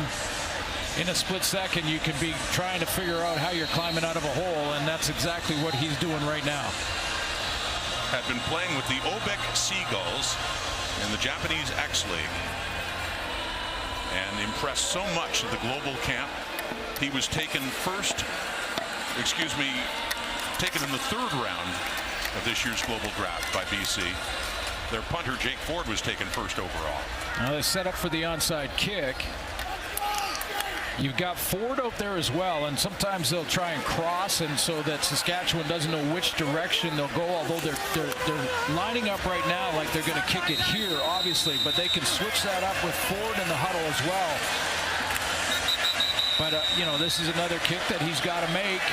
B: in a split second you can be trying to figure out how you're climbing out of a hole, and that's exactly what he's doing right now.
A: Had been playing with the Obek Seagulls in the Japanese X League and impressed so much at the global camp. He was taken in the 3rd round of this year's global draft by BC. Their punter Jake Ford was taken 1st overall.
B: Now they set up for the onside kick. You've got Ford out there as well, and sometimes they'll try and cross, and so that Saskatchewan doesn't know which direction they'll go, although they're lining up right now like they're going to kick it here, obviously, but they can switch that up with Ford in the huddle as well. But, you know, this is another kick that he's got to make.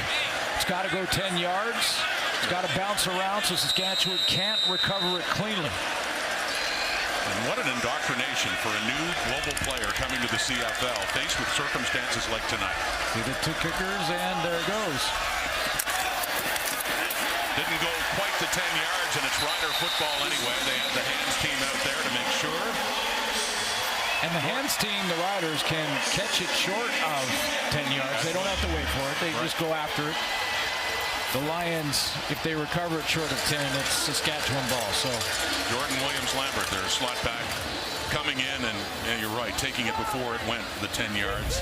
B: It's got to go 10 yards. It's got to bounce around so Saskatchewan can't recover it cleanly.
A: And what an indoctrination for a new global player coming to the CFL, faced with circumstances like tonight.
B: See the 2 kickers, and there it goes.
A: Didn't go quite to 10 yards, and it's Rider football anyway. They had the hands team out there to make sure.
B: And the hands team, the Riders, can catch it short of 10 yards. They don't have to wait for it. They just go after it. The Lions, if they recover it short of 10, it's Saskatchewan ball. So
A: Jordan Williams-Lambert, their slot back, coming in, and you're right, taking it before it went for the 10 yards.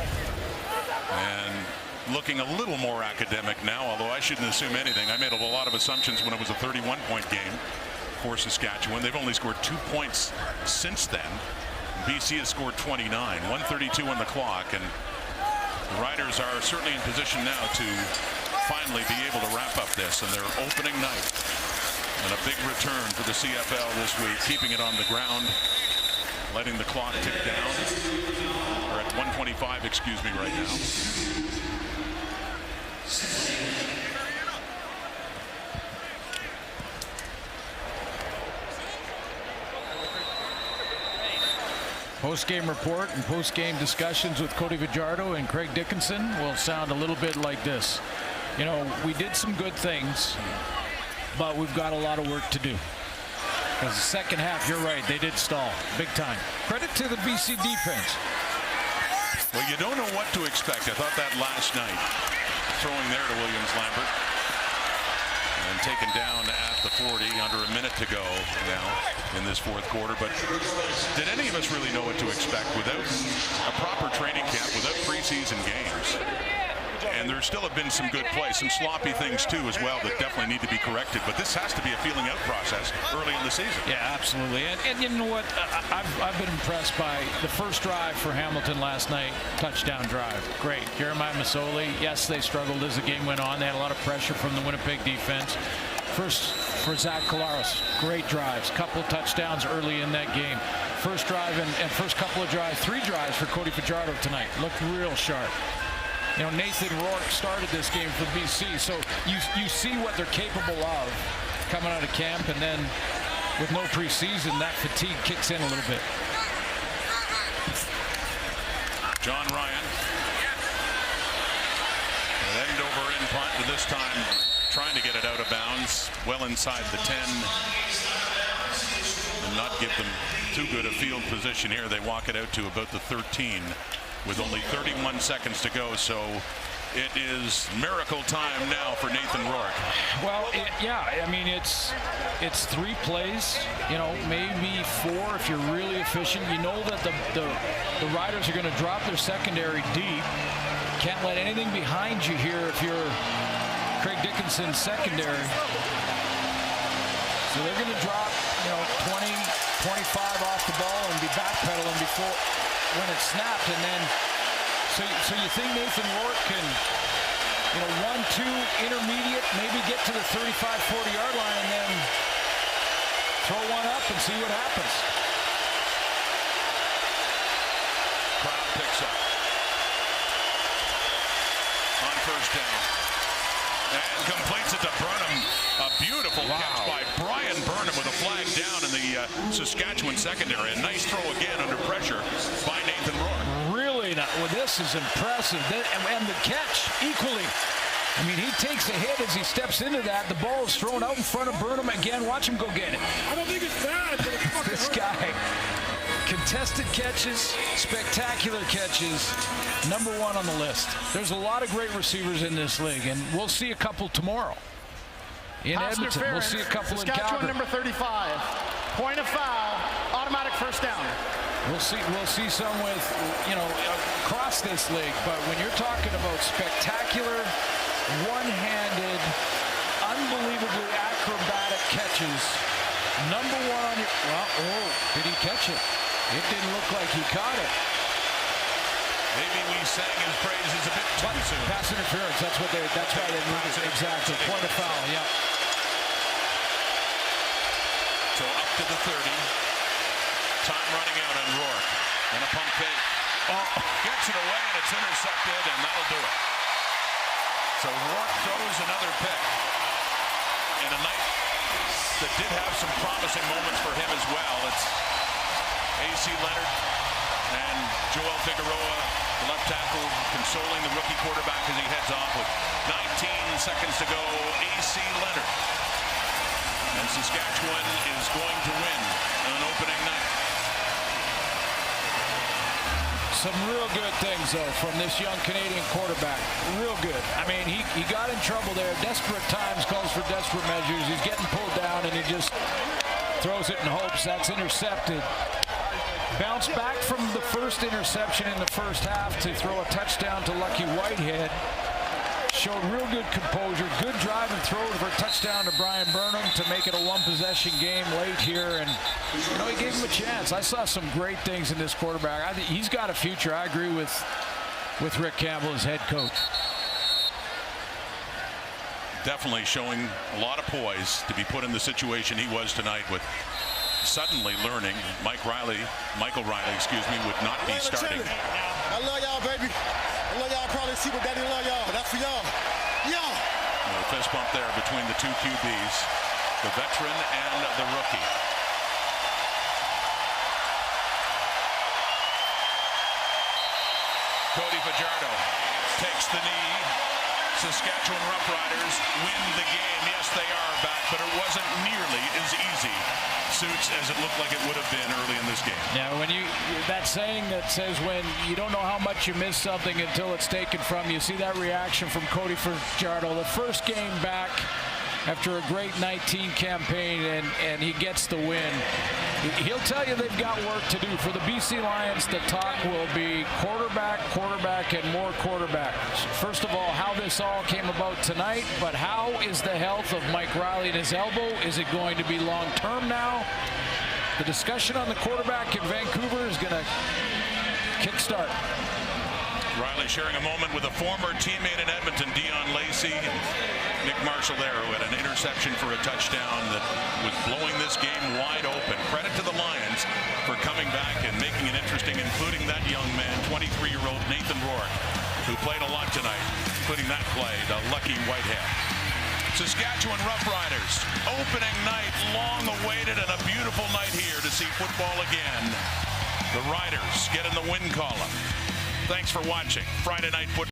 A: And looking a little more academic now, although I shouldn't assume anything. I made a lot of assumptions when it was a 31-point game for Saskatchewan. They've only scored 2 points since then. BC has scored 29, 1:32 on the clock, and the Riders are certainly in position now to finally be able to wrap up this in their opening night And a big return for the CFL this week, keeping it on the ground, letting the clock tick down. We're at 1:25, excuse me, right now.
B: Post-game report and post-game discussions with Cody Fajardo and Craig Dickinson will sound a little bit like this. You know, we did some good things, but we've got a lot of work to do. Because the second half, you're right, they did stall big time. Credit to the BC defense.
A: Well, you don't know what to expect. I thought that last night, throwing there to Williams-Lambert. And taken down at the 40, under a minute to go now in this fourth quarter. But did any of us really know what to expect without a proper training camp, without preseason games? And there still have been some good plays, some sloppy things too as well that definitely need to be corrected. But this has to be a feeling out process early in the season.
B: Yeah, absolutely. And you know what? I've been impressed by the first drive for Hamilton last night, touchdown drive. Great. Jeremiah Masoli, yes, they struggled as the game went on. They had a lot of pressure from the Winnipeg defense. First for Zach Collaros, great drives, couple touchdowns early in that game. First drive and first couple of drives, 3 drives for Cody Fajardo tonight. Looked real sharp. You know, Nathan Rourke started this game for BC, so you see what they're capable of coming out of camp, and then with no preseason, that fatigue kicks in a little bit.
A: John Ryan. An end over in punt, but this time trying to get it out of bounds, well inside the 10. And not give them too good a field position here. They walk it out to about the 13. With only 31 seconds to go, so it is miracle time now for Nathan Rourke.
B: Well, yeah, I mean, it's 3 plays, you know, maybe 4 if you're really efficient. You know that the Riders are going to drop their secondary deep. Can't let anything behind you here if you're Craig Dickinson's secondary. So they're going to drop, you know, 20, 25 off the ball and be backpedaling before when it's snapped, and then so you think Nathan Rourke can, you know, 1-2 intermediate, maybe get to the 35-40 yard line and then throw one up and see what happens.
A: Crowd picks up on first down and completes it to Burnham. A beautiful catch by Brian Burnham with a flag down in the Saskatchewan secondary. A nice throw again under pressure by Nathan Rourke.
B: Really, well, this is impressive. And the catch equally. I mean, he takes a hit as he steps into that. The ball is thrown out in front of Burnham again. Watch him go get it.
I: I don't think it's bad. But
B: This guy, contested catches, spectacular catches, #1 on the list. There's a lot of great receivers in this league, and we'll see a couple tomorrow. In Edmonton, we'll see a couple in
C: Saskatchewan,
B: Calgary.
C: number 35. Point of foul, automatic first down.
B: We'll see some with, you know, across this league, but when you're talking about spectacular, one-handed, unbelievably acrobatic catches, #1 on your, well, oh, did he catch it? It didn't look like he caught it.
A: Maybe we sang his praises a bit too soon.
B: Pass interference, that's why they moved it. Exactly, point of foul, yeah.
A: So up to the 30. Time running out on Rourke. And a pump fake. Gets it away and it's intercepted, and that'll do it. So Rourke throws another pick in a night that did have some promising moments for him as well. It's A.C. Leonard and Joel Figueroa, the left tackle, consoling the rookie quarterback as he heads off with 19 seconds to go. A.C. Leonard. And Saskatchewan is going to win on opening night.
B: Some real good things, though, from this young Canadian quarterback. Real good. I mean, he got in trouble there. Desperate times calls for desperate measures. He's getting pulled down, and he just throws it in hopes. That's intercepted. Bounced back from the first interception in the first half to throw a touchdown to Lucky Whitehead. Showed real good composure. Good drive and throw for a touchdown to Brian Burnham to make it a one-possession game late here. And, you know, he gave him a chance. I saw some great things in this quarterback. I think he's got a future. I agree with Rick Campbell as head coach.
A: definitely showing a lot of poise to be put in the situation he was tonight, with suddenly learning Michael Riley, would not be starting.
I: I love y'all, baby. I love y'all. Probably see what daddy love y'all. That's for y'all. Y'all.
A: A fist bump there between the two QBs, the veteran and the rookie. Cody Fajardo takes the knee. Saskatchewan Roughriders win the game. Yes, they are back, but it wasn't nearly as easy, Suits, as it looked like it would have been early in this game.
B: Now, when that saying that says when you don't know how much you miss something until it's taken from you, see that reaction from Cody Fajardo. The first game back after a great 19 campaign, and he gets the win. He'll tell you they've got work to do. For the BC Lions, the talk will be quarterback, and more quarterbacks. First of all, how this all came about tonight, but how is the health of Mike Riley and his elbow? Is it going to be long-term now? The discussion on the quarterback in Vancouver is going to kickstart.
A: Riley sharing a moment with a former teammate in Edmonton, Dion Lacey. Nick Marshall there, who had an interception for a touchdown that was blowing this game wide open. Credit to the Lions for coming back and making it interesting, including that young man, 23-year-old Nathan Rourke, who played a lot tonight, including that play, the lucky Whitehead. Saskatchewan Roughriders, opening night, long awaited, and a beautiful night here to see football again. The Riders get in the win column. Thanks for watching Friday Night Football.